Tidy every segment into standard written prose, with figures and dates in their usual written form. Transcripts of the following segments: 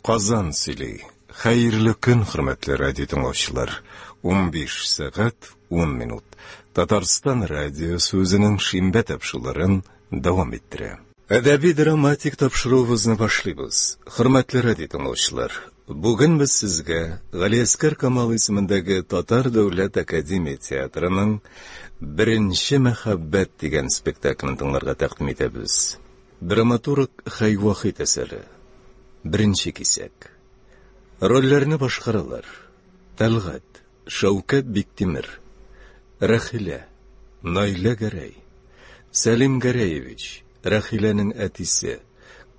Казан сөйлей. Хайырлы көн, хөрмәтле радио тыңлаучылар. 15 сәгать 10 минут. Татарстан радиосы үзенең шимбә тапшыруларын дәвам иттерә. Әдәби драматик тапшыруыбызны башлыйбыз. Хөрмәтле радио тыңлаучылар, бүген без сезгә Галиәскәр Камал исемендәге Татар дәүләт академия театрының «Беренче мәхәббәт» дигән спектаклен тыңларга тәкъдим итәбез. Драматург Хайвахит әсәре. Беренче кисәк. Рольләрне башкаралар: Тәлгать, Шәүкәт Биктимер, Рәхилә, Найла Гәрәй, Сәлим Гәрәевич, Рәхиләнең әтисе,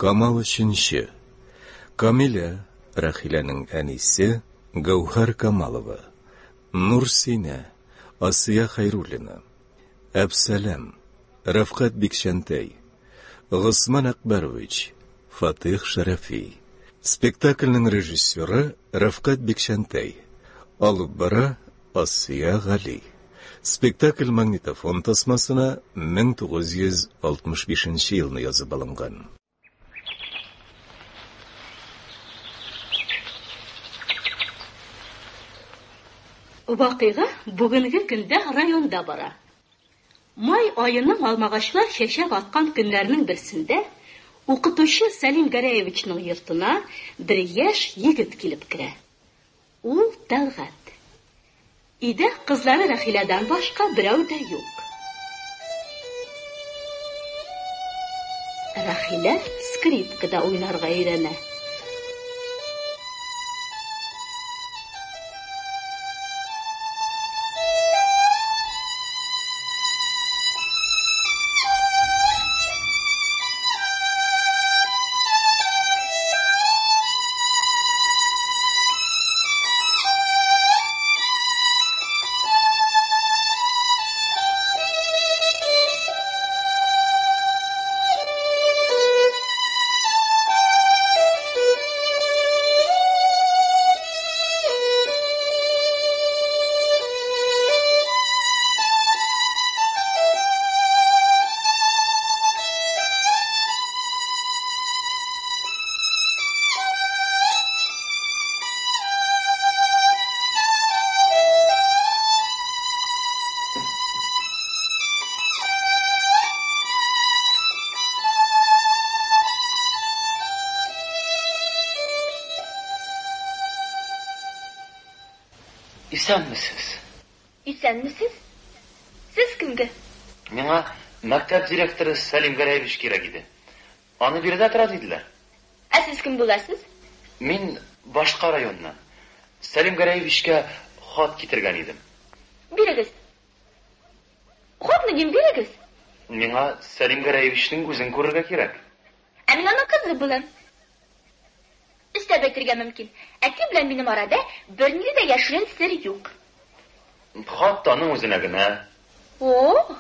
Камал өченче, Камилә, Рәхиләнең әнисе, Гәүһәр Камалова, Нурсинә, Асия Хайруллина, Әбсәләм, Рәфкать Бикшәнтәй, Госман Әкбәрович, Фатих Шәрәфи. Спектакльнең режиссеры Рәфкать Бикшәнтәй. Алып бара Асия Гали. Спектакль магнитофон тасмасына 1965 елны язып алынган. Вакыйга бүгенге көндә районда бара. Май айының алмагачлар чәчәк аткан көннәрнең берсендә укытучы Сәлим Гәрәевичнең йортына бер яшь егет килеп керә. Ул Тәлгать. Өйдә кызлары Рәхиләдән башка берәү дә юк. Рәхилә скрипкада уйнарга өйрәнә. İsənmisiniz? Siz kimge? Миңа мәктәп директоры Сәлим Гәрәевич кирәк иде. Аны биредә тора диделәр. Siz kim буласыз? Мин башка районнан. Сәлим Гәрәевичкә хат китергән идем. Бирегез. Хатны ким бирегез? Миңа Сәлим Гәрәевичнең үзен күрергә кирәк. Мин аның кызы булам. Истәп әйтергә мөмкин. Әти белән минем арада бернинди дә яшерен сер юк. Хат аның үзенә генә. О!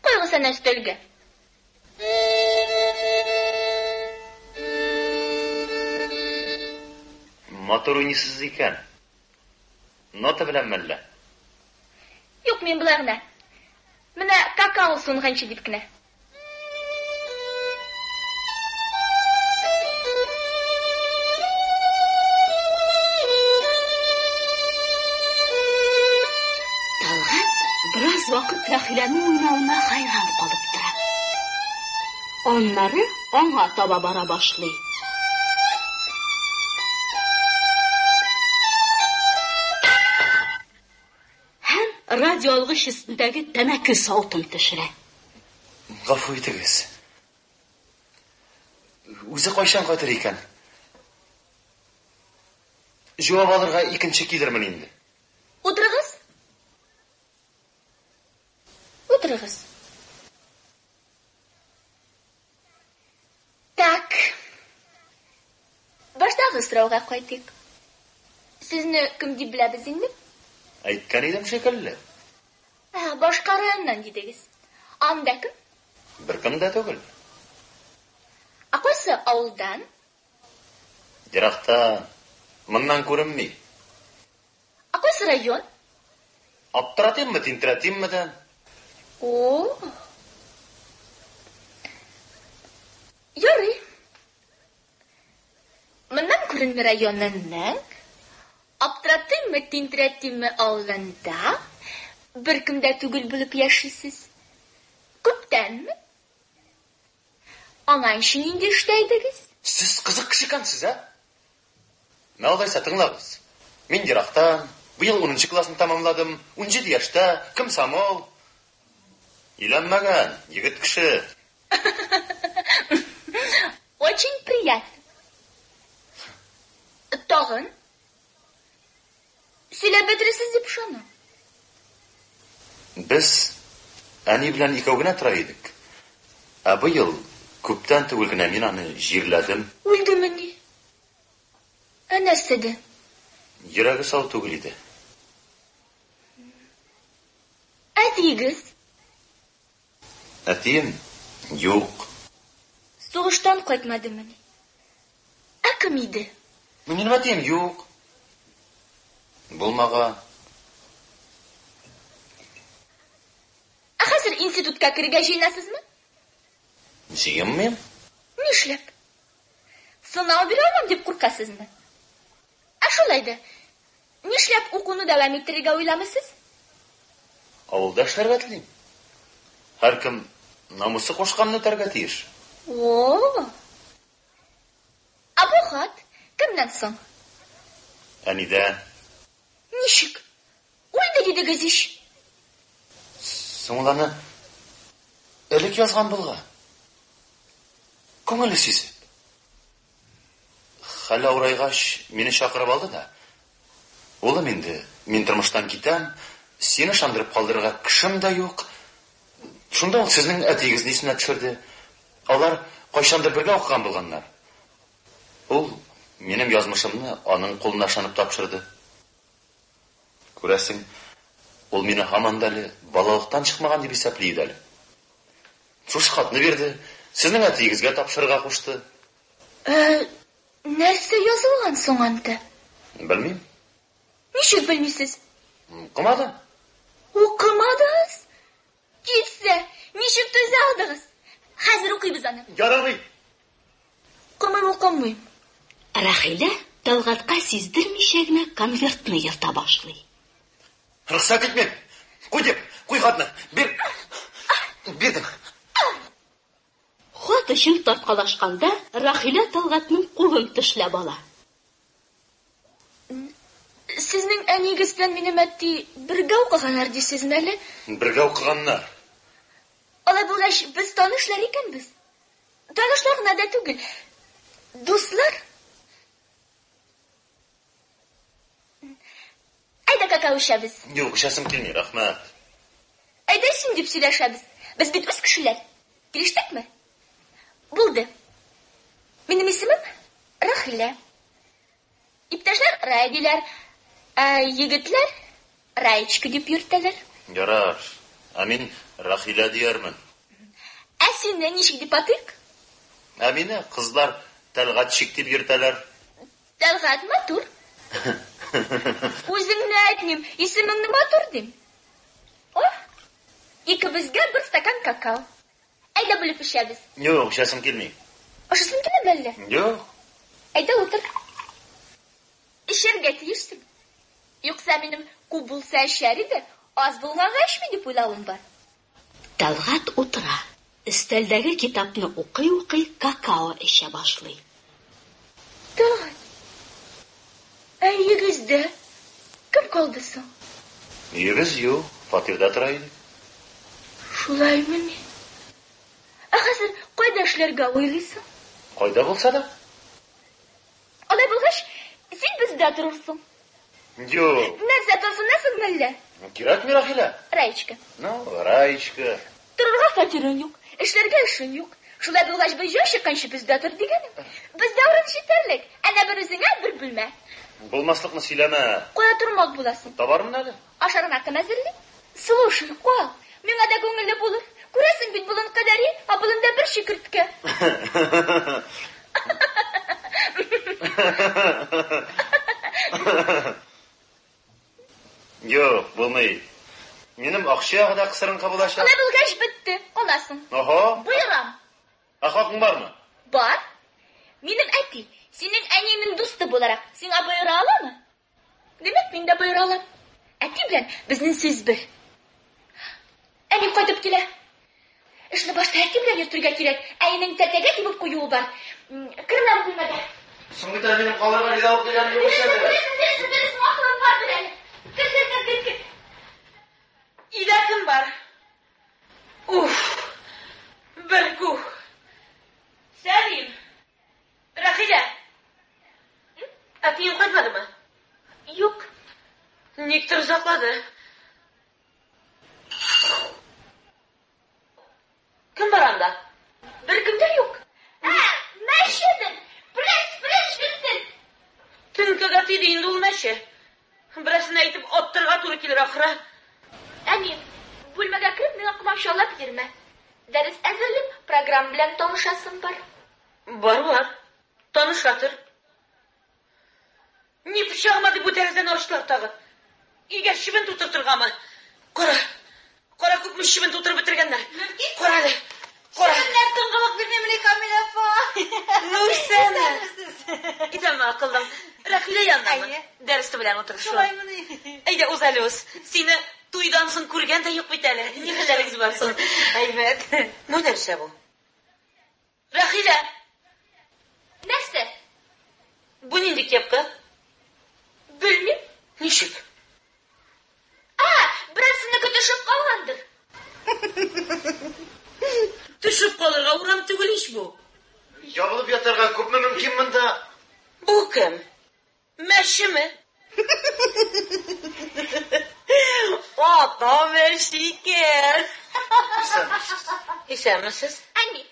Кайгысына өстәлгә. Матур уйныйсыз икән. Нота белән мәллә? Юк, мин булар гына. Менә какао сунганчы дип кенә. Biraz vakit Рәхиләнең уйнавына хайран калып тора. Аннары аңа таба бара башлый. Һәм радио алгыч өстендәге тәмәке савытын төшерә. Гафу итегез. Үзе кайчан кайтыр икән? Җавап алырга икенче килермен инде. Утырыгыз. Утырыгыз. Так. Баштагы сорауга кайтыйк. Сезне кем дип беләбез инде? Әйткән идем шикелле. Башка районнан дидегез. Анда кем? Беркем дә түгел. Кайсы авылдан? Еракта, моннан күренми. Кайсы район? Аптыратыйммы, тинтерәтимме дә? О. Ярый. Моннан Шарын районының Аптыратымы, тинтіретімі ауылында бір кімдә түгіл біліп яшисіз. Күптәнмі? Аңа үшін инде іштәйдігіз? Siz қызық кішікансыз, ә? Наудайса тыңлағыз. Мен Ирақтан, бұйыл 10 класын тамамладым, 17 яшта, комсомол. Үйленмәгән, егет кіші. Очень приятно. Тағын? Сөйләп бетересіз деп шаны. Біз әни белән икәү генә тора идек. Ә быел күптән түгел генә мин аны җирләдем. Үлдемени? Ә нәрсәдә? Йөрәге сау түгел иде. Әтигез? Әтием юк. Сугыштан кайтмадымыни? Ә кем иде? Минем әтием юк. Булмага. Ә хәзер институтка керергә җыенасызмы? Җыенмыйм. Нишләп? Сынау бирә алмам дип куркасызмы? Ә шулай да, нишләп укуны дәвам иттерергә уйламыйсыз? Авылда эшләргә телим. Һәркем намусы кушканны үтәргә тиеш. О! Ә бу хат кемнән соң? Әнидән. Ничек? Үлде дидегез иш. Соңланы элек язган булга. Күңеле сизеп. Хәл авырайгач, мине чакырып алды да. Улым инде, мин тормыштан китәм, сине шандырып калдырырга кешем дә юк. Шунда ул сезнең әтигез нисенә төшерде. Алар кайчандыр бергә укыган булганнар. Ул минем язмышымны аның кулына ышанып тапшырды. Күрәсең, ул мине һаман да балалыктан чыкмаган дип исәпли иде әле. Шушы хатны бирде, сезнең әтигезгә тапшырырга кушты. Нәрсә язылган соң анда? Белмим. Ничек белмисез? Укымадым. Укымадыңыз? Китсә, ничек түзә алдыгыз? Хәзер укыйбыз аны. Ярамый. Укымыйм. Рахилә Талгатка сиздермичә генә конвертны йырта башлый. Рөхсәт итмәм. Куй хатны. Бирдем. Хат өчен тарткалашканда Рахилә Талгатның кулын тешләп ала. Сезнең әнигез белән минем әти бергә укыганнар дисезме әле? Бергә укыганнар. Алай булгач, без танышлар икәнбез. Танышлар гына да түгел. Дуслар. Әйдә какао эчәбез. Юк, эчәсем килми, рәхмәт. Әйдә син дип сөйләшәбез. Без бит үз кешеләр. Килештекме? Булды. Минем исемем Рахилә. Иптәшләр Райдиләр, егетләр Раечка дип йөртәләр. Ярар. Ә мин Рахилә диярмен. Ә сине ничек дип атыйк? Ә мине кызлар Тәлгатчик дип йөртәләр. Тәлгат матур. Үзеңне әйтмим, исемеңне матур дим. Икебезгә бер стакан какао. Әйдә бүлеп эчәбез. Юк, эчәсем килми. Ашысын киләме әллә? Юк. Әйдә утыр. Эчәргә тиешсең. Юкса минем күп булса эчәр иде, аз булгагач мин дип уйлавым бар. Талгат утыра. Өстәлдәге китапны укый, какао эчә башлый. Талгат. Егездә кем калды соң? Егез юк, фатирда тора иде. Шулаймыни? Ә хәзер кайда эшләргә уйлыйсың? Кайда булса да? Алай булгач, син бездә торырсың. Юк. Нәрсә тасынасың мәллә? Кирәкми, Рахилә. Раечка. Раечка. Торырга фатирың юк, эшләргә эшең юк. Шулай булгач, без яшь чыкканчы бездә тор дигәнем. Бездә урын җитәрлек. Әнә бер үзеңә бер бүлмә. Булмаслыкны сөйләмә. Кая тормак буласың? Табармын әле. Ашарына кем әзерли? Слушай, кал. Миңа да күңелле булыр. Күрәсең бит булын кадәри, ә булында бер чикерткә. Юк, булмый. Минем акчага да кысырын кабылачак. Алай булгач бетте, аласың. Ага. Буйрам. Хакың бармы? Бар. Минем әти Senin annenin dostu olarak sana buyura alamı? Demek ben de buyura alam. Әти белән безнең сүз бер. Әни кайтып килә. Эшне башта әти белән йөртергә кирәк. Әйнең тәтәгә тибеп куюы бар. Кырнап бүлмәгә. Соңгы да минем калырга ризалык дигән юк ишәме? Берсен акылым бар бер әле. Кир. Өйдә кем бар? Уф. Бер күк. Сәлим. Рахилә. Әтиң кайтмадымы? Юк. Никтер озаклады. Кем бар анда? Беркем дә юк. Мәшәден. Пресс килсен. Төнкегә тиде инде ул мәче. Берсен әйтеп аттырга туры килер ахыры. Әни, бүлмәгә кереп миңа комачаулап йөрмә. Дәрес әзерлеп, программа белән танышасым бар. Бар. Танышатыр. Ни пычагыма дип бу тәрәзәне ачтылар тагы. Игә шибен тутыртыргамы? Кара күпме шибен тутырып бетергәннәр. Кара әле. Шибеннәр тыңгылык бирмәмени Камил апа. Нурсәнә. Итәм акыллым. Рахилә яннамы? Дәресте белән утырыш. Шулаймыни? Әйдә үз әле үз. Сине туйдан соң күргән дә юк бит әле. Ни хәлләрегез бар соң? Әйбәт. Бу нәрсә бу? Рахилә. Нәрсә? Бу нинди кепка? Белмим. Ничек? Берсене көтешеп калгандыр. Төшеп калырга урам түгел ич бу. Ябылып ятарга күпме мөмкин монда? Бу кем? Мәшеме? Ата мәшикер. Исәнмесез? Әни,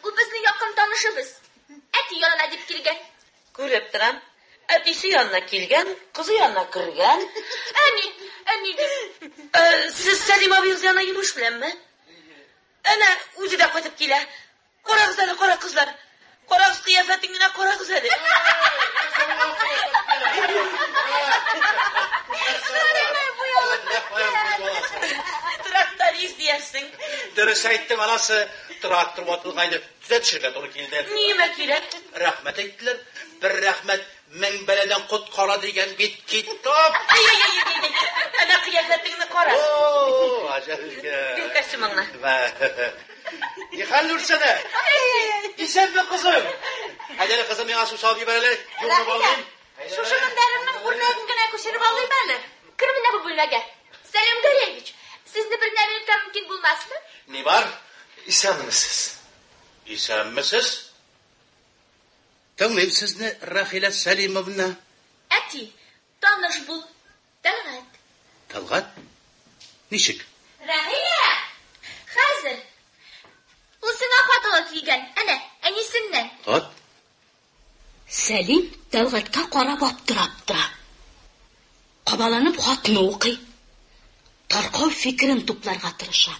бу безнең якын танышыбыз. Әти янына дип килгән. Күреп торам. Әтисе янына килгән, кызы янына кергән. Әни дип. Сез Сәлим абыегыз янына йомыш беләнме? Әнә үзе дә кайтып килә. Карагыз әле, кара кызлар. Карагыз кыяфәтеңне, карагыз әле. Тракторист диярсең. Дөрес әйттең, анасы трактор ватылгайды. Төзәтешергә туры килде. Нимә кирәк? Рәхмәт әйттеләр. Бер рәхмәт мең бәладән коткара дигән бит китап. Әнә кыяфәтеңне кара. О, аҗәбикә. Юкасы моңна. Нихәл Нурсәнә? Исәнме кызым? Әйдә кызым, миңа су салып җибәр әле. Юлны балыйм. Шушы мендәремнең үрнәген генә күчереп алыйм әле. Кер менә бу бүлмәгә. Сәлим Гәрәевич, сезне бер нәмәләр мөмкин булмасмы? Ни бар? Исәнмесез? Исәнмесез? Тыңлыйм сезне, Рахилә Сәлимовна. Әти, таныш бул. Тәлгат. Талгат? Ничек? Рахилә! Хәзер. Ул сиңа хатылык килгән. Әнә, әнисеннән. Тот. Сәлим Тәлгатка карап аптырап тора. Кабаланып хатны укый. Таркау фикерен тупларга тырыша.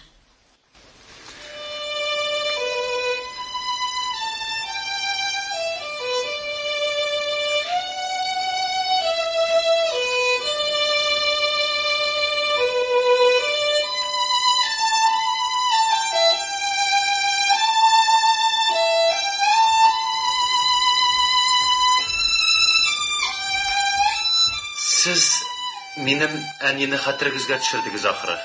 Siz minем әнине хәтерегезгә төшердегез ахыры.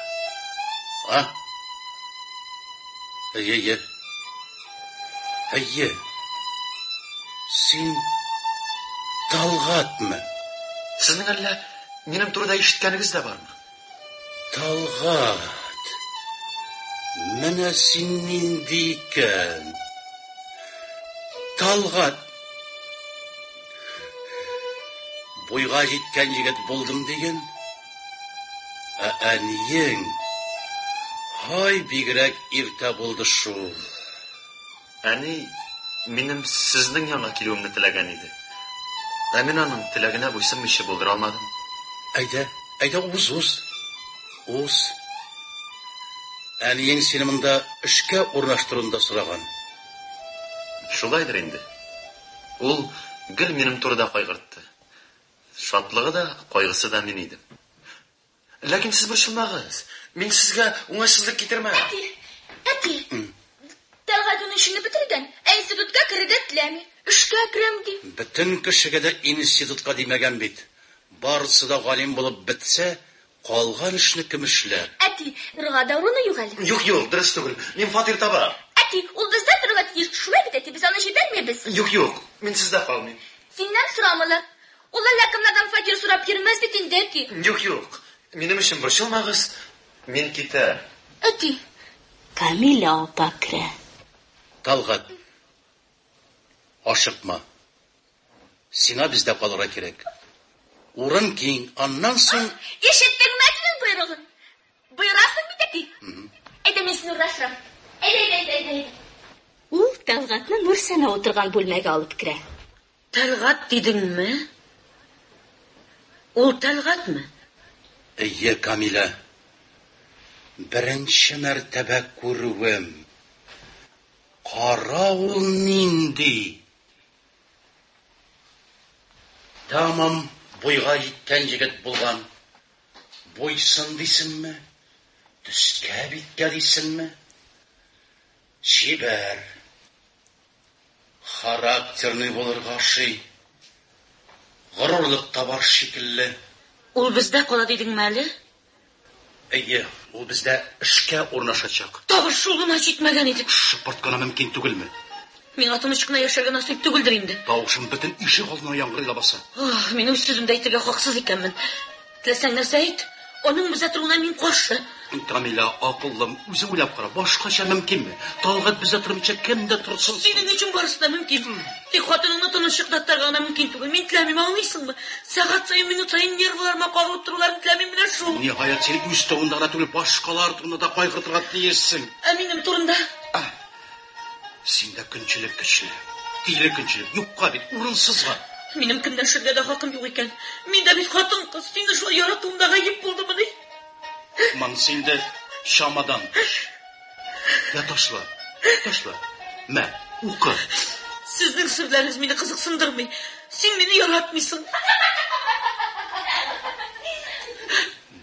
Әйе. Син Талгатмы? Сезнең әллә минем турыда ишеткәнегез дә бармы? Талгат. Менә син нинди икән? Талгат. Буйга җиткән егет булдым дигән. Әниең һай бигрәк иртә булды шул. Әни минем сезнең янга килүемне теләгән иде. Ә мин аның теләгенә буйсынмыйча булдыра алмадым. Әйдә уз. Әниең сине монда эшкә урнаштыруда сораган. Шулайдыр инде. Ул гел минем турыда кайгыртты. Шатлыгы да, кайгысы да мин идем. Ләкин сез борчылмагыз. Мин сезгә уңайсызлык китермәм. Әти. Тәлгат Talgat onun işini bitirgen, institutka kiride tilemi, işke kiremdi. Bütün kişiге de institutka demegen bit. Barısı da galim bulup bitse, kalgan işini kim işler? Ati, rıga davrunu yok hali. Yok, dürüst değil. Men fatirda baram. Ati, ol bizden rıga yetişmey bit ati, biz ana şeyden mi biz? Yok, men sizde kalmayın. Senden sıramalı. Ular lakımlardan fakir surap girmez bitin de ati. Yok. Menim işim boşalmağız. Men gitar. Ati. Kamila Bakre. Talgat, aşıkma. Sina bizde kalıra gerek. Uğrun ki andan son... İşittin mi senin buyruğun? Buyurasın bir ati. Edemesin uğraşıram. Ede. Ул Талгатны Нурсана отырган бүлмәгә алып керә. Talgat dedin mi? Ol Talgat mı? Eye Kamila, birinci mertebe kuruvim. Kara ol nindi. Tamam, boyga yitten jigit bulgan. Boysun disin mi? Düske bitke disin mi? Şiber. Karakterni bulur karşı. Gururluk tabar şekilli. Ol bizde kola dedin mi Ali? Eye, o bizde işke ornaşacak. Tağır şuluna çitmegen idi. Şıpırtkana mümkün tügül mü? Min atım ışkına yaşarga nasip tügüldür indi. Tavuşun bütün işi aldığına yangırıyla basa. Ah, menim sözümde aytırga haksız ikenmin. Tilesen nerse ayt, onun bize turuna min karşı. Kamila, akıllım, üzü uylap kara, başkaça mümkün mü? Talgat bize turmuşa kimde tursun? Senin için barısı da mümkün. Tek hatununla tanışık datlargana mümkün tügül. Min tilemimi anlaysın mı? Saat sayın, minut sayın nervlarıma kavrup turularım tilemim bile şu. Nihayet seni üst toğundağına tügül başkalar turuna da kaygırtırgat değilsin. Eminim turunda. Ah, sende künçülük güçlü. Dili künçülük, yukka bir, urunsuz var. Benim kimden şurada da hakkım yok iken. Min de bir hatun kız. Seni şu yarattığımda gayip buldu beni. Man sende şamadan. Ya taşla. Me, uka. Sizin sırlarınız beni kızıksındırmay. Sen beni yaratmışsın.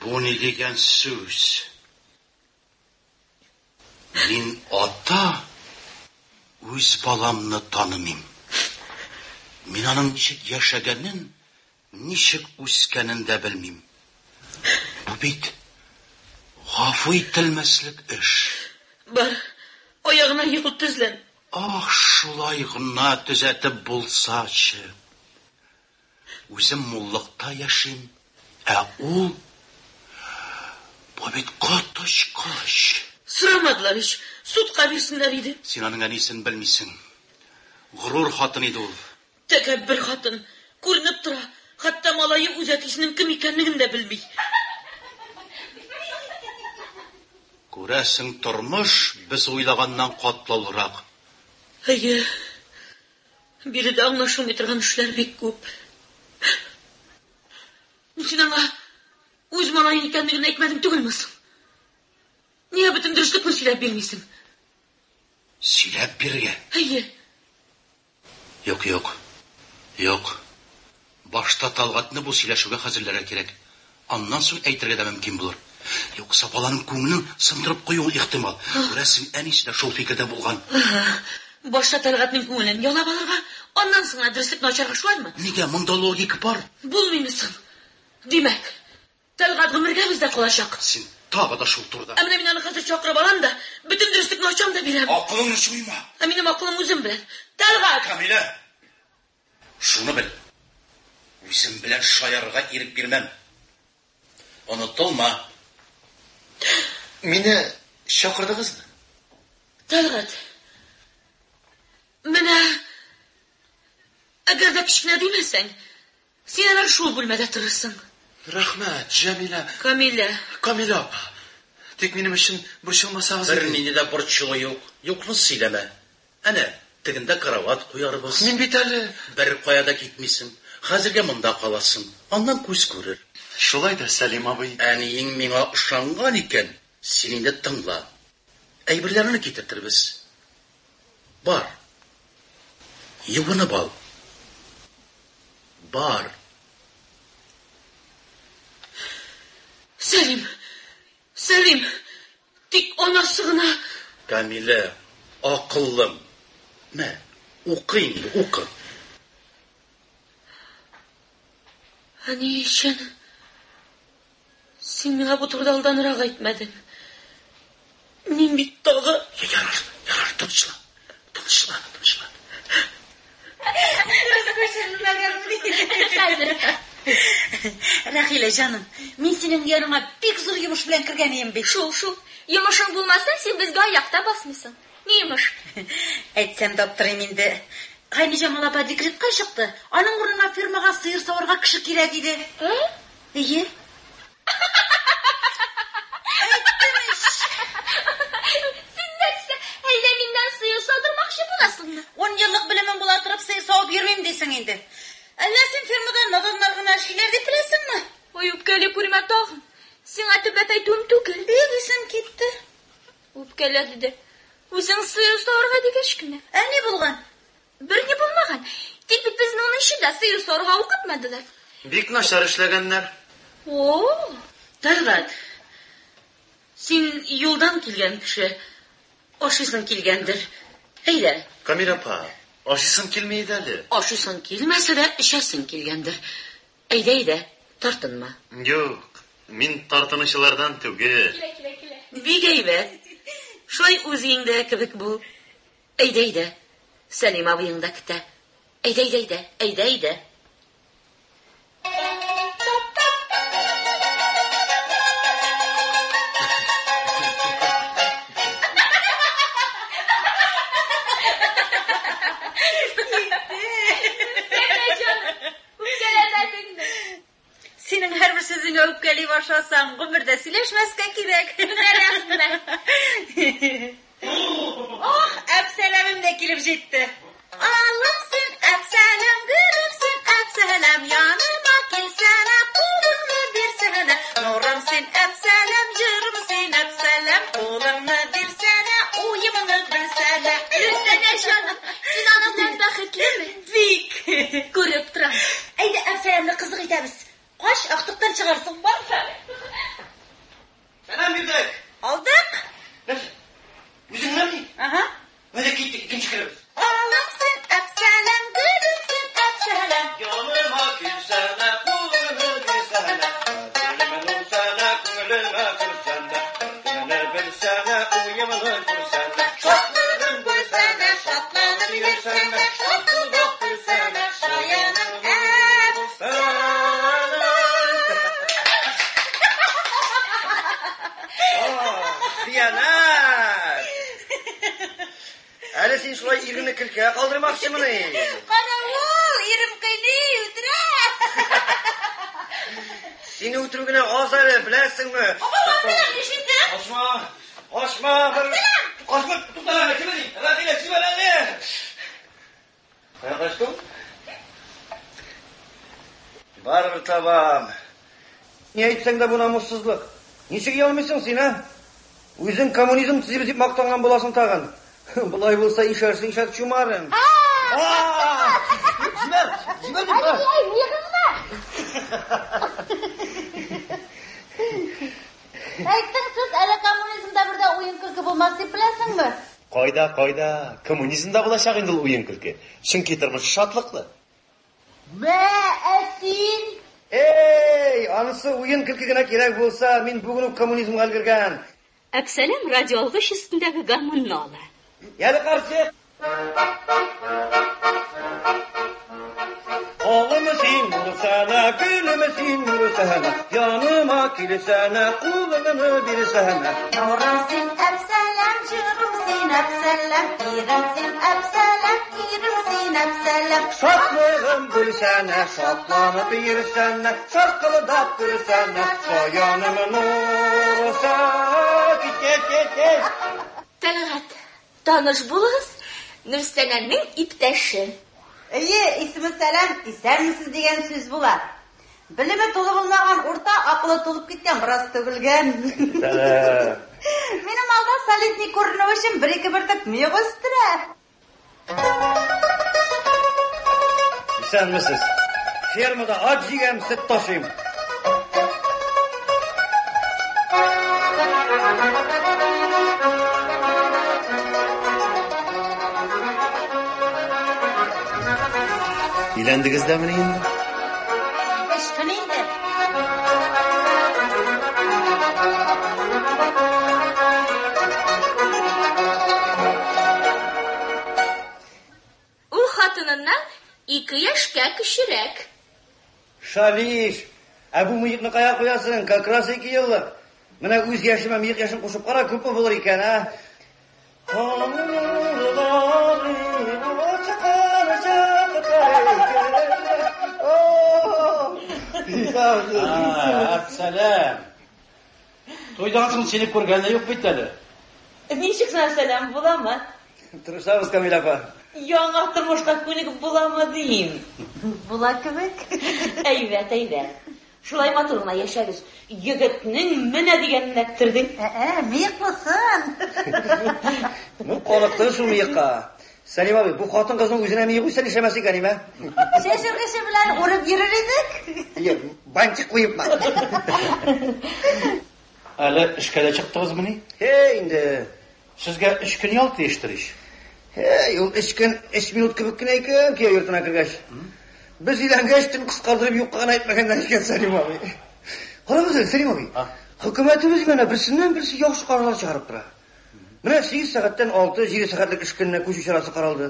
Bu ne degen söz? Min ata öz balamını tanımim. Min anın nişik yaşaganın, nişik üskenin de bilmim. Bu bit gafı itilmeslik iş. Bar, ayağına yıkıp düzlen. Ah şulay gına düzetip bulsaçı. Özüm mullıkta yaşayım. Ol, bu bit katışkaş. Sıramadılar hiç. Süt kabirsinler idi. Sinanın en iyisini bilmişsin. Gurur hatın idi ol. Tekebbür hatın. Görünüp tura. Hatta malayı üzetisinin kim ikenliğini de bilmey. Göresin turmuş biz oylagandan katlalırak. Hayır. Biri de anlaşılmay turgan işler pek köp. Sen ana öz malayın ikenliğini ekmedin tügülmesin. Niye bütün dürüstlükle silep bilmişsin? Silep birge. Hayır. Yok. Başta Talgat'ını bu sileşuge hazırlara gerek. Ondan sonra eytirge de mümkün bulur. Yoksa balanın көңілін sındırıp koyuğun ihtimal. Göresin en iyisi de şol fikirde bulgan. Başta Talgat'ın көңілін yalap alırga, ondan sonra dürüstlükle açarga şu var mı? Nige mında logik var? Bulmaymışsın. Demek, Talgat ömürge bizde kalacak. Sen tağı da şol turda. Emine binanı hazır çakırıp alan da, bütün dürüstlükle açam da bilem. Aklını suyma. Eminim aklım özüm bilen. Talgat! Kamile, şunu bil. Özüm bilen şayarıga irip girmem. Unutulma. Meni chaqırdınız mı? Talgat, mene, agar da kichkina demesen, sen ana şu bölmede turursun. Rahmat, Jamila. Kamila opa. Tek menim için boşalmasanız. Bir meni de burçuğu yok. Yokunu sileme. Ana, tiginde kravat koyarız. Men bit hali. Bir koyada gitmişsin. Hazırga mında kalasın. Ondan göz görür. Şulay da Salim abi. Әниең миңа ышанган икән, син инде тыңла. Әйберләрне китертербез. Бар. Югыны бал. Бар. Selim, tik anasına. Камилә, Akıllım. Mə, oku indi, oku. Hani işin? Sen bana bu turda aldanırak etmedin. Min bit dağı. Yarar, tınışla. Rahile canım, men senin yanına pek zor yumuş bilen kirgeniyim be. Şu. Yumuşun bulmazsan sen bizge ayakta basmısın. Neymiş? Etsem doktorum indi. Kaynıcam alapa dekretқа çıktı. Anın ornuna firmaga sıyır savurga kişi kirek idi. He? İyi. Sen neyse, heydeminden suyu saldırmakşı bulasın mı? 10 yıllık bilimim bulatırıp sıyır savup yürüyüm deysin indi. Sen firmada nadanlarına şeyler de bilesin mi? Uyup gelip kurima tağın. Sen atıp epey tümtükül. Bilgisem gitti. Uyup geledi de. Uzun suyu savurga degeşkine. Ne bulgan? Birini bulmagan. Tek bit bizin onun işinde suyu savurga okutmadılar. Bik naşar işlegenler. Oo. Targat. Sen yoldan kilgen kişi. Aşısın kilgendir. Eyle. Kamil apa, aşısın kilmeydi ali. Aşısın kilmese de işesin kilgendir. Eyde, tartınma. Yok, min tartınışılardan tüge. Kile. Bir geybe. Şoy uziyinde kibik bu. Eyde. Selim abiyinde kite. Eyde. Senin her bir sözünü öp geliy başlasan, gümürde sileşmezken kirek. Oh, Abselam'ım da kilip jitti. Ağlımsın Abselam, gülümsün Abselam, yanıma gelsene, kulunu versene. Nurumsın Abselam, jırımsın Abselam, kulunu versene, uyumunu versene. Üstene canım. Sen anamdan bakıtlı mı? Bik. Görüp duram. Eydi Abselam'la kızık ederiz. Kaç aktıktan çıkarsın var. Selam Yüzek. Aldık. Nasıl? Yüzün nerede? Aha. Hadi gittik, ikinci kere. Ağlamsın Abselam, gülümsün Abselam. Yanıma gülsene, kulunu bilsene. Gönlümün olsana, gönlüme kırsana. Gönlüme bilsene, uyumunu kırsana. Şokludun bilsene, şatlanıp yürüsene. Şokluduk bilsene, şoyanın Diyanar. Әлі сен шулай иріні кілкіге қалдырмақшы мұны? Қарауыл, ерім қайны, үтірә. Сені өтірігіне аз әлі, біләсің мі? Ашма, тұқтана, кімі дейін? Рахиле, кімі әлі? Қая қашқым? Барбір табам. Не айтсаң да бұна мұзсызлық. Нешеге алмайсың сен, а? Өзің коммунизм тізіп мақтанған боласың тағын. Бұлай болса işersin şak çumarın. Cimer deyip ha. Ayттың сіз әлі коммунизмда бірде ойын күлкі болмас деп білесің бі? Қойда. Коммунизмда болашақ енді ойын күлкі. Шынки тұрмыш шатлықлы. Бә, әсін. Ey, anısı oyun külkügüne gerek bolsa, min bugün komünizmga algırgan. Abselam radyo algıç üstündeki garmonunu ala. Yali karşı. Oğlum sin sana, gülüm sin sana, yanıma kilsene, kulunu bir sana. Nurumsin Abselam, jırımsin Abselam, irimsin Abselam, irimsin Abselam. Şatlığım gülsene, şatlanıp yürüsene, şarkılıdap gülsene, soyanımın uğrusa, git. Talgat, tanış bulunuz. Nursene'nin ipteşi. İyi, ismi Selam, iser misiniz degen söz bular. Bilimi tolu bulmagan orta, akıllı tolup gitken biraz tökülgen. Benim alda solidni ko'rinish uchun bir-iki bir tık miyig o'stirar. Sen misiniz? Fermada ac yegem, süt taşıyım. Үйлендіңіз де мені енді? Ешқын енді. Ул хатынынан 2 яшькә кечерәк. Шалиш, bu мыйыкны кая куясың? Как раз 2 еллык. Менә үз яшемә мыйык яшен кушып кара, күпме булыр икән, а? Әпсәләм. Тойдан соң сені күргәндә юк бит әле. Ничек сәлам буламы? Тырышабыз, Камил апа. Яңа тормышка күнегеп буламы дим. Була кебек. Әйбәт. Шулай матурына яшәгез. Егетнең менә дигәнен әйттердең. Мыйыклысын. Ну, калыктың шул мыйыкка. Сәлим абый, бу хатын кызның үзенә мыйык үсә нишәмәс икән, име? Шәшергеше белән урып йөрер идек. Бантик куйыпма. Әле эшкә дә чыктыгызмы ни? Инде. Сезгә 3 көн ял тиештириш. Ул 3 көн 3 минут кебек кенә икән, кия йортына кергәч. Без иләнгәч төн кыскардырып юкка гына әйтмәгәннән икән, Сәлим абый. Карагыз, Сәлим абый. Хөкүмәтебез менә берсеннән-берсе яхшы карарлар чыгарып тора. Менә 8 сәгатьтән 6-7 сәгатьлек эш көненә күчү чарасы каралды.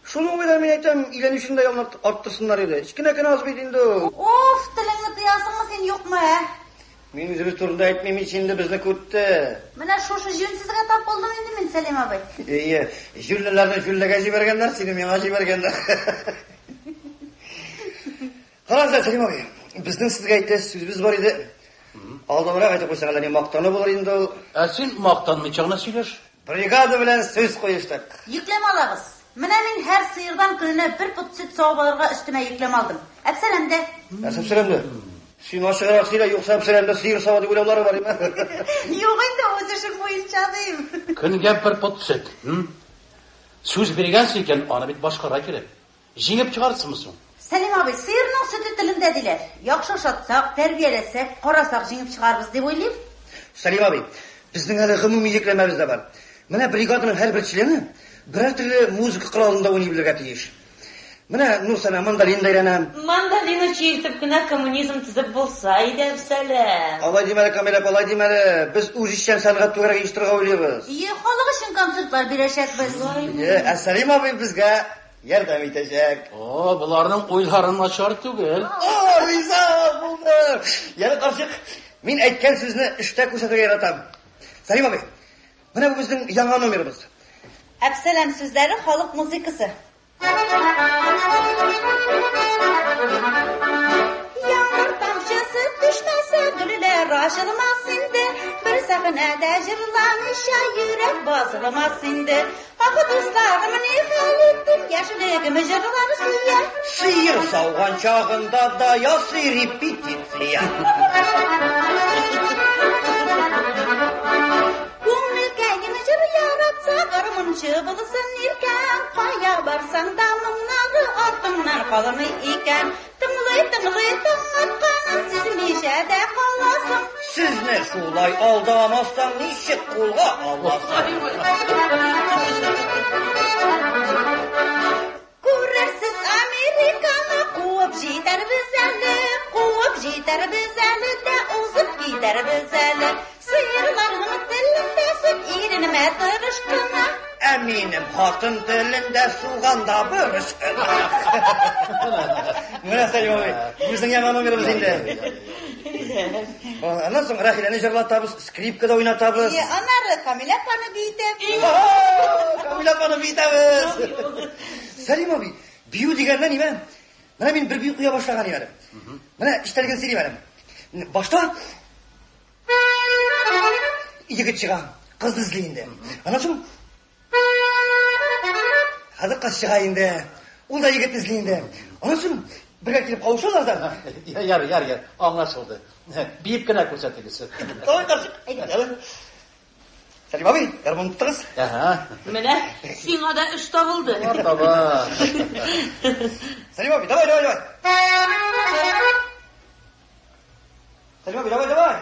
Шуның уйда мин әйтәм, иләнүшен дә ялнап арттырсыннар иде. Кичкенә генә аз бит инде. Оф, телеңне тыясыңмы син юкмы? Мин үзебез турында әйтмим, инде безне күрде. Менә шушы җүнсезгә тап булдым инде мин, Сәлим абый. Җүллеләрне җүлләгә җибәргәннәр, сине миңа җибәргәннәр. Карагыз, Сәлим абый, безнең сезгә әйтәс сүзбез бар иде. Алдымрак әйтеп куйсаң, әллә ни мактаны булыр инде ул. Син мактанмыйча гына сөйләш. Бригада белән сүз куештык. Йөкләм алабыз. Менә мин һәр сыердан көненә 1 пот сөт савып алырга өстемә йөкләм алдым. Әпсәләмдә. Әпсәләмдә. Син ашыграк сөйлә, юкса әпсәләмдә сыер савы дип уйлаулары бар име? Юк инде, үз эшем буенча дим. Көнгә 1 пот сөт. Сүз биргәнсең икән, аны бит башкара кирәк. Җиңеп чыгарсыңмы соң? Сәлим абый, сыерның сөте телендә диләр. Яхшы шатсак, тәрбияләсәк, карасак җиңеп чыгарбыз дип уйлыйм. Сәлим абый, безнең әле гомуми йөкләмәбез дә бар. Менә бригаданың һәр члены берәр төрле музыка коралында уйный белергә тиеш. Менә Нурсана мандолин да өйрәнә. Мандолина чиртеп кенә коммунизм төзеп булса иде, Әпсәләм. Алай димәле, Камил апа, алай димәле. Без үз эшчән сәнгать түгәрәк оештырырга уйлыйбыз. Халык өчен концертлар бирәчәкбез. Сәлим абый безгә ярдәм итәчәк. Буларның уйларын начар түгел. Риза булдым. Яны карчык, мин әйткән сүзне эштә күрсәтергә яратам. Сәлим абый, менә бу безнең яңа номерыбыз. Әпсәләм сүзләре халык музыкасы. Yağmur tamçısı düşmese gülüler açılmaz indi. Bir sahnedə jırlamışa yürek basılmaz indi. Akı dostlarımın ihal ettim, yaşlığımı jırlar suya. Sıyır savğan çağında da yası repetisiya. Көңілкәйім жыр яратса, қарымын жыбылсын еркен. Қая барсаң да мұңнағы артыңнан қалымы екен. Тыңлай таң атқанын сезмешә дә қаласың. Сезне шулай алдамастан ничек қолға аласың? Күрерсіз Американы қуып жетер біз әлі дә узып кетер біз әлі. Сыйырларның тілінде сөт иренімә тырышқына. Әминем хатын телендә суганда бөрышкына. Менә Сәлим абый, безнең яңа номерыбыз инде. Аннан соң Рахиләне җырлатабыз, скрипкада уйнатабыз. Аннары Камил апаны бийтеп. Камил апаны бийтәбез. Сәлим абый, бию дигәндә нимә? Менә мин бер бию куя башлаган идем. Менә иштәлген сөйлим әле. Башта егет чыга, кыз эзли инде. Аннан соң хәзер кыз чыга инде. Ул да егет эзли инде. Аннан соң бергә килеп кавышалар да. Яр, аңлашылды. Биеп кенә күрсәтегез. Ой, карчык. Сәлим абый, гармун тоттыгыз? Менә сиңа да эш табылды. Таба. Сәлим абый, давай. Сәлим абый, давай.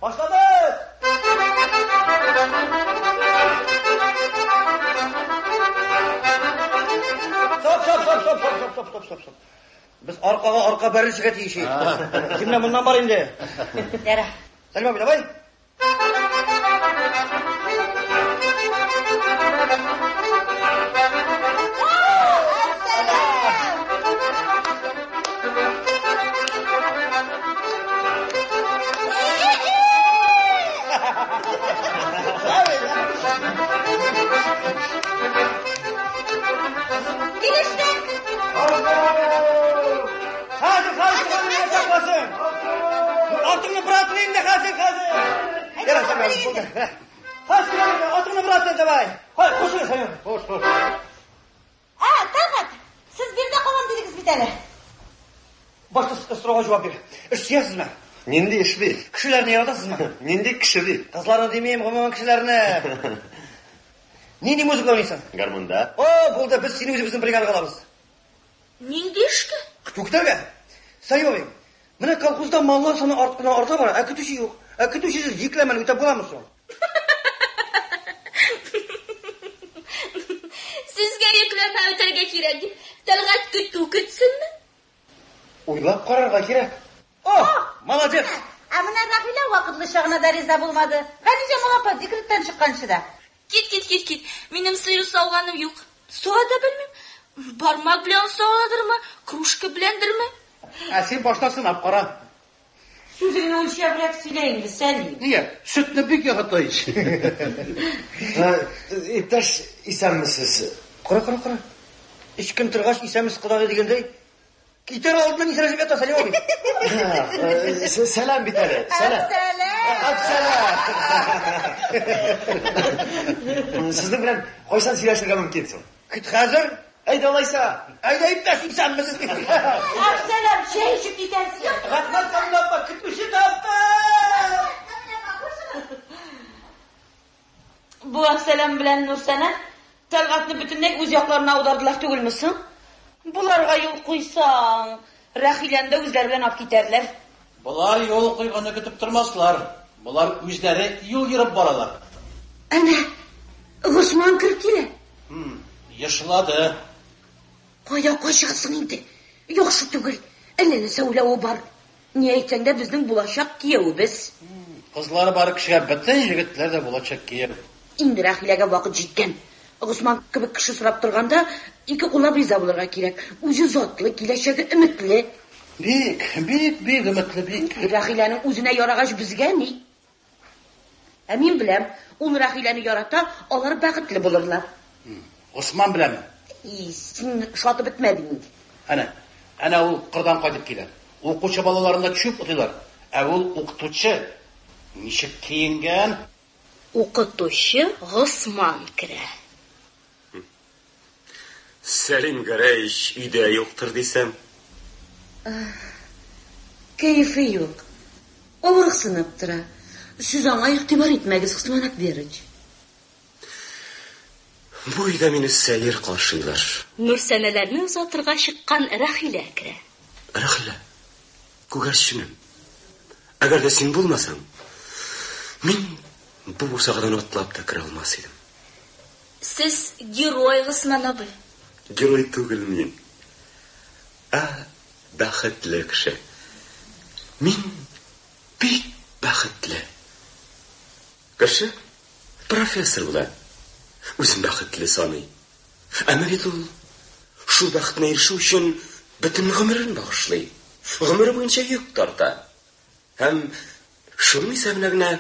Башлады. Стоп. Biz arka berişike tiyişik. Kimle bundan var indi? Yara. Salim abi, bay. Atını bırakmayın da hazır. Gel sen. Hazır atını bırakın da bay. Hadi koşun sen. Koş. Talgat, siz bir de kovam dediniz bir tane. Başta soruğa cevap ver. İşsiyesiz mi? Nindi iş değil. Kişilerini yaradasız mı? Nindi kişi değil. Kızlarını demeyeyim, komaman kişilerini. Nindi müzik oynaysan? Garmonda. Bulda biz seni bizim brigada kalabız. Nindi işki? Yok tabi. Sayın abim. Mene kalkuzda mallar sana arta var. Akıtışı yok. Akıtışısız yıklaman öte bulamazsın. Sizge yükleme öterge kirek. Talgat kütsin mi? Uylap kararga gerek. Malacak. Amına Rahile vakitli şağına da riza bulmadı. Hanice muhabbet zikretten çıkkanışı da. Git. Benim sıyırı savganım yok. Soğada bilmem. Parmak bilen soğadır mı? Kruşka bilendir mi? Sen başlasın apkara. Sözünü ölçüye bırak söyleyin Selim. Niye? Sütünü bir yakıta iç. İptaş isem misiniz? Kura. İşkin tırgaç isemiz kıdağı degende. Gitar aldığından isemizim yata Selim abi. Selam bir tane. Selam. Sizden bilen koysan silaşırga mümkünsin. Kıt hazır. Haydi olaysa. Haydi İptaş isem misiniz? Akselam şey şu gidersin yok. Katman kanıla kıtmışı taptı. Bu Akselam bilen Nursena Talgat'ını bütünlek öz yaklarına audardılar tügül müsün? Bularga yol koysan Rahile'ni de özler bilen ap giderler. Bular yol koyganı kütüp durmazlar. Bular özleri yol yürüp baralar. Ana, Osman Kırkile. Yaşladı. Kaya koşasın indi. Yok şu tügül. Elini söyle o bar. Niye etsen de bizden bulaşak giyevi biz. Kızlar bari kişiye bütün yigitler de bulacak giyer. İndi Rahile'ge vakit cidden. Osman gibi kişi sırap durganda iki kula bize bulurga gerek. Ucu zotlu, gileşegi ümitli. Büyük ümitli büyük. Rahile'nin uzuna yaragaş bizge ne? Emin bilem, onu Rahile'ni yarata, onlar bakıtlı bulurlar. Osman bilen mi? Sen şatı bitmedin. Ana o kırdan kaydıp gelir. Okuçu balalarında çöp atıyorlar. Evvel okutucu. Nişip kiyingen? Okutucu Osman kire. Selim Gareş üyde yoktur desem. Keyfi yok. Ovruk sınıptıra. Siz ona iktibar etmegiz kısmanak verici. Bu üyde beni selir karşılar. Nursenelerini uzatırga çıkkan Rahile kire. Rahile, kugarşınım. Eğer de sen bulmasan, men bu usağdan otlap da kıra olmasaydım. Siz geroy Osman abi. Geroy tugulmayın. Baxıtlı kişi. Men pek baxıtlı. Kişi profesör bulan. Özüm baxıtlı sanay. Ama bit ol, şu baxtına erişu üçün bütün gümrün bağışlay. Gümrü boyunca yük tarta. Hem şunun isemlerine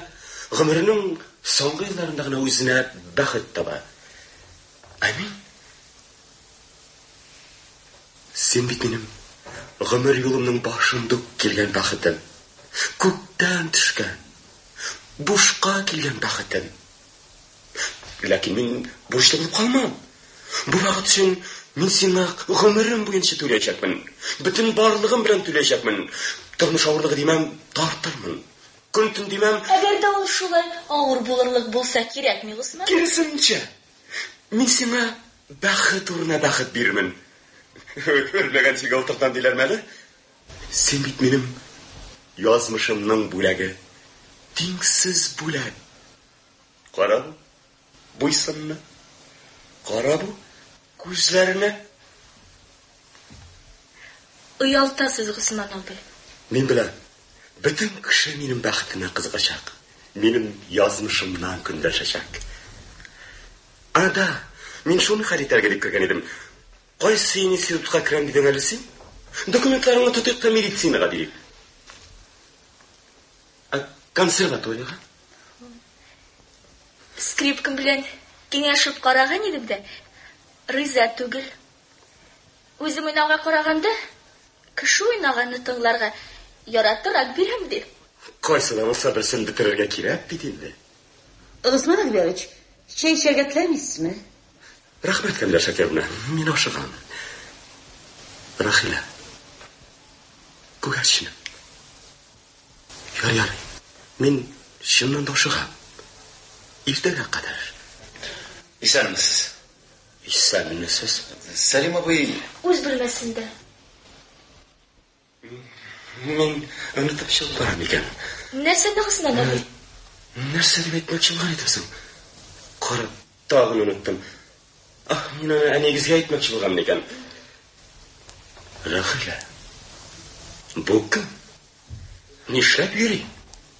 gümrünün soңғы yıllarındağına özüne baxıt taba. Amin. Sen bit benim gümür yolumның başında kelgen baxıtım. Көктен düşken, boşqa kelgen baxıtım. Lakin men boşta bulup kalmam. Bu vaqt üçün men seni gümrüm boyunca төлeyecekmin. Bütün barlığım bilen төлeyecekmin. Turmuş ağırlığı demem tartırmın. Күн-түн demem. Eğer de o şulay ağır bulurluk bulsa kirek mi Osman? Керісінше, мен сеңа бақыт орнына бақыт бермін. Өрмеген сен алтырдан делермәлі? Сен бит менің язмышымның бөләгі. Теңсіз бөләк. Қара бұл, бойсынны. Қара бұл, көзлеріне. Uялтасыз Госман абый. Мен білем, bütün кіші менің бақытыма қызғашақ. Менің язмышымнан күндәшәшәк. Ада, мен шуны харитәргә дип кергән идем. Кайсы институтка керәм дидең әле син? Документларыңны тотыйк та медицинага дип. Консерваторияга? Скрипкам белән киңәшеп караган идем дә, риза түгел. Үзем уйнауга караганда, кеше уйнаганны тыңларга яратырак бирәм ди. Кайсыдан olsa берсен бетерергә кирәк бит инде. Госман Альбертович, чәй эчәргә теләмисезме? Рәхмәт, Кәмилә Шакировна, мин ашыгам. Рахила, күгәрченем. Ярый. Мин шуннан да ашыгам. Иртәгә кадәр. Исәнмесез? Исәнмесез? Сәлим абый... Үз белмәсендә. Мин онытып чыгам икән. Нәрсәне Госман абый? Нәрсә дип әйтмәкче булган идем соң? Карап, тагын оныттым. Мин аны әнигезгә әйтмәкче булган икән. Рахила, бу кем? Нишләп йөри?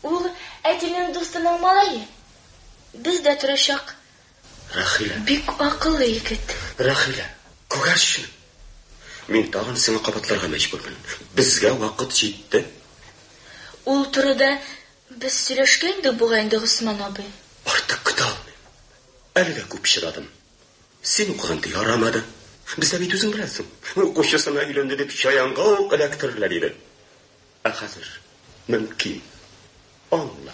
Ул әтинең дустының малае. Бездә торачак. Рахила. Бик акыллы егет. Рахила, күгәрченем. Мин тагын сиңа кабатларга мәҗбүрмен. Безгә вакыт җитте. Ул турыда без сөйләшкәндек бугай инде Госман абый. Артык көтә алмыйм. Әле дә күп чыдадым. Син укыганда ярамады. Бездә бит үзең беләсең. Укучысына өйләнде дип чаянга ук эләктерләр иде. Ә хәзер мөмкин. Аңла.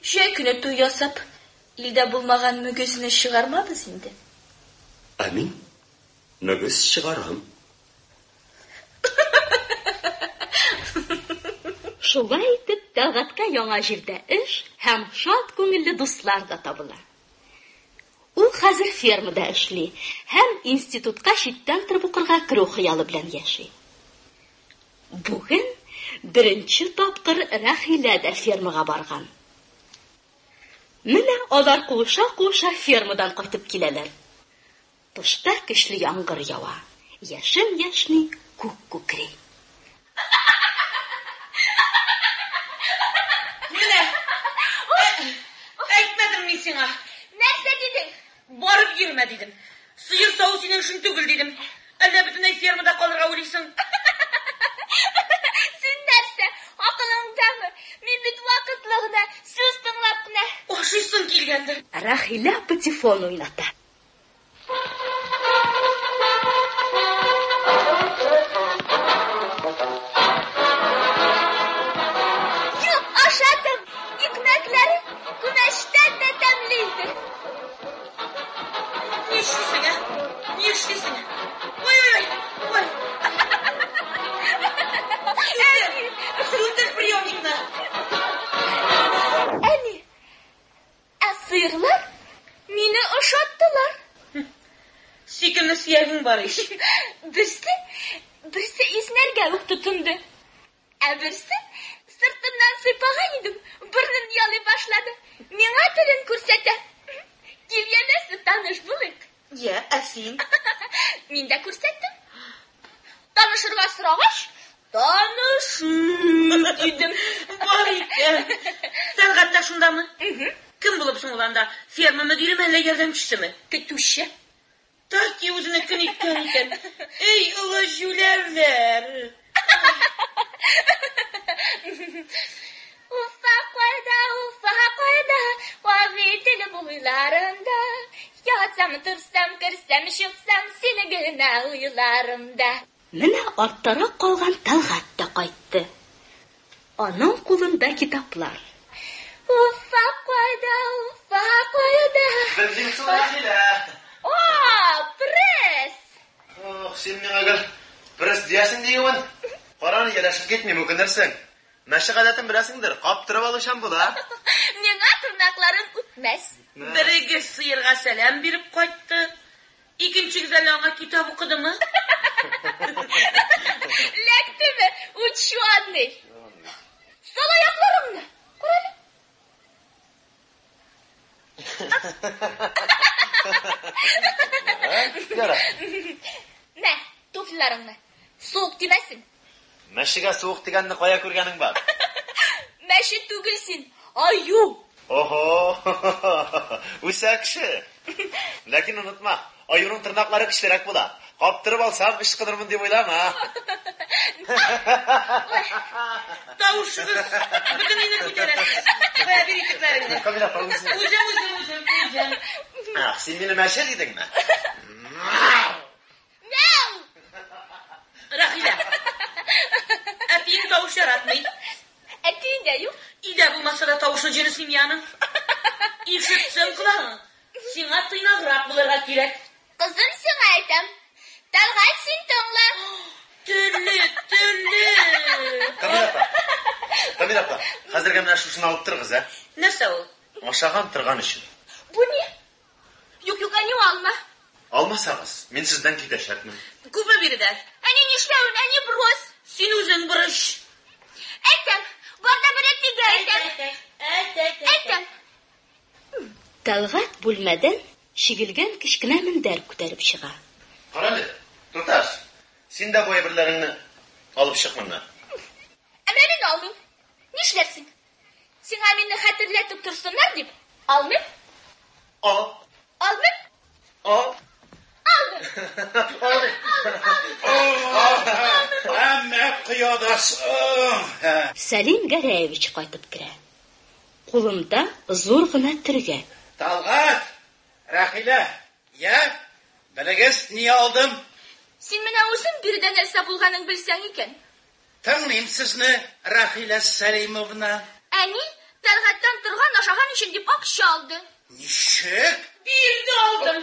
Җәй көне туй ясап, илдә булмаган мөгезне чыгармабыз инде. Ә мин мөгез чыгарам. Шулай итеп, Тәлгатка яңа җирдә эш һәм шат күңелле дуслар да табыла. Ул хәзер фермада эшли һәм институтка читтән торып укырга керү хыялы белән яши. Бүген беренче тапкыр Рахилә дә фермага барган. Менә алар куыша фермадан кайтып киләләр. Тышта көчле яңгыр ява. Яшен-яшни, күк күкри. Менә, әйтмәдем мин сиңа. Нәрсә дидең? Барып йөрмә дидем. Сыер сау синең өчен түгел дидем. Әллә бөтенләй фермада калырга уйлыйсың? Син нәрсә? Акылыңдамы? Мин бит вакытлы гына сүз тыңлап кына. Ашыйсың килгәндер. Рахилә патефон уйната. Юк, ашадым. Икмәкләре күмәчтән дә тәмле. Ни эшлисең, ә? Ни эшлисең? Ой. Сүндер приемникны. Әни, сыерлар мине ошаттылар. Сикемне сөягең бар иш. Берсе иснәргә үк тотынды. Ә берсе сыртыннан сыйпаган идем, бүрнен ялый башлады. Миңа телен күрсәтә. Кил янәсе таныш булыйк. Я, ә син? Мин дә күрсәттем. Танышырга сорагач, таныш дидем. Бар икән. Тәлгатта шундамы? Кем булып соң ул анда? Ферма мөдире әллә ярдәмчесеме? Көтүче. Таки үзенә көн иткән икән. Эй, олы җүләрләр. Уфа кайда, вавител буйларында. Ятсам, турсам, керсәм, чыксам, сине генә уйларымда. Менә арттарак калган Тәлгат та кайтты. Аның кулында китаплар. Уфа кайда. Бензин Рахила. Пресс! Син миңа гел пресс диясең дигән. Караны ялашып китми мөмкинерсең. Мәшә гадәтен беләсеңдер, каптырып алышам була. Миңа тырнакларым үтмәс. Берегез сыерга сәлам биреп кайтты. Икенчегез әле аңа китап укыдымы? Ләктеме? Учёный. Сол аякларымны. Яра. Мә, туфларыңны. Суык тимәсен. Мәшегә суык дигәнне кая күргәнең бар? Мәше түгелсин, аю. Охо, үсә кеше. Ләкин онытма, аюның тырнаклары кечерәк була. Каптырып алсам, эш кылырмын дип уйлама. Тавышыгыз, bütün yine күтәрә. Бая бер итекләреңне. Камила, пауза. Үзем. Син мине мәше дидеңме? Мяу! Рахила. Әтиң тавыш яратмый. Әтиң дә юк. İde bu masada tavuşu cinisim yanın. İşitsem kulağın. Sina tıynağırak bulurga kirek. Kızım сиңа әйтәм. Талгат син тыңла. Türlü. Камила апа, хәзергә менә шушыны алып торыгыз, ә? Нәрсә ул? Ашаган торган өчен. Бу ни? Юк, әни алма. Алмасагыз, мин сездән китәчәкмен. Күпме бирдәр? Әни нишләвен, әни брос. Син үзең бурыч. Әйтәм, барда бер әтигә әйтәм. Талгат бүлмәдән шигелгән кечкенә мендәр күтәреп чыга. Карале, Туташ, син дә бу әйберләреңне алып чык моннан. Әмма мин алмыйм. Нишләрсең? Сиңа мине хәтерләтеп торсыннар дип, алмыйм. Алмыйм. Әммә кыядасың. Сәлим Гәрәевич кайтып керә. Кулында зур гына төргә. Талгат, Рахила, белегез ни алдым? Син менә үзең бирдә нәрсә булганын белсәң икән. Тыңлыйм сезне, Рахила Сәлимовна. Әни Талгаттан торган ашаган өчен дип акча алды. Ничек? Бирде алдым.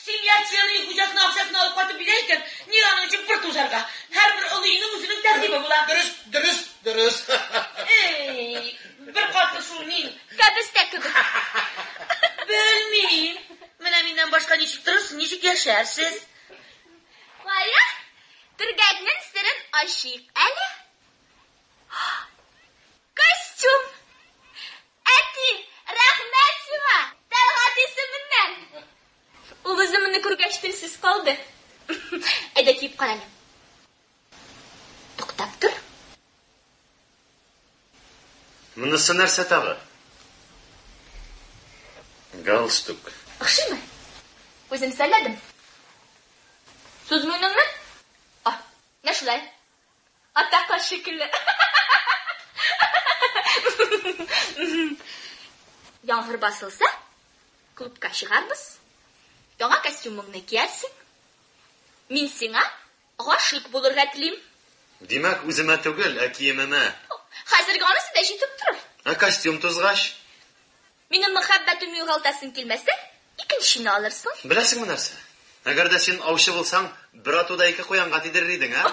Син ятчының хуҗасына акчасын алып кайтып бирә икән, ни аның өчен бер тузарга. Һәрбер олыйның үзенең тәртибе була. Дөрес. Эй, бер катлы шуни. Кәбестә кебек. Белмим. Менә миннән башка ничек торырсыз, ничек яшәрсез? Кая? Төргәкнең сырын ачыйк әле. Костюм. Әти, рәхмәт сиңа. Талгат исеменнән. Ул үземне күргәч телсез калды. Әйдә киеп карале. Туктап тор. Монысы нәрсә тагы? Галстук. Охшыймы? Үзем сәләдем. Сүзмүнеңме? Нә шулай? Атака шикелле. Яңгыр басылса, клубка чыгарбыз. Яңа костюмыңны киярсең. Мин сиңа гашык булырга телим. Димәк, үземә түгел, ә киемемә. Хәзерге анысы да җитеп торыр. Ә костюм тузгач? Минем мәхәббәтем югалтасың килмәсә, икенчене алырсың. Беләсеңме нәрсә? Әгәр дә син аучы булсаң, бер атуда ике куянга тидерер идең, ә?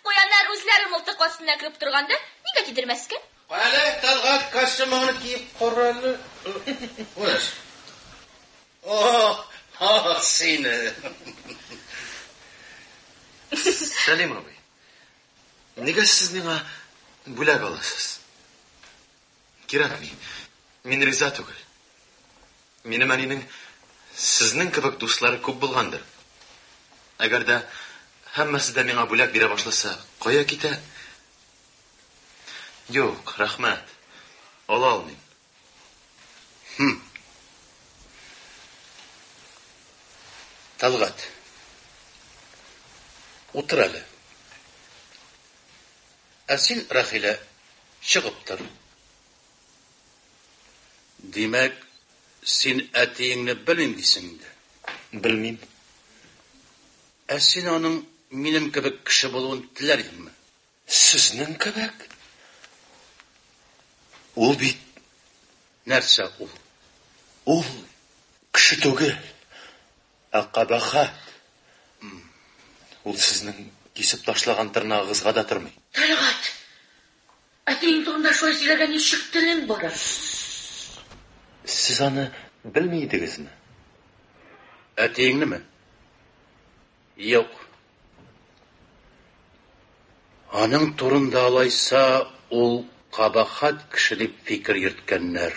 Куяннар үзләре мылтык астына киеп торганда, нигә тидермәскә? Әле Талгат костюмыңны киеп каралы. Уяш. Сине. Сәлим абый, нигә сез миңа бүләк аласыз? Кирәкми, мин риза түгел. Минем әнинең сезнең кебек дуслары күп булгандыр. Әгәр дә һәммәсе дә миңа бүләк бирә башласа, кая китә? Юк, рәхмәт. Ала алмыйм. Талгат. Утыр әле. Ә син, Рахила, чыгып тор. Димәк, син әтиеңне белмим дисең инде. Белмим. Ә син аның минем кебек кеше булуын теләр идеңме? Сезнең кебек? Ул бит Нәрсә ул? ул кеше түгел. Ә кабахат. Ул сезнең кисеп ташлаган тырнагыгызга да тормый. Талгат. Әтиң турында шулай сөйләргә ничек телең бара? Сез аны белми идегезме? Әтиеңнеме? Юк. Аның турында алайса, ул кабахат кеше дип фикер йөрткәннәр.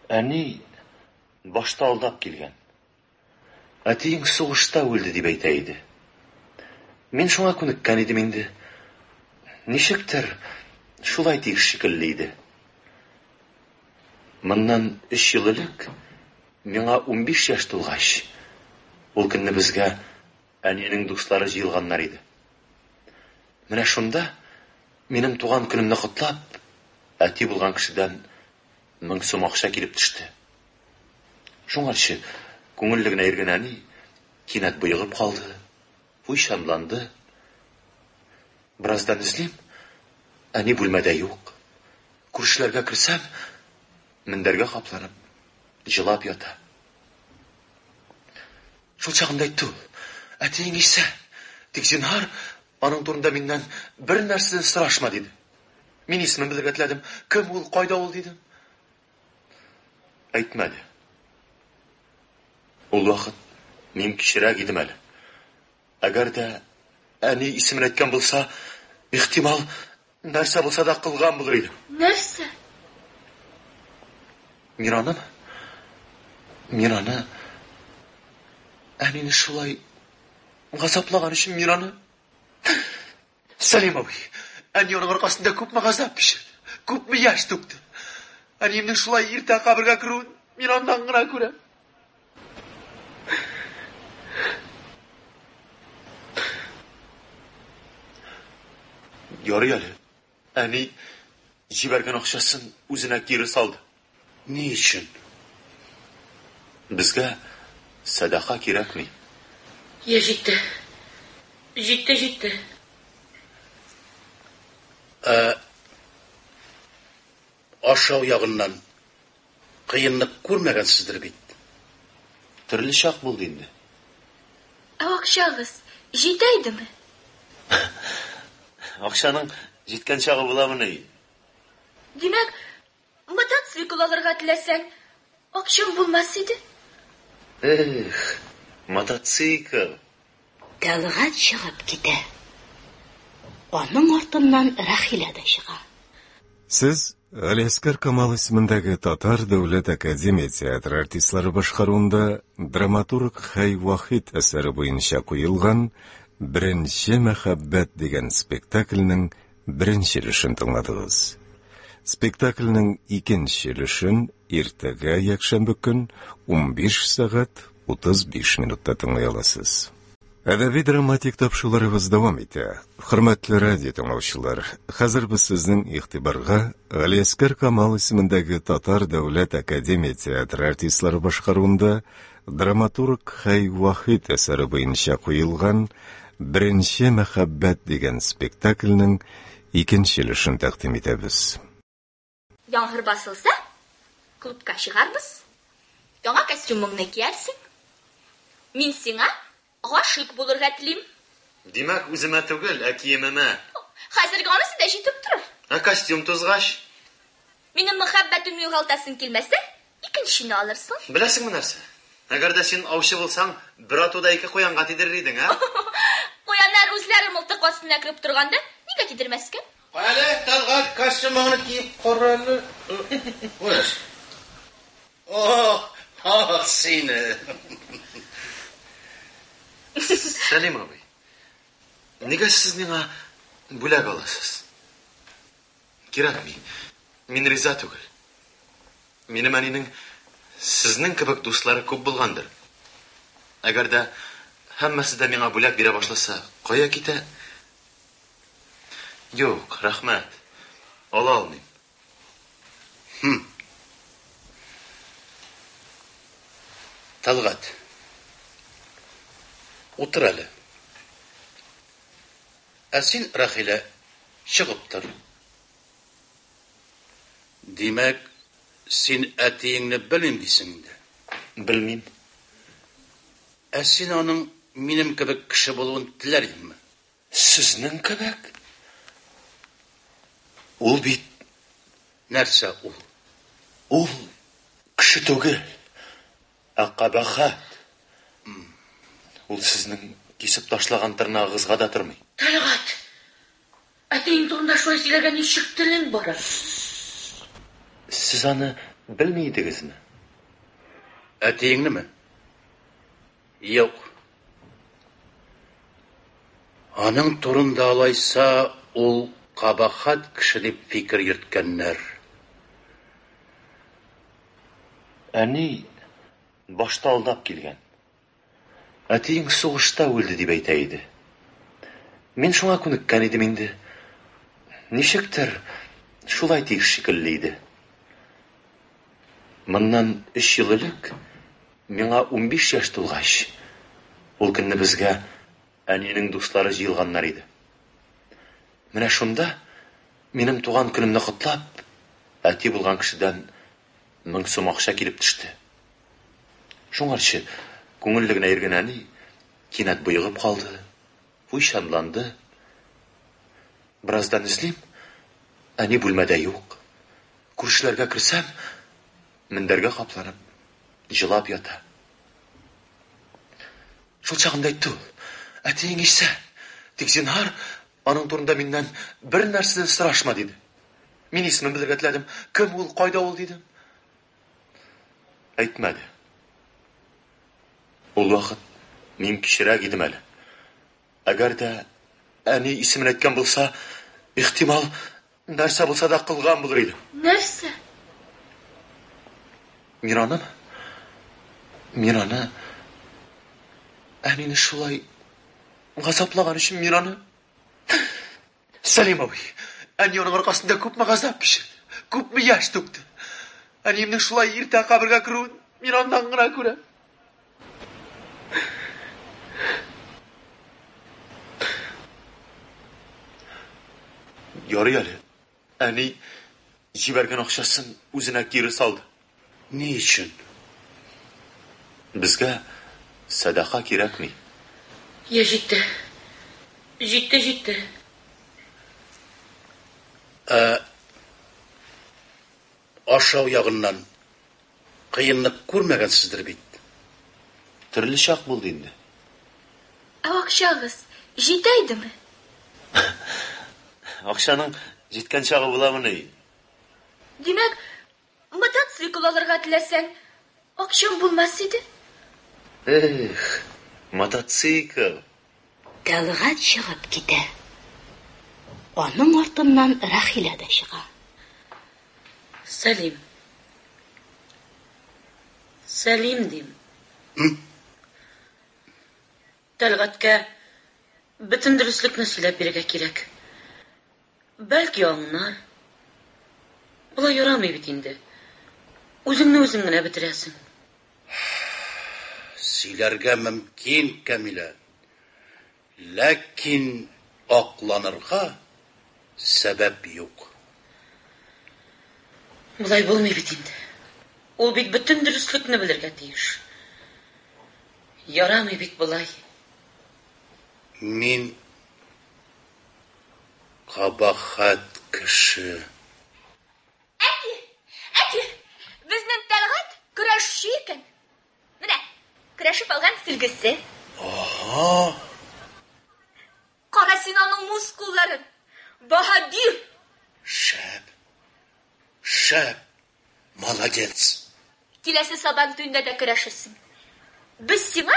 Әни башта алдап килгән. Әтиң сугышта үлде дип әйтә иде. Мен шуңа күнеккән идем инде. Ничектер, шулай тиеш шикелле иде. Моннан 3 ел элек миңа 15 яшь тулгач, ул көнне безгә әнинең дуслары җыелганнар иде. Менә шунда минем туган көнемне котлап, әти булган кешедән 1000 сум акча килеп төште. Шуңарчы күңелле генә йөргән әни кинәт боегып калды, уйчанланды. Бераздан эзлим, әни бүлмәдә юк. Күршеләргә керсәм, мендәргә капланып, җылап ята. Шул чагында әйтте ул, әтиең исә, тик зинһар, аның турында миннән бер нәрсә сорашма диде. Мин исемен белергә теләдем, кем ул, кайда ул дидем. Әйтмәде. Ул вакыт мин кичерәк идем әле. Әгәр дә әни исемен әйткән булса, ихтимал нәрсә булса да кылган булыр идем. Нәрсә? Мин аны әнине шулай газаплаган өчен мин аны Сәлим абый, әни аның аркасында күпме газап кичерде, күпме яшь түкте. Әниемнең шулай иртә кабергә керүен мин аннан гына күрәм. Ярый әле. Әни җибәргән акчасын үзенә кире салды. Ни өчен? Безгә садака кирәкми. Я җитте. Җитте. Ашау ягыннан кыенлык күрмәгәнсездер бит. Төрле чак булды инде. Акчагыз җитәйдеме? Акчаның җиткән чагы буламыни? Димәк, мотоцикл алырга теләсәң, акчам булмас иде. Мотоцикл. Тәлгать чыгып китә. Аның артыннан Рахилә дә чыга. Сез Галиәскәр Камал исемендәге Татар дәүләт академия театры артистлары башкаруында драматург Хәй Вахид әсәре буенча куелган «Беренче мәхәббәт» дигән спектакльнең беренче өлешен тыңладыгыз. Спектакльнең икенче өлешен иртәгә якшәмбе көн 15:35 тыңлый аласыз. Әдәби драматик тапшыруларыбыз дәвам итә. Хөрмәтле радио тыңлаучылар, хәзер без сезнең игътибарга Галиәскәр Камал исемендәге Татар дәүләт академия театры артистлары башкаруында драматург Хәй Вахид әсәре буенча куелган «Беренче мәхәббәт» дигән спектакльнең икенче өлешен тәкъдим итәбез. Яңгыр басылса, клубка чыгарбыз. Яңа костюмыңны киярсең. Мин сиңа гашык булырга телим. Димәк, үземә түгел, ә киемемә. Хәзерге анысы да җитеп торыр. Ә костюм тузгач? Минем мәхәббәтемне югалтасың килмәсә, икенчене алырсың. Беләсеңме нәрсә? Әгәр дә син аучы булсаң, бер атуда 2 куянга тидерер идең, ә? Куяннар үзләре мылтык астына кирип торганда, нигә тидермәскә? Әле Тәлгать костюмыңны киеп кара әле. Вәс. Сине. Сәлим абый, нигә сез миңа бүләк аласыз? Кирәкми. Мин риза түгел. Минем әнинең сезнең кебек дуслары күп булгандыр. Әгәр дә һәммәсе дә миңа бүләк бирә башласа, кая китә? Юк, рәхмәт. Ала алмыйм. Тәлгать. Утыр әле. Ә син, Рахилә, чыгып тор. Димәк, син әтиеңне белмим дисең инде. Белмим. Ә син аның минем кебек кеше булуын теләр идеңме? Сезнең кебек? Ул бит Нәрсә ул? ул кеше түгел. Ә кабахат. Ул сезнең кисеп ташлаган тырнагыгызга да тормый. Тәлгать. Әтең турында шулай сөйләгән ничек телең бара? Сез аны белми идегезме? Әтиеңнеме? Юк. Аның турында алайса, ул кабахат кеше дип фикер йөрткәннәр. Әни башта алдап килгән. Әтиең сугышта үлде дип әйтә иде. Мин шуңа күнеккән идем инде. Ничектер шулай тиеш шикелле иде. Моннан 3 ел элек миңа 15 яшь тулгач, ул көнне безгә әнинең дуслары җыелганнар иде. Менә шунда минем туган көнемне котлап, әти булган кешедән 1000 сум акча килеп төште. Шуңарчы күңелле генә йөргән әни кинәт буйгып калды, уйчанланды. Бераздан излим, әни бүлмәдә юк. Күршеләргә керсәм, мендәргә капланып, җылап ята. Шул чагында әйтте ул: "Әтиең исә, тик зинһар, аның турында миннән бер нәрсә дә сорашма" диде. Мин исемен белергә теләдем. Кем ул, кайда ул дидем. Әйтмәде. Ул вакыт мин кичерәк идем әле. Әгәр дә әни исемен әйткән булса, ихтимал нәрсә булса да кылган булыр идем. Нәрсә? Мин аны әнине шулай газаплаган өчен мин аны Сәлим абый, әни аның аркасында күпме газап кичерде, күпме яшь түкте. Әниемнең шулай иртә кабергә керүен мин андан гына күрәм. Ярый әле. Әни җибәргән акчасын үзенә кире салды. Ни өчен? Безгә садака кирәкми. Я җитте. Җитте. Ашау ягыннан кыенлык күрмәгәнсездер бит. Төрле чак булды инде. Акчагыз җитәйдеме? Акчаның җиткән чагы буламыни? Димәк, мотоцикл алырга теләсәң, акчаң булмас иде. Мотоцикл. Тәлгать чыгып китә. Аның артыннан Рахилә дә чыга. Сәлим дим. Тәлгатькә бөтен дөреслекне сөйләп бирергә кирәк. Бәлки аңлар. Булай ярамый бит инде. Үзеңне үзең генә бетерәсең. Сөйләргә мөмкин, Камила. Ләкин акланырга сәбәп юк. Булай булмый бит инде. Ул бит бөтен дөреслекне белергә тиеш. Ярамый бит булай. Мин кабахат кеше. Әти, безнең Тәлгать көрәшче икән. Менә, көрәшеп алган сөлгесе. Ага. Кара син аның мускулларын. Баһадир. Шәп. Молодец. Киләсе сабан төндә дә көрәшерсең. Без сиңа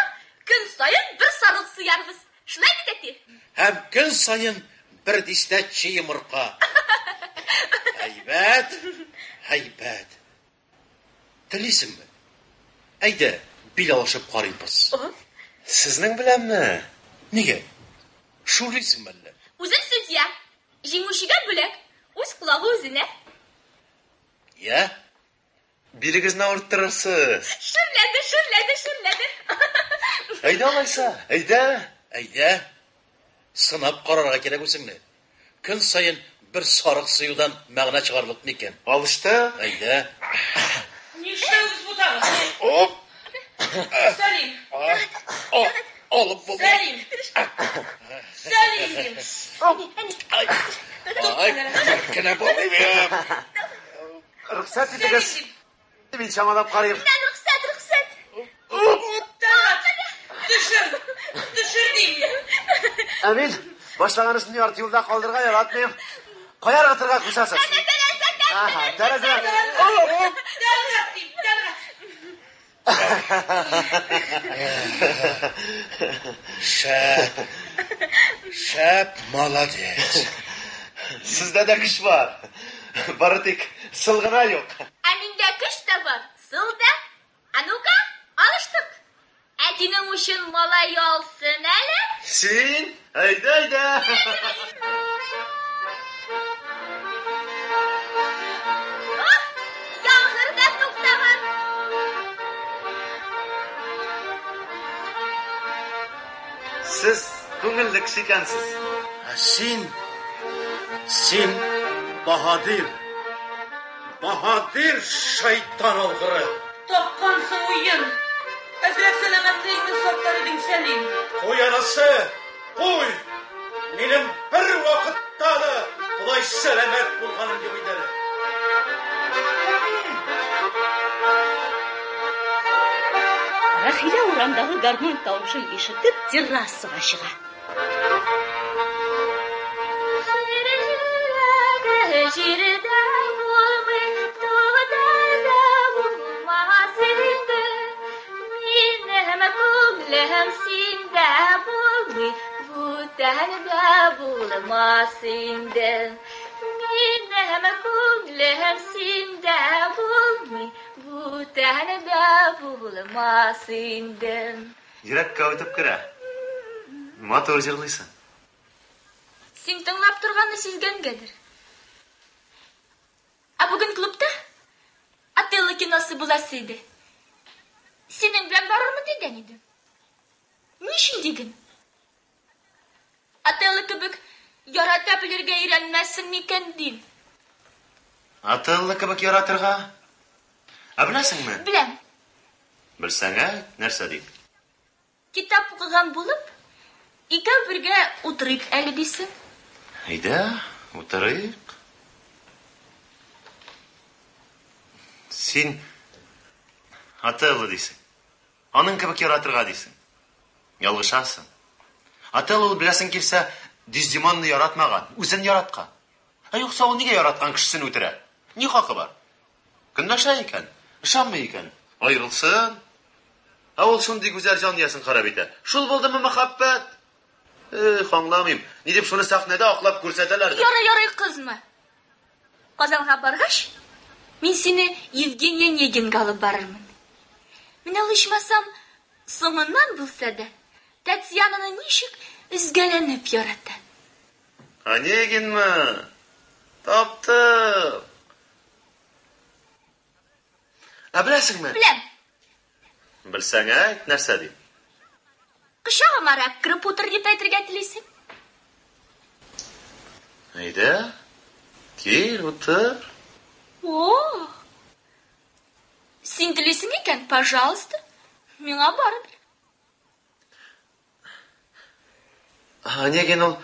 көн саен бер сарык суярбыз. Шулай бит, әти? Һәм көн саен бер дистәче йомырка. Һәйбәт. Телисеңме? Әйдә, бил алышып карыйбыз. Сезнең беләнме? Нигә? Шулисыңмы әллә? Үзең судья. Җиңүчегә бүләк. Үз кулагы үзенә. Я? Бирегезне авырттырырсыз. Шүрләде. Әйдә алайса, Әйдә. Сынап карарга кирәк үзеңне. Көн саен бер сарык суюдан мәгънә чыгарлык микән? Алышты. Әйдә. Нишләүз бутагыз? Оп. Сәлим. Алып булды. Сәлим дим. Кенә булмыйм. Рөхсәт итегез. Мин чамалап карыйм. Рөхсәт. Düşür diyeyim. Әмин, башлаган эшне ярты юлда калдырга яратмыйм. Каяр атырга кушасыз? Тәрәзә. Шәп, молодец. Sizde de kış var. Bari tek sılgına yok. Aninde kış da var. Sılda. Anuka alıştık. Etinin uşun malay olsun hele. Sin, haydi haydi. Yağmur da toktama. Siz ko'ngilli kishi ekansiz. Sen Bahadır. Bahadır şeytan olgırı. Tapqansın uyun. Əzrək sələmətliyimin sapları dingsənin. Koy anası, koy. Benim bir vakitte de bulay selamet bulganım gibidir. Рахила урамдағы гармон тауышын ишетіп террасаға шыға. Жерде болмай, тоғда да болмас еді. Менің көңлім сенде болмай, бұтанда болмас еді. Менің көңлім сенде болмай, бұтанда болмас еді. Yürek kavutып kira. Motor jırlıysan. Сен тыңлап тұрғанды сезгенгедір. А бүгін клубта Отелло киносы боласы еді. Сенің білән барырмын деген еді. Не үшін деген? Отелло кебек ярата білерге үйренмәсің мекен дейм. Atıllı kebek yaratırga. Bilesin mi? Біләм, Bilsene, нәрсе дейік? китап оқыған болып, икәу бірге отырайық әлі дейсің. Haydi, oturayıq. Sen Atıllı deysin. Onun kebek yaratırga deysin. Yalgışasın. Atıllı bilesin kimse Dizdiman'ı yaratmagan, özün yaratkan. Yoksa o niye yaratkan kişisini ötüre? Ne hakkı var? Gündaşa iken, ışanmı iken, ayrılsın. Ol şundi güzel can diyesin karabite. Şul buldu mu muhabbet? Anlamayayım. Ne deyip şunu sahnede aklap görsetelerdi. Yarı kızma. Kazanға barğaş, мен seni Evgeniya Negin alıp barırmın. Мен alışmasam, soğundan bulsa da, Tatyana'nın nişik üzgelenip yarattı. Negin mi? Taptım. Bilesin mi? Bilem, Bilsene, нәрсе deyip? kışağı marak kırıp otur deyip aytırga tileysin. Haydi, gel otur. Oo. Sen tileysin eken, пожалуйста, миңа barıdır. Negin ol,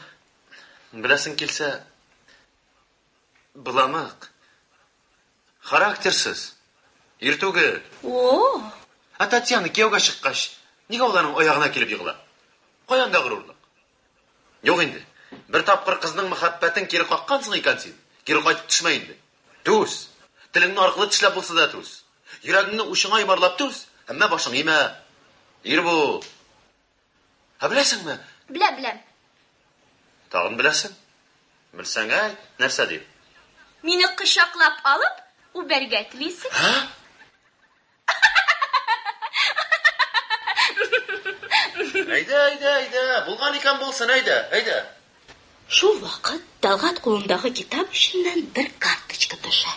bilesin kelse, bulamık, karaktersiz, irtuğu. Oo. Tatyana kuyovga chiqqach, nega ularning oyog'ina kelib yig'la? Qo'yanda g'ururlik. Yo'q endi. Bir tapqir qizning muhabbatin keri qoqqansan ekan sen. Keri qaytib tushmaydi. Tus. Tilingni orqali tishlab bo'lsa-da tus. Yuragingni o'shingga yuborlab tus. Hamma boshing yema. Yur bu. Bilasizmi? Bilem. Tag'in bilasan. Bilsang ayt, narsa deb. Meni qishaqlab olib, u berga tileysin. Ha? Hayda. Bulgan ekan bo'lsin, hayda. Шул вакыт Талгат қолындағы китап ішінен бір карточка төшә.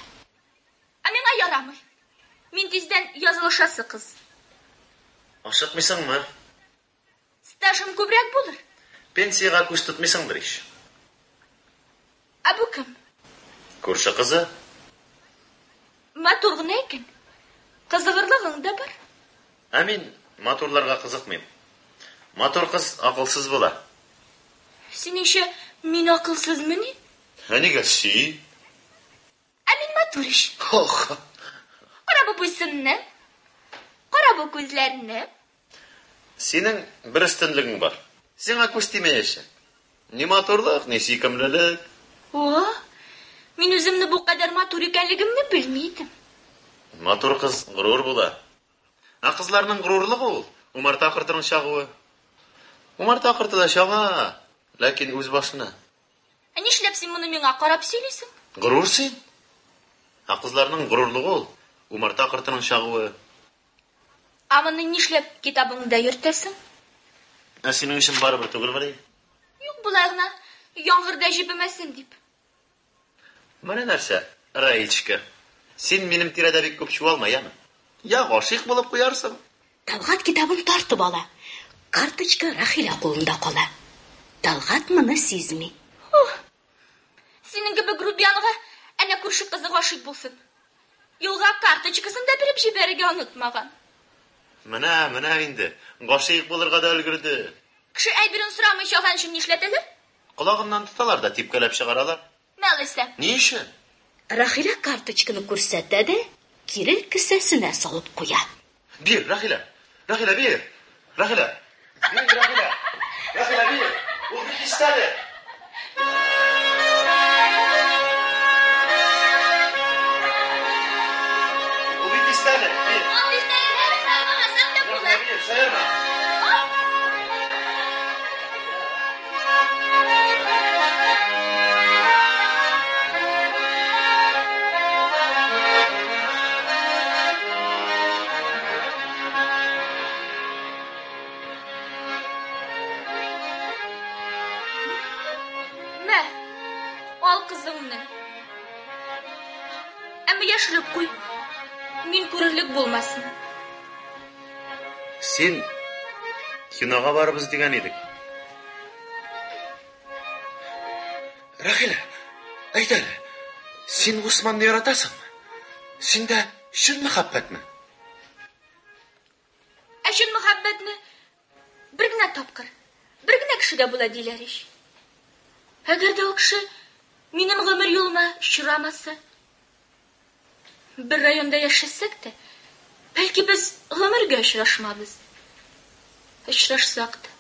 Миңа ярамый. Мин тиздән язылышасы кыз. Ашыкмыйсыңмы? Стажым күбрәк булыр. Пенсияга күз тотмыйсыңдыр иш. Бу кем? Күрше кызы. Матур гына икән. Кызыгырлыгың да бар. Мин матурларга кызыкмыйм. Матур кыз акылсыз була. Синеңчә, мин акылсызмыни? Нигә си? Мин матур иш. Ох. Кара бу буйсынны. Кара бу күзләрне. Синең бер өстенлегең бар. Сиңа күз тимәячәк. Ни матурлык, ни сөйкемлелек. О, мин үземне бу кадәр матур икәнлегемне белмидем. Матур кыз гурур була. Кызларның гурурлыгы ул. Умарта кыртының чагуы. Умарта кыртыда чага. Ләкин үз башына. Нишләп син моны миңа карап сөйлисең? Горур син. Кызларның горурлыгы ул. Умарта кыртының чагуы. Моны нишләп китабыңда йөртәсең? Синең өчен барыбер түгелме? Юк, болай гына яңгырда җибемәсен дип. Менә нәрсә, Раечка. Син минем тирәдә бик күп чуалма, яме? Я гашыйк булып куярсың. Талгат китабын тартып ала. Карточка Рахила кулында кала. Талгат моны сизми. Синең кебек грубиянга әнә күрше кызы гашыйк булсын. Юлга карточкасын да биреп җибәрергә онытмаган. Менә инде. Гашыйк булырга да өлгерде. Кеше әйберен сорамыйча хан өчен нишләтәләр? Колагыннан тоталар да типкәләп чыгаралар. Мәгълүм. Ни өчен? Рахила карточканы күрсәтә дә, кире кесәсенә салып куя. Бир, Рахила. Рахила, бир. Рахила. Бир, Рахила. Рахила, бир. Ул бик истәде. Ул бик истәде. Бир. Бир, sayarma. Al kızımны. Әмма яшіліп қой. Мен көрірлік болмасын. Сен киноға барыбыз деген едік. Рахила, айт әле, сен Усманны яратасыңмы? Сендә шын мөхәббәтме? Шын мөхәббәтне бер генә тапкыр, бер генә кешедә була диләр ич. Әгәр дә ул кеше минем гомер юлыма очрамаса, бер районда яшәсәк тә, бәлки без гомергә очрашмабыз. Очрашсак та,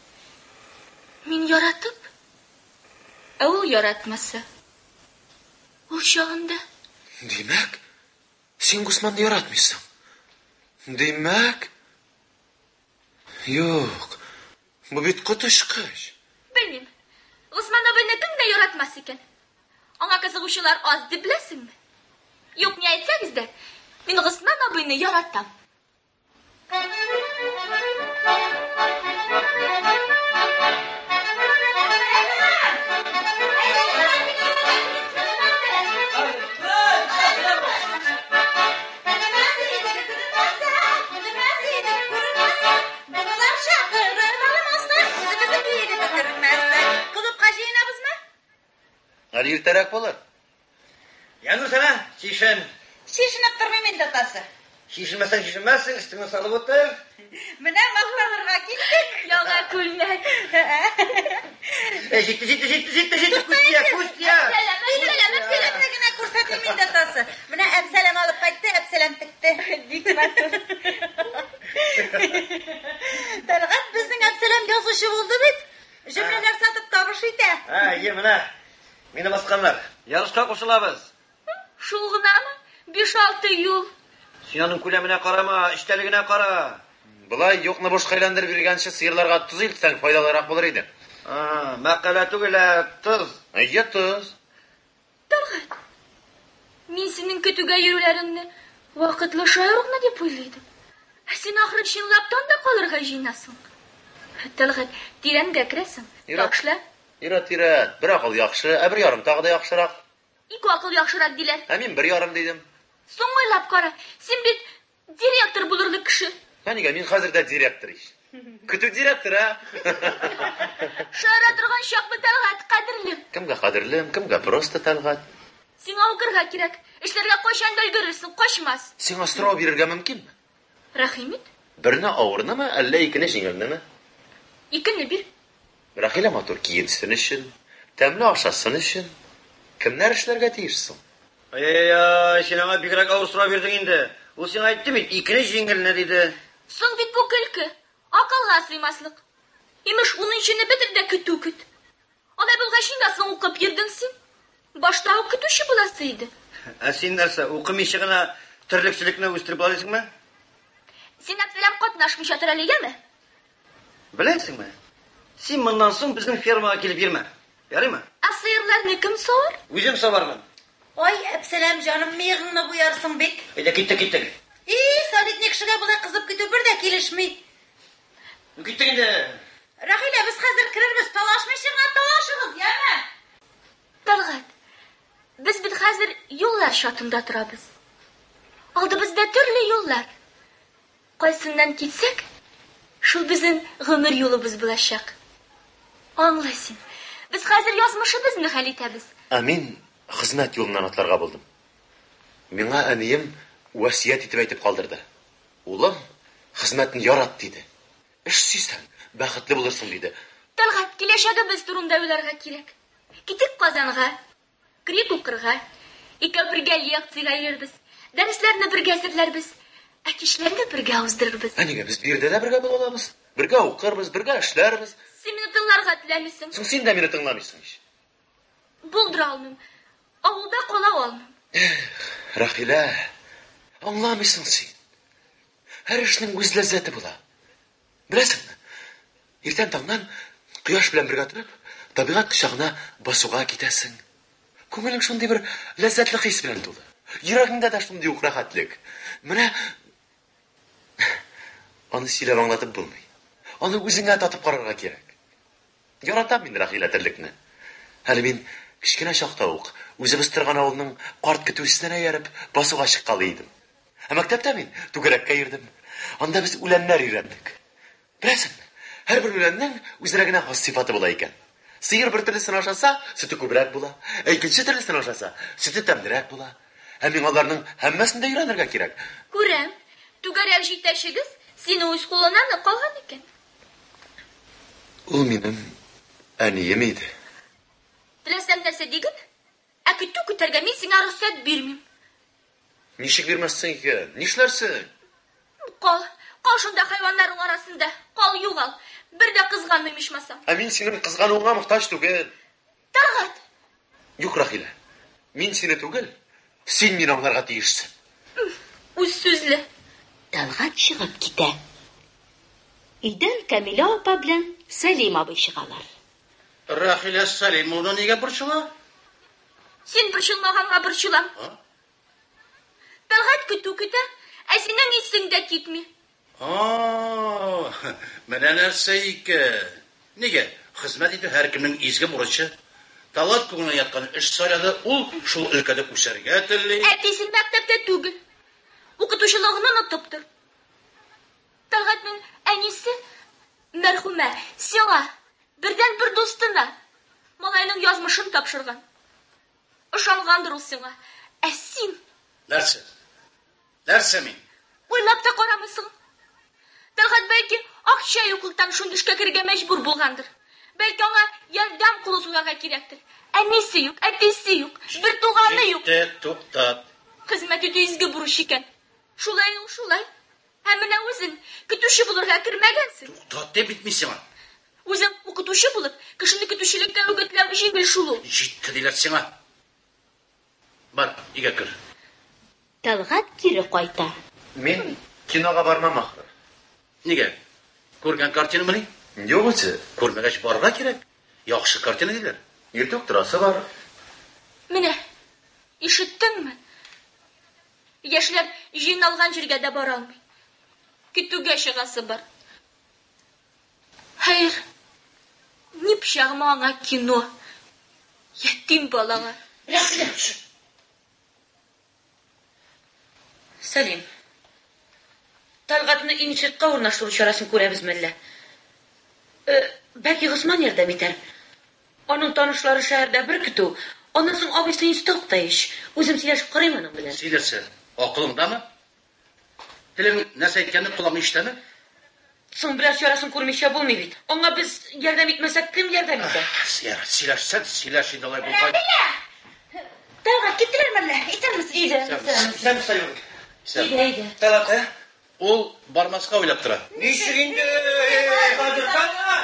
мин яратып, ул яратмаса, ул чагында. Димәк, син Усманны яратмыйсың. Димәк, юк, бу бит котышкыч. Белмим. Усман абыйны кем дә яратмас икән. Аңа кызыгучылар аз дип беләсеңме? Юк, ни әйтсәгез дә, мин Усман абыйны яратам. Әле иртәрәк булыр. Янur sana, şişen. Шишініп тұрмай мен татасы. Şişinmesen şişinmezsin, üstüne salıp otur. Міне мақтанырға кеттік. Яңа күлмәк. Житті, Кустия. Әбсәлем генә күрсәтмей мен татасы. Міне әбсәлем алып қайтты, әбсәлем тікті. Талғат біздің әбсәлем жазушы болды бит. Жүмлелер сатып табыш ите. Міне. Meni baskanlar. Yarışqa qoşulabız. Шул гынамы? 5-6 ел. Син аның күләменә карама, иштәлегенә кара. Булай юкны бушка әйләндереп биргәнче сыерларга туз илтсәң файдалырак булыр иде. Мәкалә түгел, туз. Әйе, туз. Талгат. Мин синең көтүгә йөрүләреңне вакытлы шаярыкны дип уйлыйдым. Син ахры чынлаптан да калырга җыйнасың. Талгат, тирәнгә керәсең. Такшла. Тирәт, бер акыл яхшы, бер ярым тагы да яхшырак. 2 акыл яхшырак диләр. Мин бер ярым дидем. Соң уйлап кара, син бит директор булырлык кеше. Нигә мин хәзер дә директор ич. Көтү директор, Шара торган чакны Талгат кадерлем. Кемгә кадерлем, кемгә просто Талгат. Сиңа укырга кирәк. Эшләргә кайчан да өлгерерсең, качмас. Сиңа страу бирергә мөмкинме? Рәхимит, Берне авырнымы, әллә икене җиңелнеме? икене бир. Рахила матур киенсен өчен, тәмле ашасын өчен, кемнәр эшләргә тиешсең? Син аңа бигрәк авыр сорау бирдең инде. Ул сиңа әйтте бит, икене җиңелне диде. Соң бит бу көлке. Акылга сыймаслык. Имеш, уның ичене бетер дә көтү көт. Ана булгач инде соң укып йөрдең син. Башта ук көтүче буласы иде. Син нәрсә, укымыйча гына терлекчелекне үстереп аласыңмы? Син әпсәләм катнашмыйча тора әлегәме? Беләсеңме? Син моннан соң безнең фермага килеп йөрмә. Ярыймы? Сыерларны кем савар? Үзем савармын. Ой, Әпсәләм җаным, мыегыңны буярсың бик. Әйдә киттек. Советник кешегә болай кызып китү бер дә килешми. Киттек инде. Рахилә, без хәзер керербез, талашмыйсыңа талашыгыз, яме? Талгат, biz бит хәзер юллар шатында торабыз. Алдыбызда төрле юллар. Кайсыннан китсәк, шул безнең гомер юлыбыз булачак. Аңлайсың, biz хәзер язмышыбызны хәл итәбез. Мин хезмәт юлынан атларга булдым. Миңа әнием васият итеп әйтеп калдырды. Улым, хезмәтне ярат диде. Эш сөйсәң, бәхетле булырсың диде. Талгат, киләчәгебез турында уйларга кирәк. Китик Казанга, крик укырга, икәү бергә лекциягә йөрбез, дәресләрне бергә әзерләрбез, кичләрне бергә уздырырбыз. Нигә без бу yerдә дә бергә була алабыз? Бергә укырбыз, бергә эшләрбез. Син мине тыңларга теләмисең? Соң син дә мине тыңламыйсың ич. Булдыра алмыйм. Авылда кала алмыйм. Рахилә, аңламыйсың син. Һәр эшнең үз ләззәте була. Беләсеңме? Иртән таңнан кояш белән бергә торып, табигать кочагына басуга китәсең. Күңелең шундый бер ләззәтле хис белән тулы. Йөрәгеңдә дә шундый ук рәхәтлек. Менә аны сөйләп аңлатып булмый. Аны үзеңә татып карарга кирәк. Яратам мин Рахилә терлекне. Әле мин кичкенә чакта ук үзебез торган авылның карт көтүчесенә ярып басуга чыккалы идем. Мәктәптә мин түгәрәккә йөрдем. Анда без үләннәр өйрәндек. Беләсеңме? Һәрбер үләннең үзенә генә хас сыйфаты була икән. Сыер бер төрлесен ашаса, сөте күбрәк була. Икенче төрлесен ашаса, сөте тәмлерәк була. Мин аларның һәммәсен дә өйрәнергә кирәк. Күрәм, түгәрәк җитәшегез сине үз кулыңнан калган икән. Ул минем әнием иде. Теләсәң нәрсә дигез? Көтү күтәргә мин сиңа рөхсәт бирмим. Ничек бирмәссең икән? Нишләрсең? Кал шунда хайваннарның арасында. Кал югал. Бер дә кызганмыйм ичмасам. Мин синең кызгануыңа мохтаҗ түгел. Талгат. Юк, Рахилә. Мин сине түгел, син мине аңларга тиешсең. Үз сүзле. Талгат чыгып китә. Өйдән Камила апа белән Сәлим абый чыгалар. Рахилә Сәлимовна нигә борчыла? Син борчылмаганга борчылам. Талгат көтү көтә, синең исең дә китми. Менә нәрсә икән. Нигә? Хезмәт итү һәркемнең изге бурычы. Талгат күңеле яткан эш сайлады, ул шул өлкәдә үсәргә телли. Әтисен мәктәптә түгел. Укытучылыгын онытыптыр. Талгатның әнисе мәрхүмә сиңа бердән бер дустына малайның язмышын тапшырган. Ышангандыр ул сиңа. Син Нәрсә? Нәрсә мин? уйлап та карамыйсың. Талгат бәлки акча юклыктан шундый эшкә кергә мәҗбүр булгандыр. Бәлки аңа ярдәм кулы сузарга кирәктер. Әнисе юк, әтисе юк, бер туганы юк. Туктат. Хезмәт итү изге бурыч икән. Шулай ул шулай. Менә үзең көтүче булырга кирмәгәнсең. Туктат дип битмисең. Үзең укытучы булып, кешене көтүчелеккә үгетләү җиңел шул ул. Җитте диләр сиңа. Бар, игә кер. Талгат кире кайта. Мин кинога бармам ахыр. Нигә? Күргән картинамыни? Юк үзе, Күрмәгәч барга кирәк. Яхшы картина диләр. иртүк торасы бар. Менә, ишеттеңме? Яшьләр җыйналган җиргә дә бара алмый. Көтүгә чыгасы бар. Хәер, ни пычагым аңа кино. Ятим балага. Рахилә. Сәлим. Талгатны институтка урнаштыру чарасын күрәбез мәллә. Бәлки Госман ярдәм итәр. Аның танышлары шәһәрдә бер көтү. Аннан соң абыйсы институтта иш. Үзем сөйләшеп карыйм аның белән. Сөйләрсә, акылыңдамы? Телең нәрсә әйткәнне колагың ишетәме? Соң берәр чарасын күрмичә булмый бит. Аңа без ярдәм итмәсәк, кем ярдәм итә? Сөйләшсәң, сөйләш инде алай булган. Талгат киттеләр мәллә? Итәмез. Сәм Сәлим. Иде. Талгат, Ул бармаска уйлап тора. ничек инде? Хәзер таңга.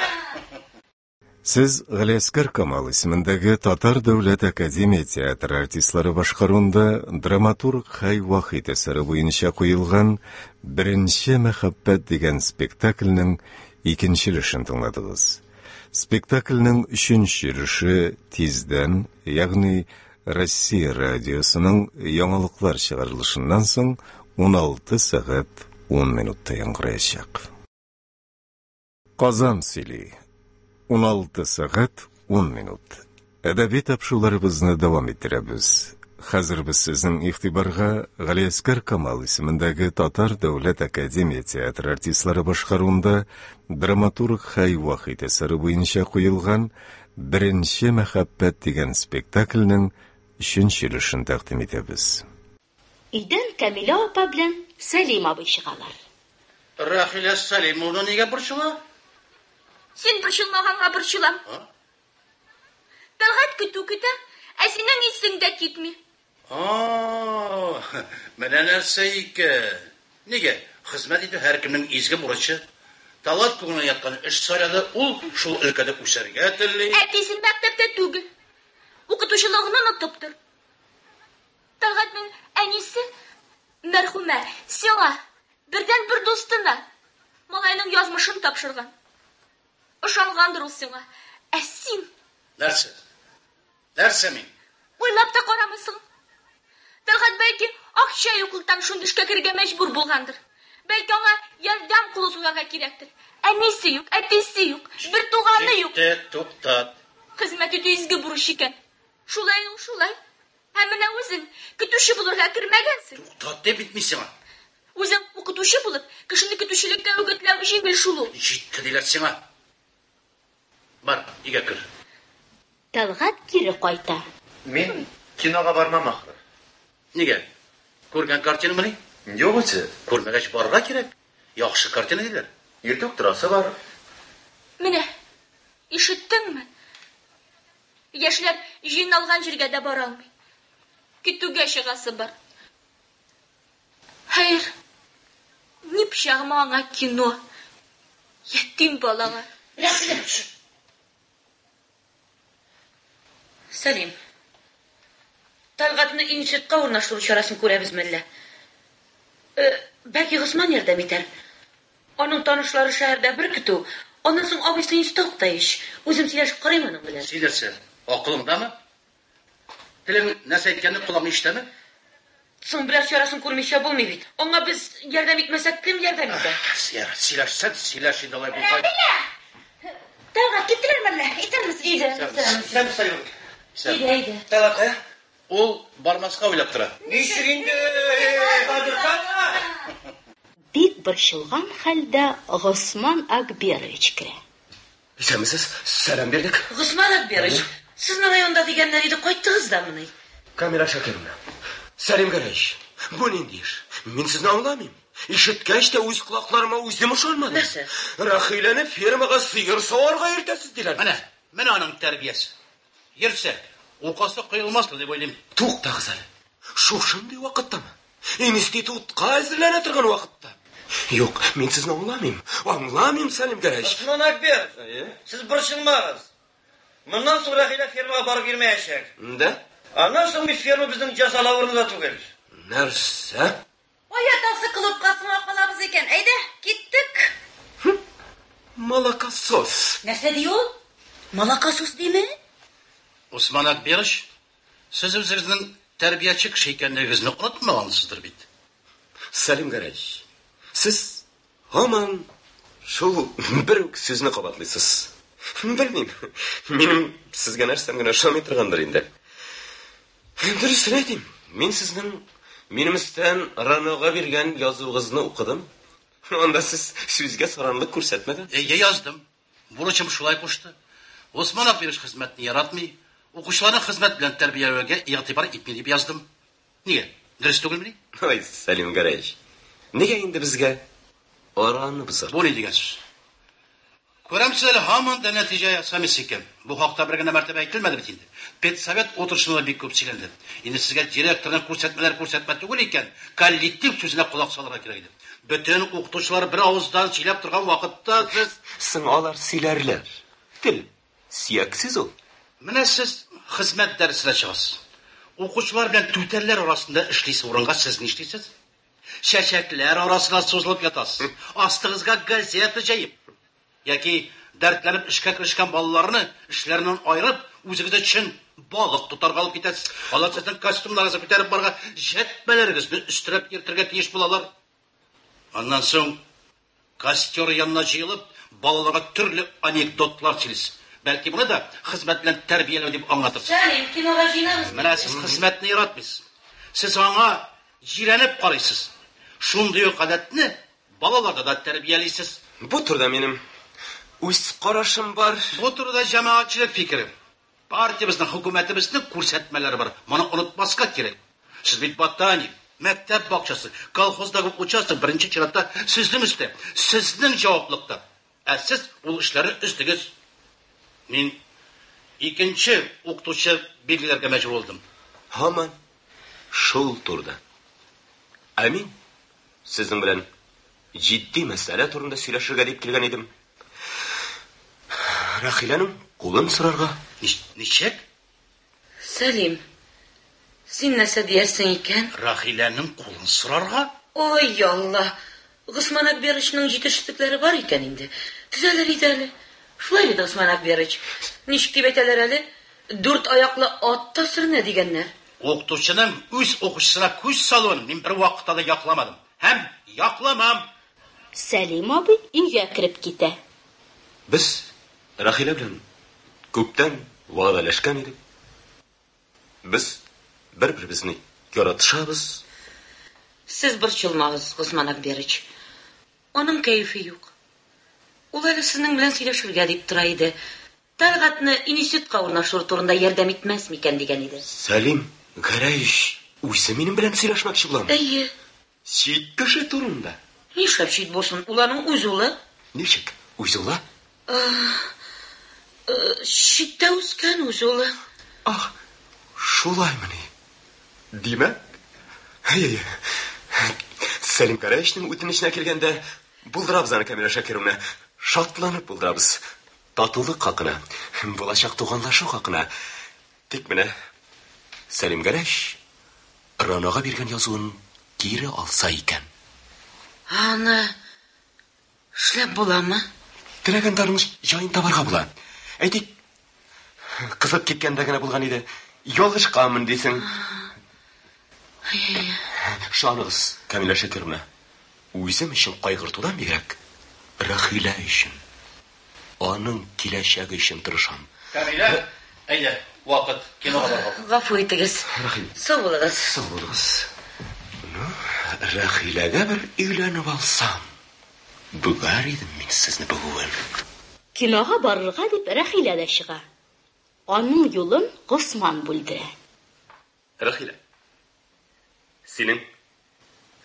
Сез Галиәскәр Камал исемендәге Татар дәүләт академия театры артистлары башкаруында драматург Хай Вахит әсәре буенча куелган «Беренче мәхәббәт» дигән спектакльнең икенче өлешен тыңладыгыз. Спектакльнең 3нче йөреше тиздән, ягъни Россия радиосының яңалыклар чыгарылышыннан соң 16 сәгать 10 минутта яңгыраячак. Казан сөйли. 16 сәгать 10 минут. Әдәби тапшыруларыбызны дәвам иттерәбез. Хәзер без сезнең игътибарга Галиәскәр Камал исемендәге Татар Дәүләт Академия театр артистлары башкаруында драматург Хәй Вахит әсәре буенча куелган «Беренче мәхәббәт» дигән спектакльнең 3нче йөрешен тәкъдим итәбез. Өйдән Камила апа белән Сәлим абый чыгалар. Рахилә Сәлимовна нигә борчыла? Син борчылмаганга борчылам. Тәлгать көтә, ә синең исең дә китми. Менә нәрсә икән. Нигә? Хезмәт итү һәркемнең изге бурычы. Талат күңеле яткан эш сарады, ул шул өлкәдә үсәргә телли. Әтисен мәктәптә түгел. Укытучылыгын онытыптыр. Талгатның әнисе мәрхүмә сиңа бердән бер дустына малайның язмышын тапшырган. Ышангандыр ул сиңа. Ә син Нәрсә? Нәрсә мин? уйлап та карамыйсың. Талгат бәлки акча юклыктан шундый эшкә кергә мәҗбүр булгандыр. Бәлки аңа ярдәм кулы сузарга кирәктер. Әнисе юк, әтисе юк, бер туганы юк. Туктат. Хезмәт итү изге бурыч икән. Шулай ул шулай. Һәм менә үзең көтүче булырга кирмәгәнсең. Туктат дип битмисең. Үзең укытучы булып, кешене көтүчелеккә үгетләү җиңел шул ул. Җитте диләр сиңа. Бар, игә кер. Талгат кире кайта. Мин кинога бармам ахры. Нигә? Күргән картинамы ни? Юк үзе. Күрмәгәч барырга кирәк. Яхшы картина диләр. Иртүк торасы бар. Менә, ишеттеңме? Яшьләр җыйналган җиргә дә бара алмый. Китүгә чыгасы бар. Хәер, ни пычагыма аңа кино. Ятим балага. Сәлим. Талгатны институтка урнаштыру чарасын күрәбезме әллә? Бәлки Госман ярдәм итәр. Аның танышлары шәһәрдә бер көтү. Аннан соң абыйсы институтта иш. Үзем сөйләшеп карыйм аның белән. Сөйләрсә, акылыңдамы? Телең нәрсә әйткәнне колагың ишетәме? Соң берәр чарасын күрмичә булмый бит. Аңа без ярдәм итмәсәк, кем ярдәм итә? Сөйләш инде алай булган. Талгат киттеләрме әллә? Итәрмесез? Иде. Талат, Ул бармаска уйлап тора. Ничек инде? Хәзер Бик борчылган хәлдә Госман Акберович керә. Исәнмесез? Сәлам бирдек. Госман Акберович, сезнең районда дигәннәр иде, кайттыгыз да моны. Камила Шакировна. Сәлим Гәрәч. Бу нинди эш? Мин сезне аңламыйм. Ишеткәч тә үз колакларыма үзем ышанмадым. Нәрсә? Рахиләне фермага сыер саварга йөртәсез диләр. Менә аның тәрбиясе. Йөрсә, укасы кыйлмаслы дип уйлыйм. Туктагыз әле. Шушындый вакыттамы? Институтка әзерләнә торган вакытта. Юк, мин сезне аңламыйм. Аңламыйм, Сәлим Гәрәч. Госман Акберов, сез борчылмагыз. Моннан соң Рахилә фермага барып йөрмәячәк. Да? Аннан соң бит ферма безнең җәзалавырында түгел. Нәрсә? Оятасы клубка сыңа калабыз икән. Әйдә, киттек. Молокосос. Нәрсә ди ул? Молокосос диме? Усман Акберович, сез үзегезнең тәрбияче кеше икәнлегегезне онытмагансыздыр бит. Сәлим Гәрәч, сез һаман шул бер үк сүзне кабатлыйсыз. Белмим, минем сезгә нәрсәм генә ошамый торгандыр инде. Дөресен әйтим, мин сезнең минеместән Ранога биргән язуыгызны укыдым. Анда сез сүзгә саранлык күрсәтмәдегез. Яздым. Бурычым шулай кушты. Усман Акберович хезмәтне яратмый, укучыларны хезмәт белән тәрбияләүгә игътибар итми дип яздым. Нигә? Дөрес түгелме? Ой, Сәлим Гәрәч. Нигә инде безгә араны бозар? Бу ни дигән сүз? Күрәмсез әле һаман да нәтиҗә ясамыйсыз икән. Бу хакта бер генә мәртәбә әйтелмәде бит инде. Педсовет утырышында бик күп сөйләнде. Инде сезгә директорның күрсәтмә түгел икән, коллектив сүзенә колак салырга кирәк иде. Бөтен укытучылар бер авыздан сөйләп торган вакытта Соң алар сөйләрләр. Тел сөяксез ул. Менә сез хезмәт дәресенә чыгасыз. Укучылар белән түтәлләр арасында эшлисез, урынга сез ни эшлисез? Чәчәкләр арасына сузылып ятасыз. Астыгызга газета җыеп яки дәртләнеп эшкә керешкән балаларны эшләреннән айырып, үзегез өчен балык тотарга алып китәсез. Алар сезнең костюмнарыгызны күтәреп барга, җәтмәләрегезне өстерәп йөртергә тиеш булалар. Аннан соң костер янына җыелып, балаларга төрле анекдотлар сөйлисез. Бәлки буны да хезмәт белән тәрбияләү дип аңлатырсыз. Сәлим, кинога җыйнабыз. Менә сез хезмәтне яратмыйсыз. Сез аңа җирәнеп карыйсыз. Шундый ук гадәтне балаларда да тәрбиялисез. Бу турда минем үз карашым бар. Бу турда җәмәгатьчелек фикере. Партиябезнең, хөкүмәтебезнең күрсәтмәләре бар. Моны онытмаска кирәк. Сез бит ботаник, мәктәп бакчасы, колхоздагы участок беренче чиратта сезнең өстә, сезнең җаваплыкта. Ә сез ул эшләрне үздегез. Мин икенче укытучы билгеләргә мәҗбүр булдым. Һаман шул турда. Ә мин сезнең белән җитди мәсьәлә турында сөйләшергә дип килгән идем. Рахиләнең кулын сорарга. Ничек? Сәлим, син нәрсә диярсең икән? Рахиләнең кулын сорарга? Ой, Алла. Госман Акберычның җитешсезлекләре бар икән инде. Түзәлер иде әле. Шулай диде Госман Акберыч. Ничек дип әйтәләр әле? 4 аяклы ат та сөрнә дигәннәр. Укытучының үз укучысына күз салуын мин бер вакытта да якламадым. Һәм якламам. Сәлим абый өйгә кереп китә. Без Рахилә белән күптән вәгъдәләшкән идек. Без бер-беребезне яратышабыз. Сез борчылмагыз, Госман Акберыч. Аның кәефе юк. Ул әле сезнең белән сөйләшергә дип тора иде. Тәлгатны институтка урнаштыру турында ярдәм итмәс микән дигән иде. Сәлим Гәрәевич үзе минем белән сөйләшмәкче булам. Әйе. Чит кеше турында. Нишләп чит булсын? Ул аның үз улы. Ничек? Үз улы? Читтә үскән үз улы. Ах, шулаймыни. Димәк? Әйе. Сәлим Гәрәевичнең үтенеченә килгәндә, булдырабыз аны Камила Шакировна. Шатланып булдырабыз. Татулык хакына, булачак туганлашу хакына. Тик менә Сәлим Гәрәевич Ранага биргән язуын кире алса икән. Аны эшләп буламы? Теләгәннәрнең җаен табарга була. Әйтик, кызып киткәндә генә булган иде. Ялгышканмын дисең. Шаныгыз, Камила Шакировна. Үзем өчен кайгыртудан бигрәк, Рахилә өчен, аның киләчәге өчен тырышам. Камила, әйдә, вакыт кинога барга. Гафу итегез. Сау булыгыз. Сау булыгыз. Рахиләгә бер өйләнеп алсам, бүгәр идем мин сезне бүгән. Кинога барырга дип Рахилә дә чыга. Аның юлын Госман бүлдерә. Рахилә, синең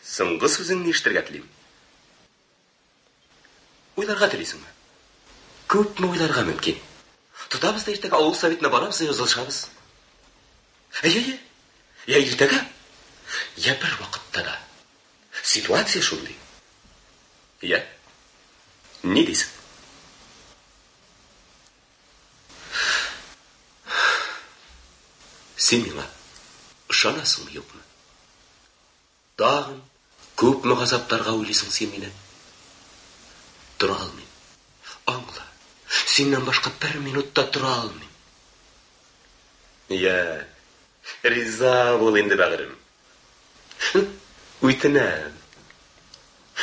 соңгы сүзеңне ишетергә телим. Уйларга телисеңме? Күпме уйларга мөмкин. Тотабыз да иртәгә авыл советына барабыз, язылышабыз. Әйе. Я иртәгә, я бер вакытта да. Ситуация шундый. Я. Ни дисең? Син миңа ышанасыңмы, юкмы? Тагын күпме газапларга уйлыйсың син мине? Тора алмыйм. Аңла. Синнән башка бер минутта тора алмыйм. Я риза бул инде бәгырем. Үтенәм.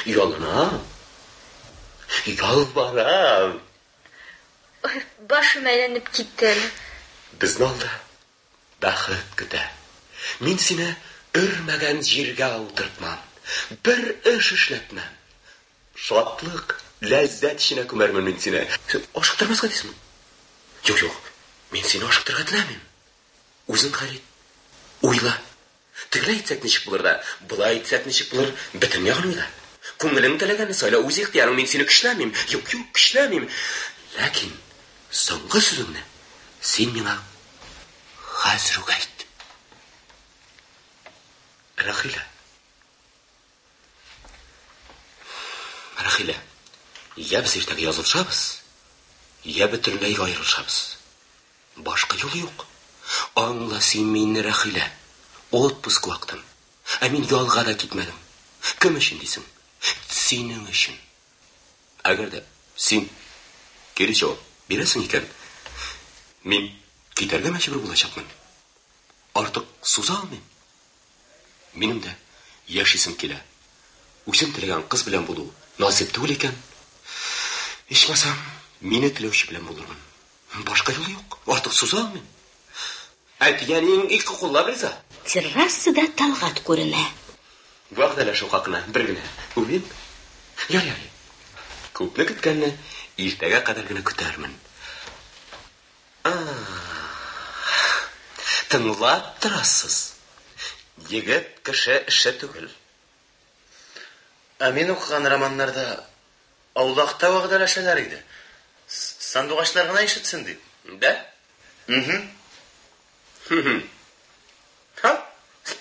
Ялынам. Ялбарам. Башым әйләнеп китте. Безне алда бәхет көтә. Мин сине өрмәгән җиргә утыртмам. Бер эш эшләтмәм. Шатлык, ләззәт эченә күмәрмен мин сине. Ашыктырмаска дисеңме? Юк. Мин сине ашыктырга теләмим. Үзең хәл ит. Уйла. Тегеләй итсәк ничек булыр да, булай итсәк ничек булыр, бөтен ягын уйла. Күңелең теләгәнне сайла, үз ихтыярың, мин сине көчләмим. Юк, көчләмим. Ләкин соңгы сүзеңне син миңа хәзер үк әйт. Рахилә. Я без иртәгә язылышабыз, я бөтенләй аерылышабыз. Башка юлы юк. Аңла син мине, Рахилә. Отпуск вакытым. Ә мин ялга да китмәдем. Кем өчен дисең? Синең өчен. Әгәр дә син Geri cevap бересің екен. Мен кетерге мәжбүр болачақмын. Артық суза алмаймын. Менің де яшисім келе. Өзім тілеген қыз білен болу насип түгіл екен. Ешмасам, мені тілеуші білен болырмын. Башқа жолы жоқ. Артық суза алмаймын. Әтияның екі қоллап риза. Террасыда Талғат көріне. Вағдала шоқақына бір гіне өбем. Яр. Көпні күткәнні ертеге қадар гіне күтәрмін. Тыңлап тұрасыз. Егет кіші іші түгіл. Мен оқыған романларда аулақта вағдалашалар еді. Сандуғашлар ғана ешітсін дейді. Да?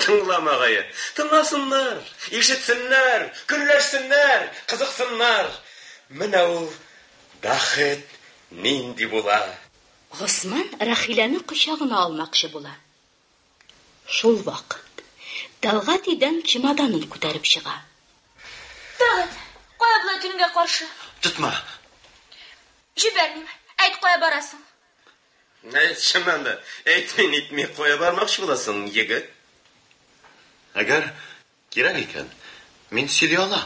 Тыңламағайы. Тыңласынлар, ешітсінлар, күлләшсінлар, қызықсынлар. Міне ол бақыт нинди бола. Ғосман Рахиләні құшағына алмақшы бола. Шул вақыт Талғат иден чемоданын күтәріп шыға. Талғат, қоя бұлай түнге қаршы. Тұтма. Жібермейм, әйт қоя барасың. Шынанда, әйтмей қоя бармақшы боласың, егіт. Әгер керек екен, мен сөйлей алам.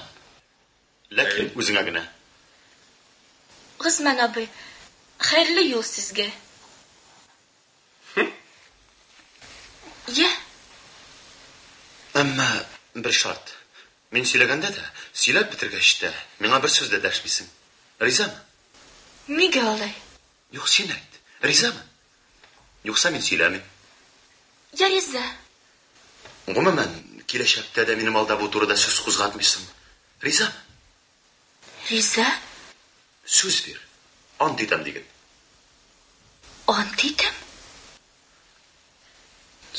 Ләкин өзіңе генә. Ғосман абый, xayrli yo'l sizga. Ya. Әмма bir шарт. Мен сөйләгәндә дә, сөйләп бетергәч тә, миңа бер сүз дә дәшмисең. Ризамы? Нигә алай? Юк, син әйт. Ризамы? Юкса мин сөйләмим. Я риза. Гомумән, киләчәктә дә минем алда бу турыда сүз кузгатмыйсың. Ризамы? Риза? Сүз бир. Ант итәм диген. Ант итәм?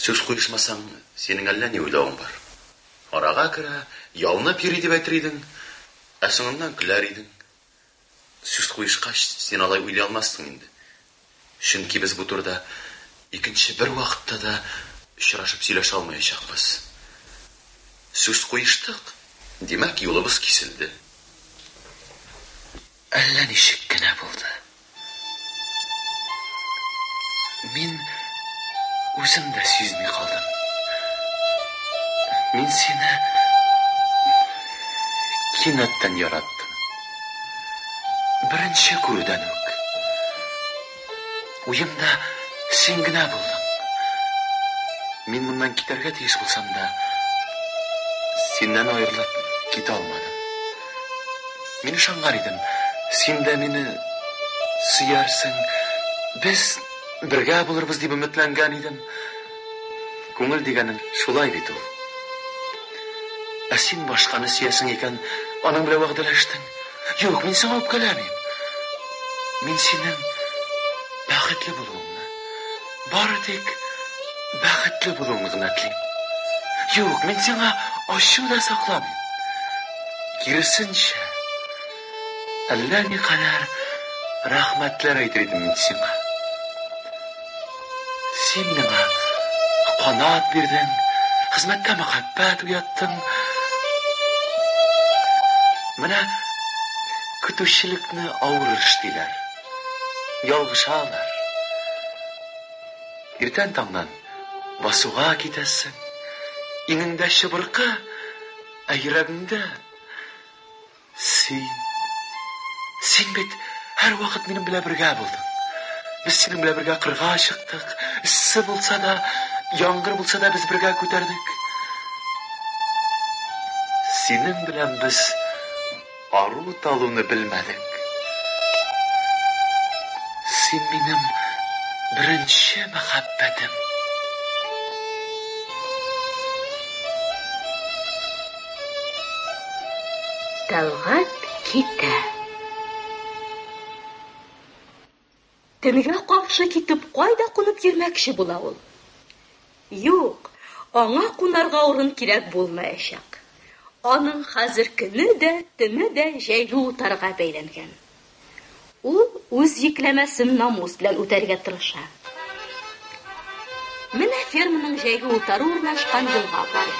Сүз куешмасаң, синең әллә ни уйлавың бар. Арага керә, ялынып йөри дип әйтер идең, ә соңыннан көләр идең. Сүз куешкач, син алай уйлый алмассың инде. Чөнки без бу турыда икенче бер вакытта да очрашып сөйләшә алмаячакбыз. Сүз куештык, димәк, юлыбыз киселде. Әллә ничек кенә булды. Мин үзем дә сизми калдым. Мин сине кинәттән яраттым. Беренче күрүдән үк. Уемда син генә булдың. Мин моннан китәргә тиеш булсам да, синнән аерылып китә алмадым. Мин ышанган идем, син дә мине сөярсең. Без бергә булырбыз дип өметләнгән идем. Күңел дигәнең шулай бит ул. Ә син башканы сөясең икән, аның белән вәгъдәләштең. Юк, мин сиңа үпкәләмим. Мин синең бәхетле булуыңны, бары тик бәхетле булуыңны гына телим. Юк, мин сиңа ачу да сакламыйм. Киресенчә, әллә никадәр рәхмәтләр әйтер идем мин сиңа. Син миңа канат бирдең, хезмәткә мәхәббәт уяттың. Менә көтүчелекне авыр эш диләр. Ялгышалар. Иртән таңнан басуга китәсең. Иңеңдә чыбыркы, ә йөрәгеңдә син бит һәр вакыт минем белән бергә булдың. Без синең белән бергә кырга чыктык. Иссе булса да, яңгыр булса да без бергә күтәрдек. Синең белән без ару талуны белмәдек. Син минем беренче мәхәббәтем. Талғат китә. Төнгә каршы китеп, кайда кунып йөрмәкче була ул? Юк, аңа кунарга урын кирәк булмаячак. Аның хәзер көне дә, төне дә җәйле утарга бәйләнгән. Ул үз йөкләмәсен намус белән үтәргә тырыша. Менә ферманың җәйле утары урнашкан юлга бара.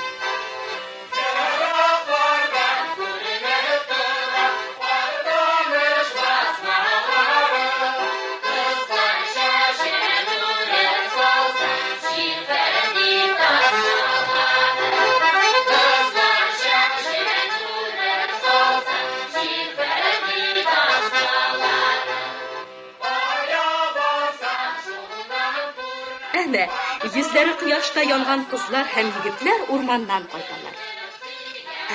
Әнә, йөзләре кояшта янган кызлар һәм егетләр урманнан кайталар.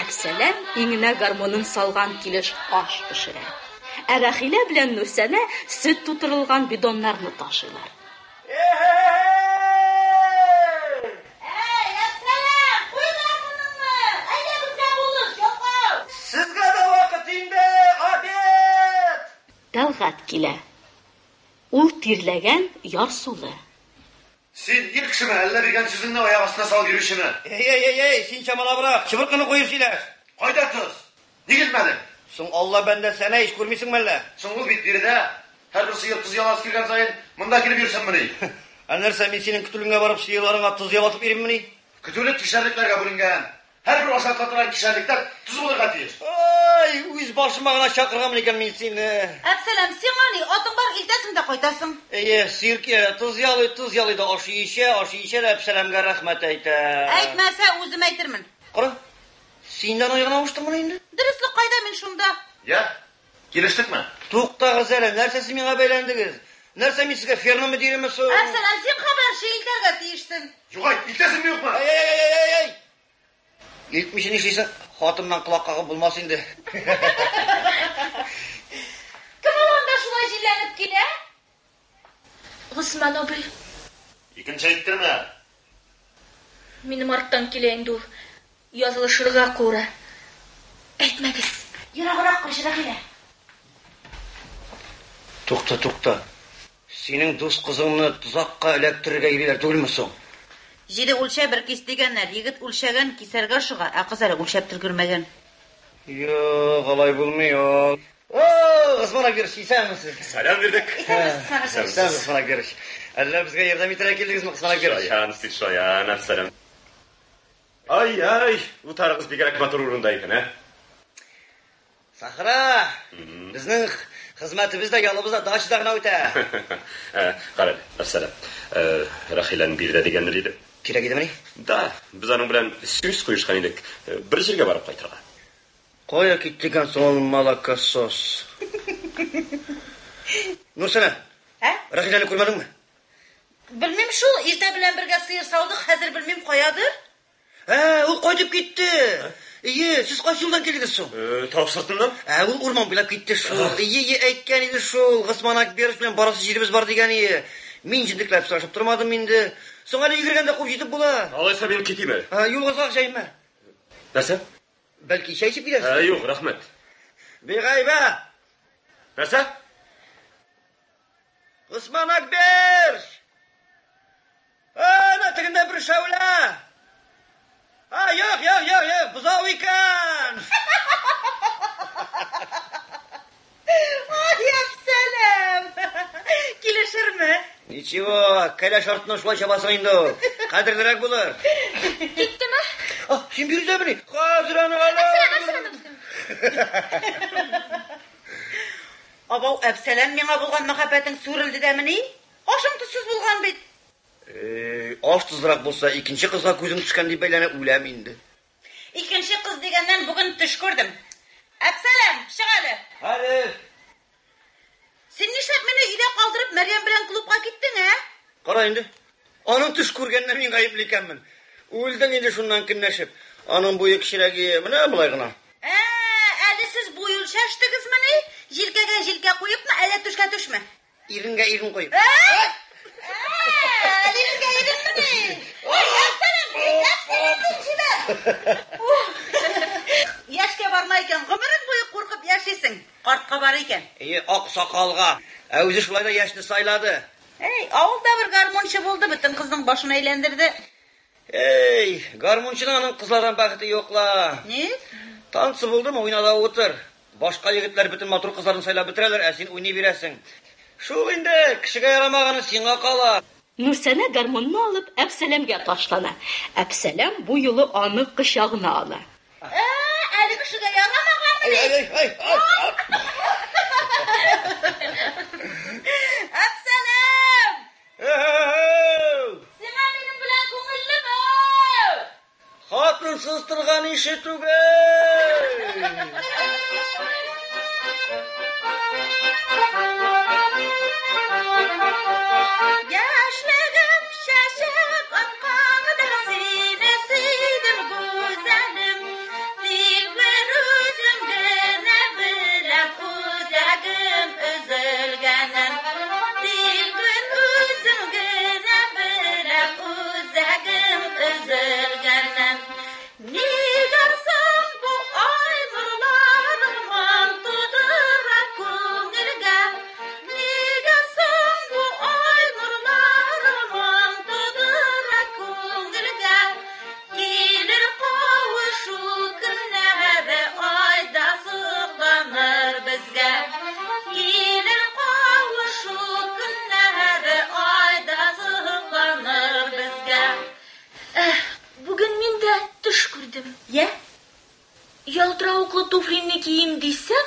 Әпсәләм иңенә гармонын салган килеш аш пешерә. Ә Рәхилә белән Нурсәнә сөт тутырылган бидоннарны ташыйлар. Сезгә дә вакыт инде, обед! Тәлгать килә. Ул тирләгән ярсулы. Син ир кешеме, әллә биргән сүзеңне аяк астына салып йөрүчеме? Ей, син чамала бырак, чыбыркыны куеп сөйләш. Кайда туз? Ник китмәдең? Соң Алла бәндәсенә ич күрмисеңме әллә? Соң ул бит биредә. Һәрбер сыер туз ялас килгән саен монда килеп йөрсәммени? Нәрсә, мин синең көтүлеңә барып сыерларыңа туз ялатып йөриммени? Көтүлек кишәрлекләргә бүленгән. Һәрбер ашатка торган кишәрлектәр туз булырга тиеш. Ай, үз башыма гына чакырган икән мин сине. Әпсәләм, сиңа ни, атың бар, илтәсең дә кайтасың. Сирке, туз ялый да ашы ичә дә Әпсәләмгә рәхмәт әйтә. Әйтмәсә, үзем әйтермен. Кара, синдән аягына уштыңмы инде? Дөрестлек кайда мин шунда? Я, килештекме? Туктагыз әле, нәрсә сез миңа бәйләндегез? Нәрсә мин сезгә ферма мөдиреме соң? Әпсәләм, син хәбәрче илтәргә тиештең. Югай, илтәсеңме юкмы? Ай! Илтмичә нишлисең? Хатыннан колак кагып булмас инде. Кем анда шулай җилләнеп килә? Госман абый. Икенче әйттермә. Минем арттан килә инде ул. Язылышырга күрә. Әйтмәгез. Ераграк качыра килә. Тукта. Синең дус кызыңны тузакка эләктерергә йөриләр түгелме соң? 7 үлчә бер кис дигәннәр. Егет үлчәгән кисәргә шыга, ә кыз әле үлчәп тергермәгән. Юк, алай булмый. Госман Агирч, исәнмесез? Салам бирдек. Сәлам, Госман Агирч. Әллә безгә ярдәм итәргә килдегезме, Госман Агирч? Шаян, әфсәләм. Ай, утарыгыз бигрәк матур урында икән, Сахра, безнең хезмәтебез дә ялыбыз да дачада гына үтә. Кара, әфсәләм. Рәхилән бирдә дигәнне диде. Кирәк идемени? Да, без аның белән сүз куешкан идек. Бер җиргә барып кайтырга. Кая киттегән соң ул малакасос? Нурсәнә? Рәхиләне күрмәдеңме? Белмим шул, иртә белән бергә сыер саудык, хәзер белмим каядыр. Ул кайтып китте. Сез кайсы юлдан килдегез соң? Тапсыртыннан? Ул урман буйлап китте шул. Әйткән иде шул, Госман Агирч белән барасы җиребез бар дигән иде. Мин җиндекләп сорашып тормадым инде. Соң әле йөгергәндә куып җитеп була. Алайса мин китиме? Юлга җәймә. Нәрсә? Бәлки чәй эчеп киләсез? Юк, рәхмәт. Бигайбә. Нәрсә? Госман Агирч. Ана тегендә бер шәүлә. Юк, бузау икән. Ай, Әпсәләм. Килешерме? Ничего, кәләш артына шулай чабасың инде. Кадерлерәк булыр. Киттеме? Син бирдәмени? Хәзер аны алам. Абау, Әпсәләм миңа булган мәхәббәтең сүрелде дәмени? Ашың тусыз булган бит. Аш тузрак булса, икенче кызга күзем төшкән дип бәйләнә үләм инде. Икенче кыз дигәннән бүген төш күрдем. Әпсәләм, чык әле. Хәле. Син нишләп мине өйдә калдырып Мәрьям белән клубка киттең, Кара инде. Аның төш күргәннән мин гаепле икәнмен. Үлдең инде шуннан көнләшеп. Аның буе кичерәге менә булай гына. Әле сез буй үлчәштегезмени? Җилкәгә җилкә куепмы, әллә төшкә төшме? Иренгә ирен куеп. Иренгә иренмени? Әпсәләм җибәр. Яшькә бармай икән, гомерең буе куркып яшисең. Картка бар икән. Ак сакалга. Үзе шулай да яшьне сайлады. Авылда бер гармончы булды, бөтен кызның башын әйләндерде. Гармончының аның кызлардан бәхете юкла. Ни? Танцы булдымы, уйнада утыр. Башка егетләр бөтен матур кызларын сайлап бетерәләр, ә син уйный бирәсең. Шул инде, кешегә ярамаганы сиңа кала. Нурсәнә гармонны алып Әпсәләмгә ташлана. Әпсәләм бу юлы аны кочагына ала. Әле кешегә ярамаганы. Әпсәләм! Сиңа минем белән күңеллеме? Хатын сыстырган ише түгел. Яшьлегем туфлимni kiyeyim desem,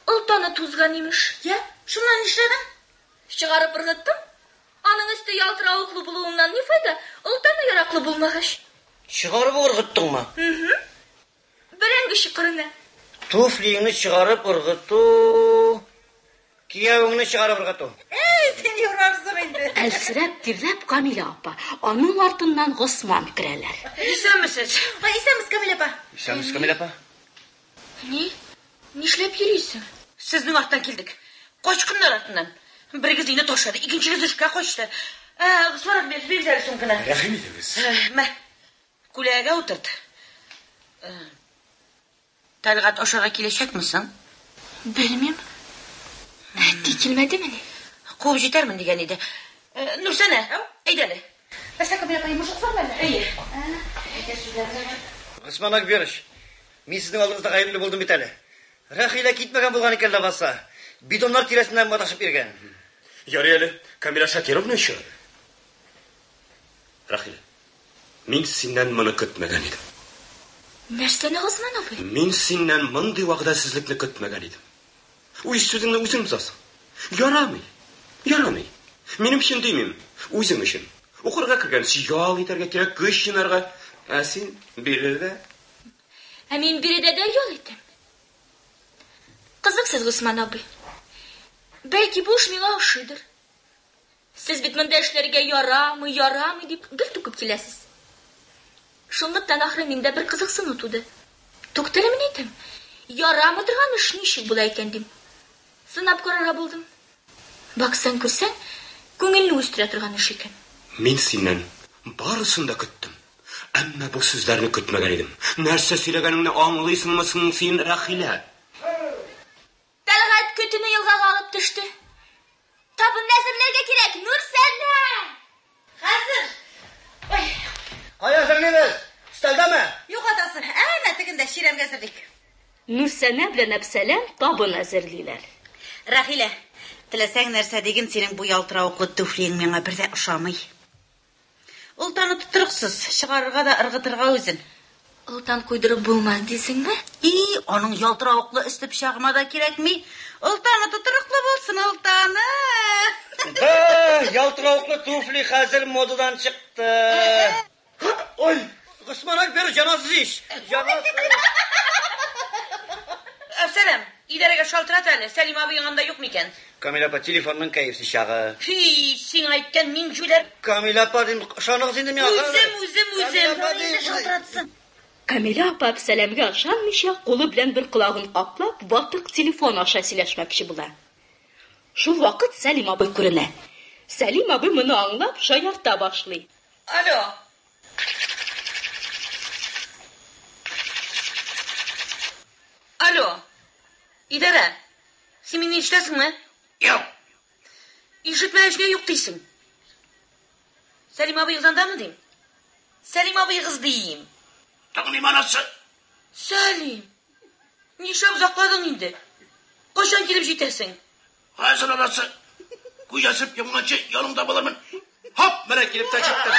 ıltanı tuzgan imiş. Ya, şundan işledin? Çıkarıp ırgıttım. Anın üstü yaltıravuklu buluğundan ne fayda? Iltanı yaraklı bulmağış. Çıkarıp ırgıttın mı? Biren kişi kırına. Tufliğini çıkarıp ırgıttı. Kiyavını çıkarıp ırgıttı. Sen yorarsın indi. Әлсірәп тирләп Камила апа. Аның артыннан Госман керәләр. İsen misiniz? İsemiz Kamil apa. İsemiz Kamil apa? Ne? Nişlep yürüyorsun? Sizin arttan keldik. Kaç günler artından. Birigiz yine toşladı, ikincigiz işe koştu. Sonra bir güzel sonkuna. Rahim ediniz. Kulağına oturdu. Talgat aşağı kileşecek misin? Bilmem. Dikilmedi mi? Kov jeter mi diyen idi. Nursana, eydeli. Mesela Kamil apayı muşuk var mı? İyi. Osman Akberiş. Men sizin aldığınızda kayıplı buldum bir tane. Rahila gitmegen bulgan ekan lavasa. Bidonlar tiresinden madaşıp bergen. Yarayeli, Kamila Shakirovna şu. Rahil, men senden bunu kütmegen edim. Nerseni Gosman abi? Men senden mınday vaqdasizlikni kütmegen edim. Uy sözünü özün tutasın. Yaramay. Menim için deymem, özüm için. Okurga kirgen siyal eterge kerek, göz şinarga. Sen biride. Men biride de yol ettim. Kızıksız Gosman abi. Belki bu iş mena aşıdır. Siz bitmende işlerge yaramay deyip gül tukıp kilesiz. Şunluktan ahire mende bir kızıksın otudu. Tokteremin edim. Yaramıdırgan iş nişik bulaykendim. Sınap korara buldum. Bak sen görsen, көңелni өстіре тұрған іш екен. Men senden barısını da küttüm. Ama bu sözlerini kütmegen edim. Нәрсе söylegenini anlaysın mısın sen Rahila? Talgat kötünü yılga kalıp düştü. Tabın nesirlerge kirek, Nursana! Hazır. Hay hazırlıyız. Üstelde mi? Yok adasın. Ana tiginde şirem gezirdik. Nursana белән Әпсәләм табын әзерлиләр. Rahile. Tilesen nerse degin senin bu yaltıravuklu tufliğin bana bir de uşamay. Ultanı tuturuksuz. Çıkarırga da ırgıtırga özün. Iltan koydurup bulmaz desin mi? Onun yaltıravuklu üstü pişağıma da gerek mi? Ultanı tuturuklu bulsun ultanı. Yaltıravuklu tufli hazır modadan çıktı. Oy! Osman Akberiş canasız iş. Canasız. Selam, idarege şaltırat hele. Selim abi yanında yok mu iken? Kamil apa telefonun kayıpsı şağı. Sen aytken mincular. Kamil apa dedim, şanıq zindim ya. Üzüm. Şaltıratsın. Камила апа Әпсәләмгә ышанмыйча, кулы белән бер колагын каплап, батык телефон аша сөйләшмәкче була. Шул вакыт Сәлим абый күренә. Сәлим абый моны аңлап, шаярта башлый. Alo. İdare. Sen beni işlesin mi? Yok. İşitme işine yok değilsin. Selim abi yıldan mı diyeyim? Selim abi kız diyeyim. Tanrım anası. Selim. Niçin uzakladın indi? Koşan gelip jitersin. Hazır anası. Kuyasıp yamulacı yanımda bulamın. Hop merak gelip de çıktım.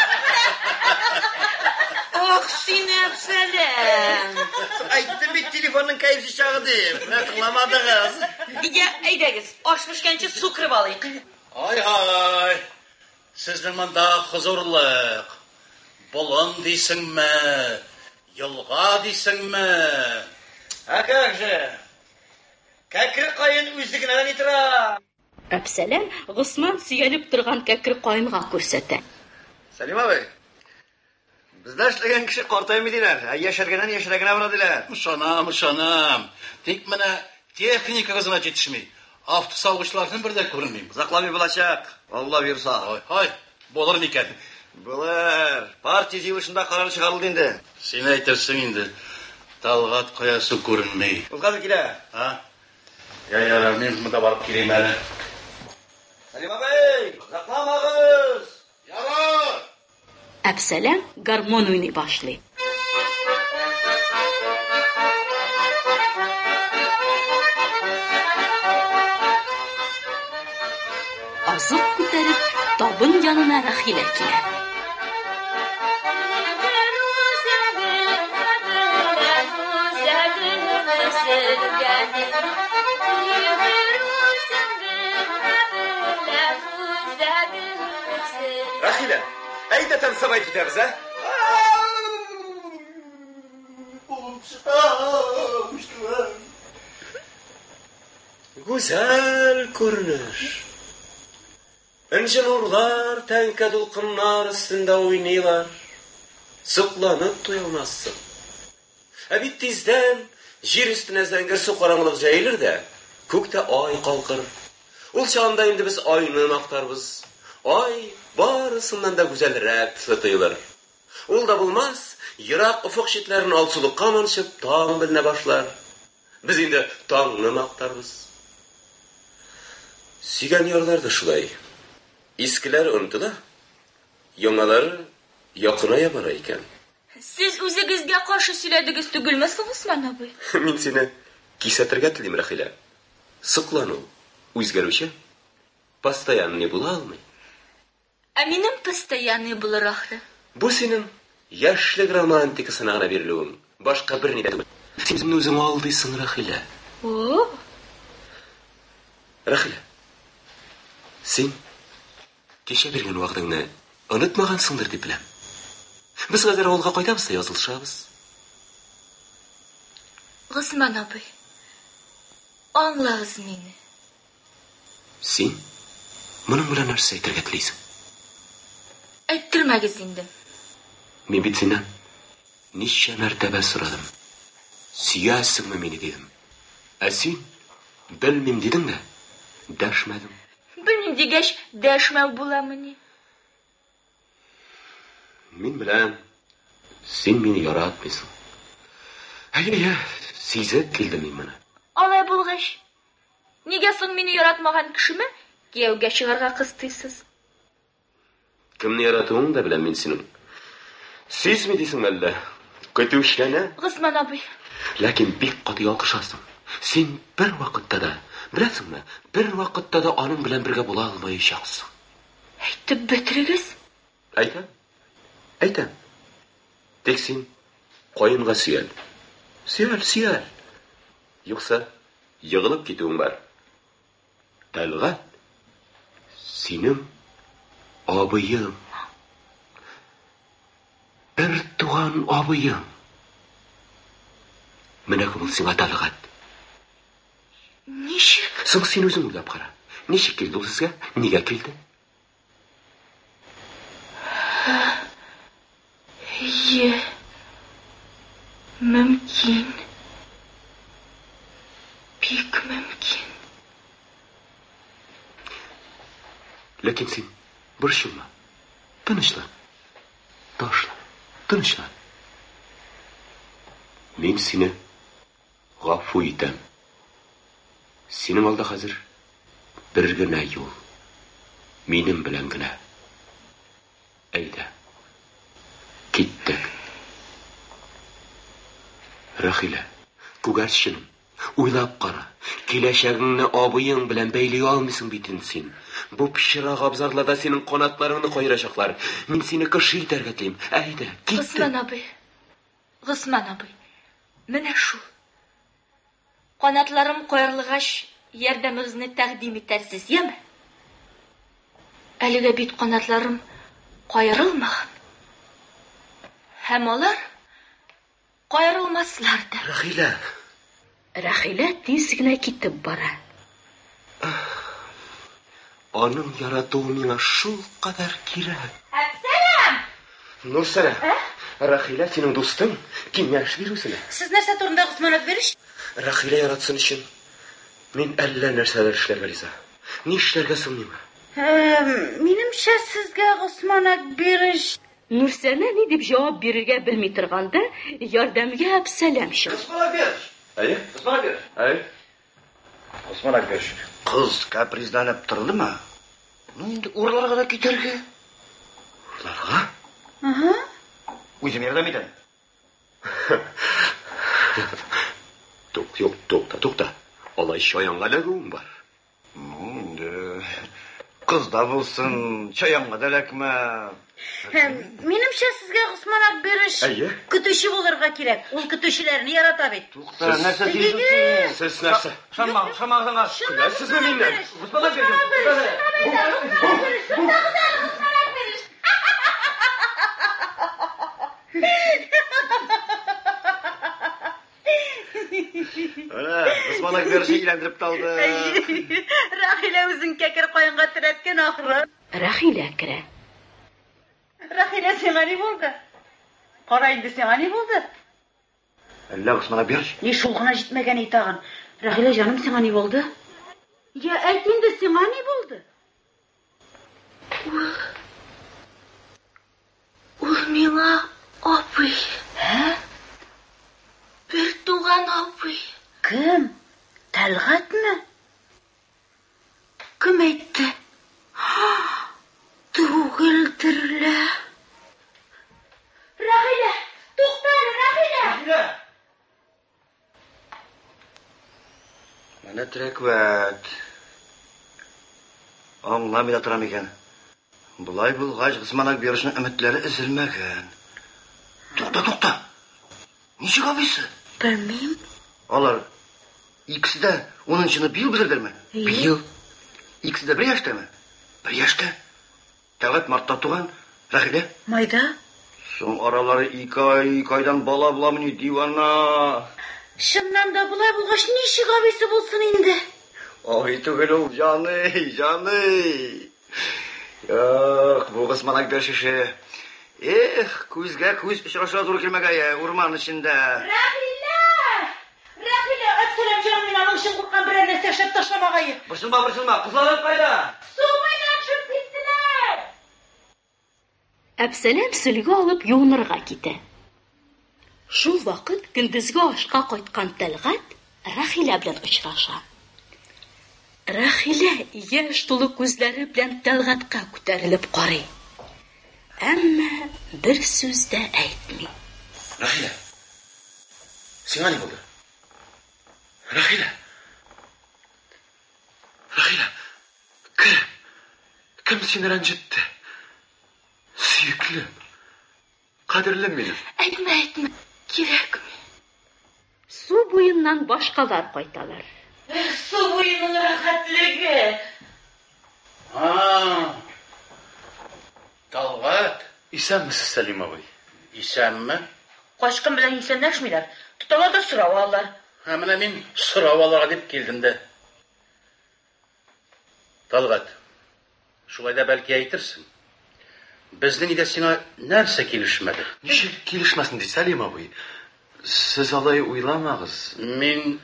Ah Sinep Selim. Aytdım bir telefonun kayıpsı şağı diyeyim. Kılamadınız. Ya eydegiz. Açmışkençe su kırıp alayım. Hay. Sizin manda huzurluk. Bulun deysin mi? Yılga deysin mi? Hakakşı. Kakır kayın üzlükü neden itira? Әпсәләм Госман сөйләп торган кәкре каенга күрсәтә. Selim abi. Bizde işleyen kişi kortayımıdılar. Yaşargenen yaşargene vuradılar. Uşanam. Tek mene teknika kızına yetişmeyi. Hafta savgıçlarının bir de görünmeyeyim. Zaklamı bulaşak. Allah buyursa. Hay. Bolur iken. Bulur. Partiya yılışında karar çıkarıldı indi. Sen aytırsın indi. Talgat kayası görünmeyi. Ulkadı kile. Ha? Ya ben burada varıp gireyim hele. Selim abi. Zaklamağız. Yara! Әпсәләм гармон уйный башлый. Азык күтәреп, табын янына Рахилә килә. Rahila, aydatam sabay ketamiz, ha? Güzel ko'rinish. Injinurlar tanka to'lqinlar ustida o'ynaylar. Suqlanib to'yolmassin. Bittizdan yer ustuna zangir suv qorong'ulik jayilirda, ko'kda oy qalqir. Ul chog'da endi biz oyni maqtarmiz. Oy barisidan da go'zalroq tuyular. Ulda bo'lmas, yiroq ufuq chetlarini olsuluqqa manishib tong bilina boshlar. Biz endi tongni maqtarmiz. Sigan yorlarda shulay. Eskilar unutila, yangalari yaqinaya borar ekan. Siz o'zingizga qarshi so'yladingiz tugilmasin, Usmon abi. Men seni kisatirga tilim, Rahila. Suqlanu, o'zgaruvchi, постоянный bo'la olmay. Aminim постоянный bo'lar axir. Bu sening yoshlik romantika sanog'ina beriluving. Boshqa bir nida emas. Sen o'zing oldiysan, Rahila. O? Rahila. Sen kecha bergan vaqtingni unutmagansiңдыр deb bilaman. Biz hozir avulga qaytamiz, yozilishamiz. Usmon abi. Anglag'iz meni. Sen mening bilan narsa aytirga tilaysan. Ayttirmagiz endi. Men bit sendan necha martaba so'radim. Siyasingmi meni dedim. Sen bilmim deding-da, dashmadim. Bilmim degach, dashmay bo'lamini. Men bilan sen meni yaratmaysan. Hayya, sezib keldim men mana. Olay bo'lg'ash. Nega sen meni yaratmagan kishimi kuyovga chiqarga qistaysiz? Kimni yaratuving da bilan men sening. Sizmi deysan alla? Qo'ytushgana? Usmon abi. Lekin bek qat'iy olqishasan. Sen bir vaqtda da, bilasizmi? Bir vaqtda da oning bilan birga bo'la olmaysan. Aytib bitirigiz. Aytam. Tek sen qo'yinga suyal. Suyal. Yo'qsa yig'ilib ketuving bor. Talg'at. Sening abiyim. Bir tug'an abiyim. Mana bu senga Talg'at. Nishik? Sen o'zing o'ylab qara. Nishik keldi u sizga? Nega keldi? Mümkün. Pek mümkün. Lakin sen burishma. Tinchlan. Tinchlan. Men seni g'affu etam. Sening oldi hozir birgina yo'l. Mening bilangina. Ayda. Ketdik. Rahila, ko'garshin, o'ylab qara. Kelashagingni obiying bilan baylay olmaysan bitin sen. Bu pishroq abzorlarda sening qanotlaringni qo'yrashaqlar. Men seni qishi targatlayim. Ayda, ketdik. Usmon abi. Mana shu. Qanotlarim qo'yrilg'ash yordamimizni taqdim etarsiz, yemi? Aliga bit qanotlarim qo'yrilmagan. Hem olar qo'yrilmaslardi. Rahila tezgina ketib bora. Oning yaratuvi menga shu qadar kerak. Assalom. Nursana. Rahila sening do'sting, kengash beruvsin. Siz narsa to'g'rida Usmonov berish? Rahila yaratsin uchun men alla narsalar ishlarga rizo. Ne ishlarga so'nmayman. Menimcha sizga Usmonov berish. Nursana ne deb javob berishga bilmay turganda yordamga Absalam chiqdi. Usmonov berish. Qiz kaprizlanib turdimi? Endi o'rlarga da ketarga. O'rlarga? O'zim yordam etaman. To'xta. Olay shoyonga lagum bor. Endi Kız da bulsun, çayanға da lәкмә. Менімше сізге Ғұсман Акберіш күтуші болырға керек. Ол күтушілеріні ярата бет. Туқта, нәрсе дейсің? Сіз нәрсе? Шамағыңа. Күләсіз ме менен? Ғұсман Акберіш. Ғұсман Акберіш үйлендіріп талды. Рахилә өзін кәкір қойынға тірәткен ақыры. Рахилә керә. Рахилә сеңа не болды? Қара инде сеңа не болды? Әллә Ғұсман Акберіш? Не шулғына жетмеген итағын. Рахилә жаным сеңа не болды? Я әйт инде сеңа не болды? Ул миңа апый. Бер туган апый. Кім? Тәлғатмы? Кем әйтте? Түгелдерлә. Рахилә, туқтар, Рахилә! Мәне тірәквәт. Аңламый да торам икән. Бұлай булгач Ғұсман Акберішнең өметләре өзелмәгән. Туқта. Ничек абыйсы? Белмим. Алар икесе дә 10-ны быел бетердерме? Быел. Икесе дә 1 яшьтәме? 1 яшьтә. Тәлгат мартта туган, Рахилә. Майда? Соң аралары 2 айдан бала буламыни дивана. Шыннан да бұлай бұлғаш нишек абыйсы болсын инде? Ай түгел ул, җаны. Ях, бу Ғұсман Акберіш ише. Күзгә күз очраша туры килмәгәе урман эчендә. Рахилә! Әссәләм җаным, мин аның өчен курккан берәр нәрсә эшләп ташламагае. Борчылма, кызларым кайда? Су буена төшеп киттеләр. Әбсәләм сөлгә алып юынырга китә. Шул вакыт көндезге ашка кайткан Тәлгат Рахилә белән очраша. Рахилә яшь тулы күзләре белән Тәлгатка күтәрелеп карый. Әмма бер сүз дә әйтми. Рахилә, сиңа ни булды? Рахилә, кем сине рәнҗетте? Сөеклем, кадерлем минем. Әйтмә, кирәкми. Су буеннан башкалар кайталар. Су буеның рәхәтлеге. Талгат, Исәнмесез, Сәлим абый? исәнме? Кашкын белән исәнләшмиләр. Тоталар да сорап алалар. Менә мин сорап алырга дип килдем дә. Талгат, шулай да бәлки әйтерсең. Безнең идә сиңа нәрсә килешмәде? Ничек килешмәсен ди, Сәлим абый? Сез алай уйламагыз. Мин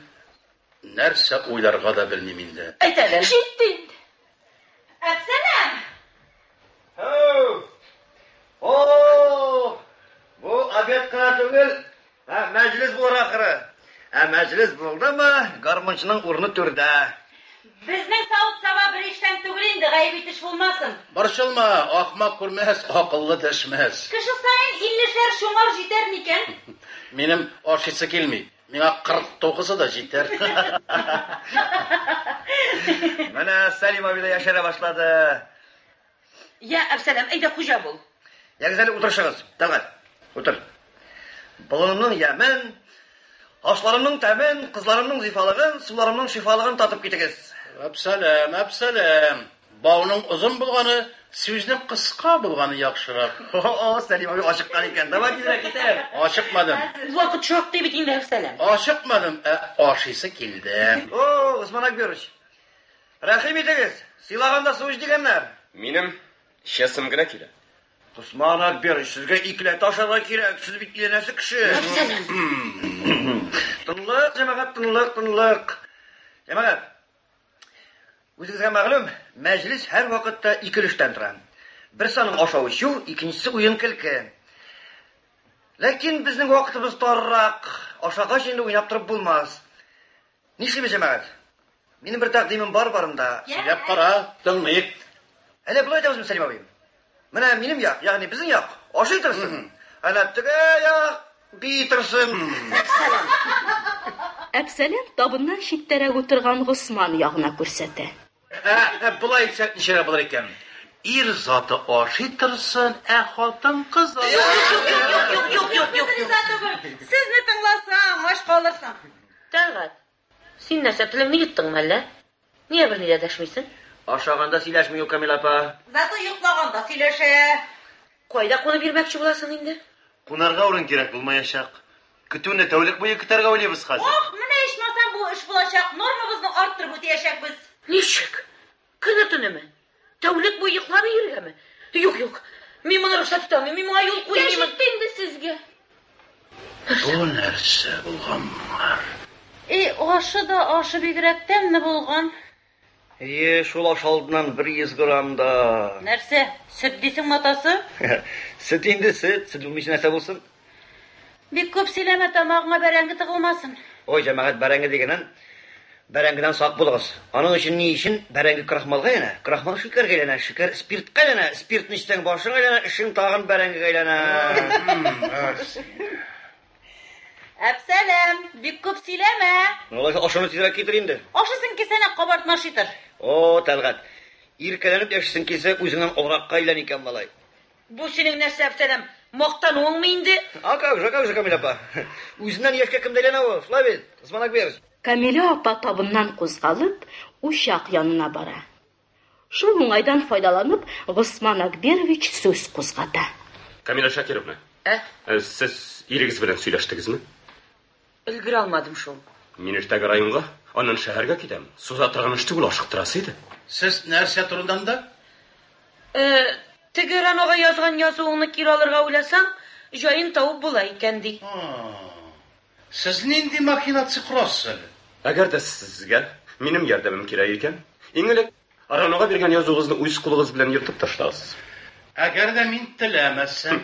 нәрсә уйларга да белмим инде. Әйтәләр. Җитте инде. Әпсәләм! Бу обед кына түгел, мәҗлес булыр ахыры. Мәҗлес булдымы, гармунчының урыны түрдә. Безнең савыт-саба бер иштән түгел инде, гаеп итеш булмасын. Борчылма, ахмак күрмәс, акыллы дәшмәс. Кеше сайын 50-шәр шуңар җитәр микән? Минем ашыйсы килми. Миңа 49-ы да җитәр. Менә Сәлим абый да яшәрә башлады. Я, Әпсәләм, әйдә хуҗа бул. Ягъзәле утырышыгыз, Тәлгат. Утыр. Болынымның ямен, ашларымның тәмен, кызларымның зифалыгын, суларымның шифалыгын татып китегез. Әпсәләм. Бауның узын булганы, сүзнең кыска булганы яхшырак. Сәлим абый ашыккан икән. Давай тизрәк китәр. Ашыкмадым. Вакыт шактый бит инде, Әпсәләм. Ашыкмадым, ашыйсы килде. Ғұсман Акберіш. Рәхим итегез. Сыйлаганда су эч дигәннәр. Минем чесым генә килә. Ғұсман Акберіш, сезгә икләт ашарга кирәк. Сез бит киленәсе кеше. Тынлык, җәмәгать, тынлык. Җәмәгать. Үзегезгә мәгълүм, мәҗлес һәр вакытта 2 өлештән тора. Берсенең ашау-ичү, икенчесе уен-көлке. Ләкин безнең вакытыбыз таррак. Ашагач инде уйнап торып булмас. Нишлибез, җәмәгать? Минем бер тәкъдимем барында. Сөйләп кара, тыңлыйк. Әле булай дәвез, Сәлим абый. Менә минем як, ягъни безнең як, ашый торсын. Әнә теге як бии торсын. Әпсәләм табыннан читтәрәк утырган Госман ягына күрсәтә. Бұлай айтсақ нешере болар екен. Ир заты аши тұрсын, хатын қыз. Yok. Sizni tыңласаң, аш қалырсың. Тәлғат, син нәрсә тіліңні юттың мәлі? Niye bir nide дәшмейсің? Aşağında sileşmiyor Kamil apa. Зато йоқлағанда сөйлеше. Қойда қоны бермекші боласың енді? Қонарға орын керек болмаяшақ. Күтуіне тәулік бойы күтәргә ойлайбыз хәзер. Менә ичмасам бу эш булачак. Нормабызны арттырып үтәячәкбез. Ничек? Көне түнеме? Тәулік бойы йоклап йөргәме? Юк. Мин моны рөхсәт итәм. Мин моңа юл куймыйм. Инде сезгә. Бұл нәрсе булганнар. Ашы да ашы бигрәк тәмле булган. Шул аш алдынан 100 грамда. Нәрсә? Сөт дисең матасы? Süt indi süt bilmiş нәрсә булсын. Бик күп сөйләмә, тамагыңа бәрәңге тыгылмасын. Ой, җәмәгать бәрәңге дигәннән, бәрәңгедән сак булыгыз. Аның өчен ни өчен бәрәңге крахмалга әйләнә? Крахмал шикәргә әйләнә, шикәр спиртка әйләнә, спиртны эчтәң башың әйләнә, эшең тагын бәрәңгегә әйләнә. Әпсәләм, бик күп сөйләмә. Алай ашыны тизрәк китер инде. Ашысын кисәнә кабартма шитер. О, Тәлгать. Иркәләнеп яшисең килсә, үзеңнән олракка әйлән икән балай. Бу синең нәрсә Әпсәләм? Мактануыңмы инде? Как же, Камил апа. Үзеннән яшькә кем дәйләнә ул? Славит, Османак бер. Камила апа табыннан кузгалып, учак янына бара. Шул уңайдан файдаланып, Госман Акберович сүз кузгата. Камила Шакировна, сез ирегез белән сөйләштегезме? Өлгерә алмадым шул. Мин иртәгә районга, аннан шәһәргә китәм. Суза торган эш түгел, ашыктырасы иде. Сез нәрсә турыдан да? Теге Ранога язган язуыңны кире алырга уйласаң, җаен табып була икән ди. Сез нинди махинация курасыз? Әгәр дә сезгә минем ярдәмем кирәк икән, иң элек Ранога биргән язуыгызны үз кулыгыз белән йөртеп ташлагыз. Әгәр дә мин теләмәсәм,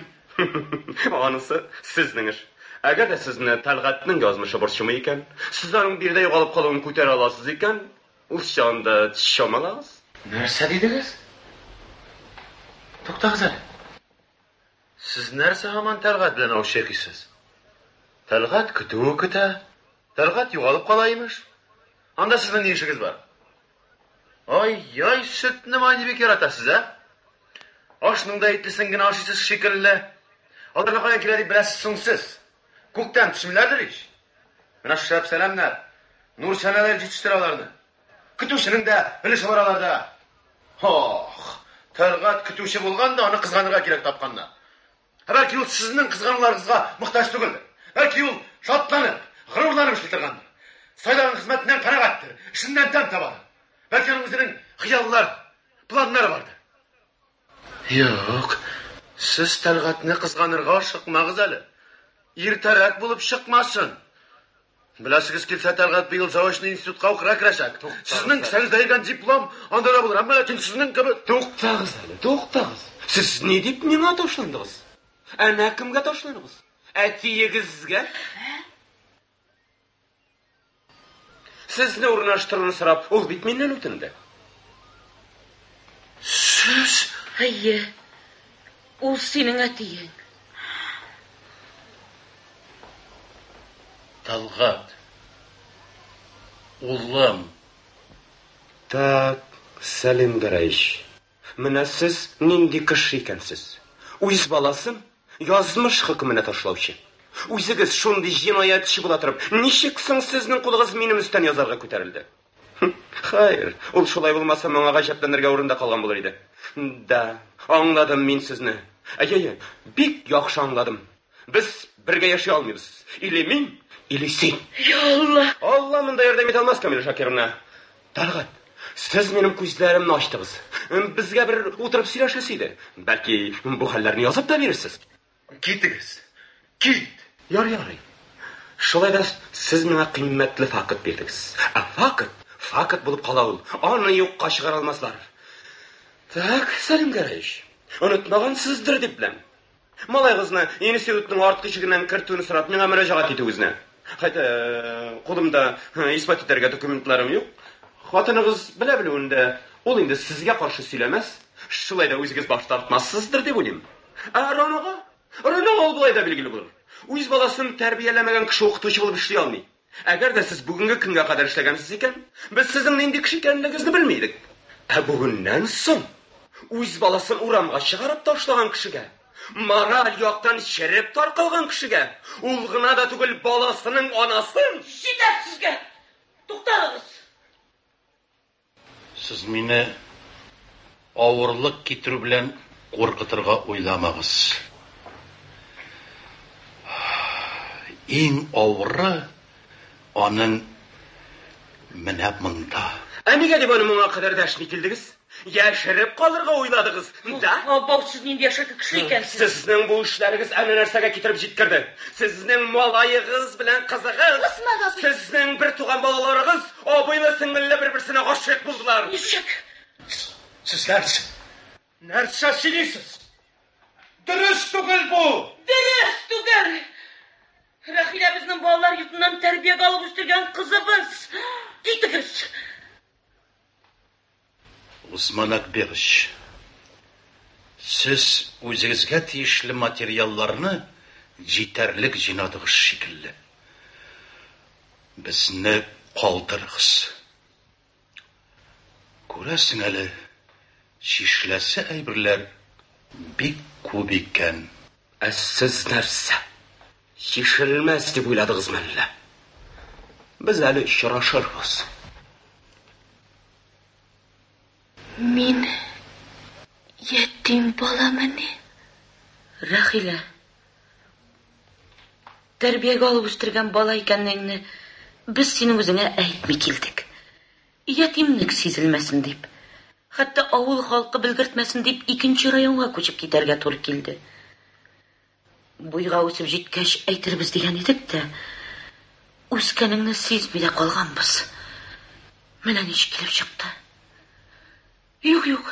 Анысы сезнең эш. Әгәр дә сезне Тәлгатның язмышы борчымы икән, сез аның бирдә югалып калуын күтәрә аласыз икән, ул чанда чамалагыз. нәрсә дидегез? Туктагыз әле. Сез нәрсә һаман Тәлгат белән аушыйсыз? Тәлгат көтүе көтә. Тәлгат югалып кала имеш. Анда сезнең ни эшегез бар? Ай, сөтне мани бик яратасыз, Ашның да итлесен генә ашыйсыз шикелле. Аларга каян килә дип беләсез соң сез? Күктән төшмиләрдер ич. Менә шу Әпсәләмнәр, Нур сәнәләр җитештерә аларны. Көтүченең дә белеше бар аларда. Тәлгат көтүче булган да аны кызганырга кирәк тапканда. Бәлки ул сезнең кызгануларыгызга мохтаҗ түгел. Бәлки ул шатланып, горурланып эшли торгандыр. Сайлаган хезмәтеннән канәгатьтер, эшеннән тәм табар. Бәлки аның үзенең хыяллар, планнары бардыр. Юк, сез Тәлгатны кызганырга ашыкмагыз әле. Иртәрәк булып чыкмасын. Беләсегез килсә, Тәлгат быел заочный институтка укырга керәчәк. Сезнең кесәгездә йөргән диплом анда да булыр. Әмма ләкин сезнең кебек Туктагыз әле, туктагыз. Сез ни дип миңа ташландыгыз? Әнә кемгә ташландыгыз? Әтиегезгә? Сезне урнаштыруны сорап, ул бит миннән үтенде. Сез? Әйе. Ул синең әтиең. Тәлгат. Улым. Так, Сәлим Гәрәйш. Менә сез нинди кеше икәнсез? Үз баласын язмыш хөкеменә ташлаучы. Үзегез шундый җинаятчы була торып, ничек соң сезнең кулыгыз минем өстән язарга күтәрелде? Хайр, ул шулай булмаса, моңа гаҗәпләнергә урында калган булыр иде. Да, аңладым мин сезне. Бик яхшы аңладым. Без бергә яши алмыйбыз. Или мин, или син. Я Алла. Алла монда ярдәм итә алмас, Камила Шакировна. Тәлгат, сез минем күзләремне ачтыгыз. Безгә бер утырып сөйләшәсе иде. Бәлки бу хәлләрне язып та бирерсез. Китегез. Кит. Ярый. Шулай да сез миңа кыйммәтле факт бирдегез. Факт булып кала ул. Аны юкка чыгара алмаслар. Так, Сәлим Гәрәйш. Онытмагансыздыр дип беләм. Малайгызны институтның арткы ишегеннән кертүне сорап миңа мөрәҗәгать итүегезне. Хәтта кулымда исбат итәргә документларым юк. Хатыныгыз белүендә, ул инде сезгә каршы сөйләмәс. Шулай да үзегез баш тартмассыздыр дип уйлыйм. Ронога ул булай да билгеле булыр. Үз баласын тәрбияләмәгән кеше укытучы булып эшли алмый. Әгәр дә сез бүгенге көнгә кадәр эшләгәнсез икән, без сезнең нинди кеше икәнлегегезне белмидек. Бүгіннен соң өз баласын урамға шығарып ташлаған кішіге, мораль яқтан шереп тарқалған кішіге, ол ғына да түгіл баласының анасын... Жетер сізге! Тоқтағыз! Сіз мені ауырлық кетіру білән қорқытырға ойламағыз. Ең ауыры аның мінәп мұнда. Әмеге деп оны мұңа қадар дәшіне келдіңіз? Яшіріп қалырға ойладыңыз, да? Бау, сіз ненде яшырды кіші екенсіз. Сіздің бұл ішлеріңіз әмі нәрсеге кетіріп жеткірді. Сіздің малайығыз білән қызығыз. Сіздің бір туған балаларығыз, абайлы сіңілі бір-бірсіне ғашық болдылар. Нешек? Сіз нәрсе сөйлейсіз? Дұрыс түгіл бұл. Дұрыс түгіл. Рахила біздің балалар йұртынан тәрбиеге алып өстірген қызыбыз. Дейтігіз. Усман Акберіш, сіз өзіңізге тиешлі материалларны жетерлік жинадығыз шекілі. Бізні қалдырығыз. Көресің әлі, шешіләсі әйбірлер бек көп екен. Сіз нәрсе? Шешілмәс деп ойладығыз мәлі. Біз әлі шырашырғыз. Мен yettim balamını. Рахила, тәрбиеге алып өстірген бала екеніңні біз сенің өзіңе әйтмей келдік. Ятимлік сезілмәсін деп, хатта ауыл халқы білгіртмәсін деп екінші районға көшіп кетерге тура келді. Бойға өсіп жеткәш әйтірбіз деген едік те, өскеніңні сезбей де қалғанбыз. Міне неше келіп шықты. Юк,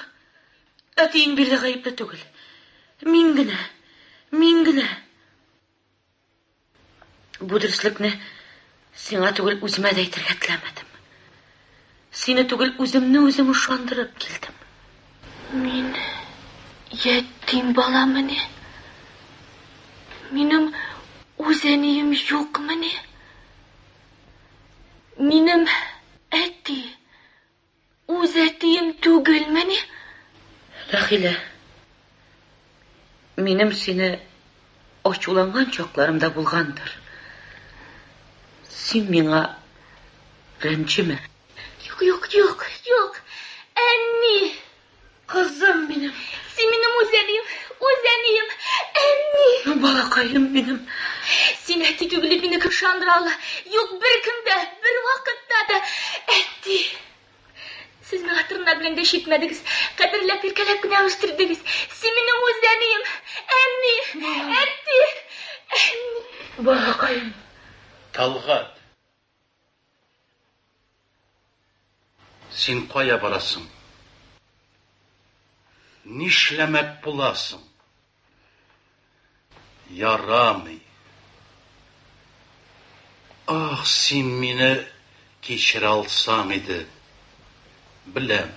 әтейін берді ғайыпты түгіл. Мен гінә. Бұ дұрыслықны сеңа түгіл өзіме де айтырға тіләмәдім. Сені түгіл өзімні өзім ұшандырып келдім. Мен yettim balamını. Benim özeniyim yok mu ne? Benim öz etiyim түгіл mi ne? Рахила, менің сені ашуланған шақларымда болғандыр. Сен меңа ренжіме. Yok. Anne. Kızım benim. Sen benim özeniyim. Anne. Balakayım benim. Sen etti tügülü beni kışandıralı. Yok bir günde, bir vakitte de etti. Siz mi hatırına bilen de işitmediniz. Kadirlep irkelep güne üstürdünüz. Sen benim özeniyim. Anne. Etti. Anne. Balakayım. Talgat. Сен қая барасың? Нишләмәк буласың? Ярамый. Ах, сен мені кешіре алсаң еді. Білем,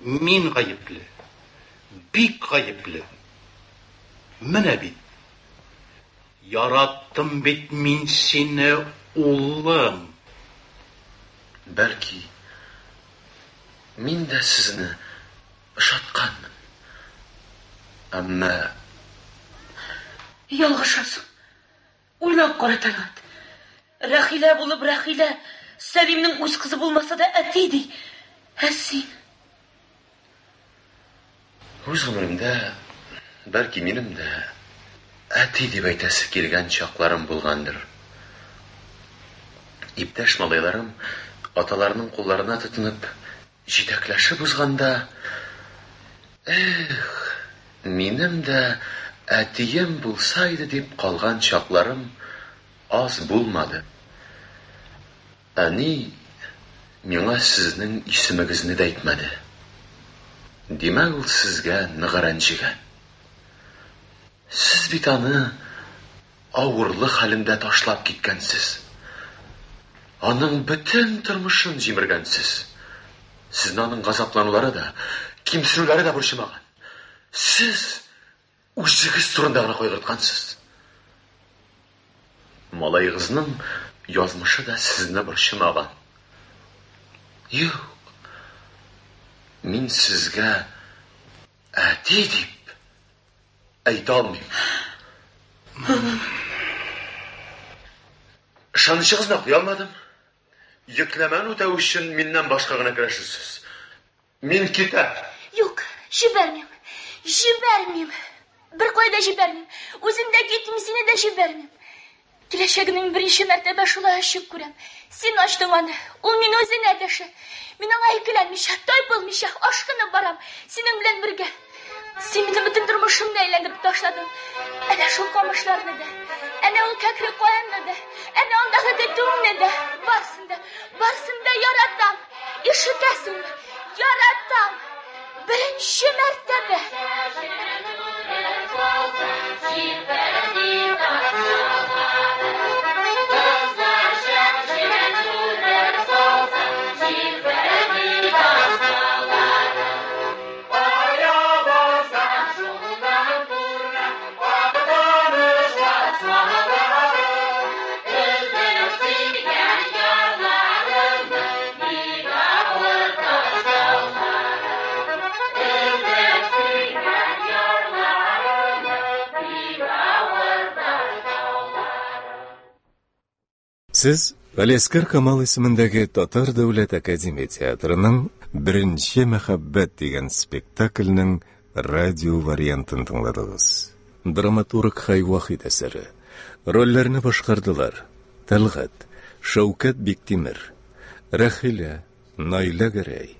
мен ғайыплы, бик ғайыплы. Міне бит. Яраттым бит мен сені, улым. Бәлки, мен де сізні ұшатқанмын. Әмма... Ялғышасың. Ойлап қара Талғат. Рахила болып Рахила, Сәлимнің өз қызы болмаса да әтейдей. Әсен. Өз ғұмырымда, бәлки менің де әтей деп айтасы келген шақларым болғандыр. Иптәш малайларым аталарының қолларына тұтынып, жетәкләшіп ұзғанда, менің де әтейім болсайды деп қалған шақларым аз болмады. Әне, меңа сіздің исімігізні де айтмады. Демәк ол сізге нығаранжыған. Сіз бит аны ауырлы халінде ташлап кеткенсіз. Аның бүтін тұрмышын жеміргенсіз. Сіздің аның ғазапланулары да, кемсірулері да бұршымаған. Сіз өзіңіз тұрындағына қойғыртқансыз. Малайығызның язмышы да сізні бұршымаған. Юк, Мин сезгә әти дип әйтә алмыйм. Ышанычыгызны куя алмадым. Йөкләмәне үтәү өчен миннән башка гына керәшерсез. Мин китәм. Юк, җибәрмим. Җибәрмим. Бер кайда җибәрмим. Үзем дә китмим, сине дә җибәрмим. Киләчәгенең беренче мәртәбә шулай ачык күрәм. Син ачтың аны. Ул мин үзенә дәшә. Мин аңа икеләнмичә, тайпылмичә, ашкынып барам. Синең белән бергә. Син минем бөтен тормышымны әйләндереп ташладың. Әнә шул камышларны да, әнә ул кәкре каянны да, әнә андагы тетүңне дә, барсын да яратам. Ишетәсең, яратам. Беренче мәртәбә. Сез Галиәскәр Камал исемендәге Татар дәүләт академия театрының «Беренче мәхәббәт» дигән спектакльнең радио вариантын тыңладыгыз. Драматург Хайвахид әсәре. Рольләрне башкардылар: Тәлгат, Шәүкәт Биктимер, Рәхилә, Найла Гәрәй,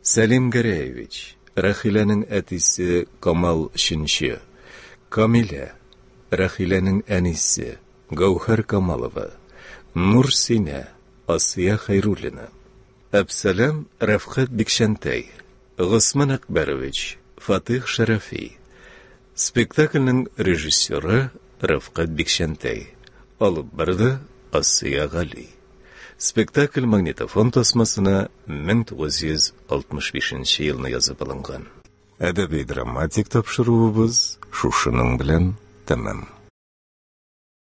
Сәлим Гәрәевич, Рәхиләнең әтисе Камал Шинче, Камилә, Рәхиләнең әнисе Гәүһәр Камалова, Нурсинә, Асия Хайруллина, Әбсәләм Рәфкать Бикшәнтәй, Госман Әкбәрович, Фатих Шәрәфи. Спектакльнең режиссеры Рәфкать Бикшәнтәй. Алып барды Асия Гали. Спектакль магнитофон тасмасына 1965 елны язып алынган. Әдәби драматик тапшыруыбыз шушының белән тәмам.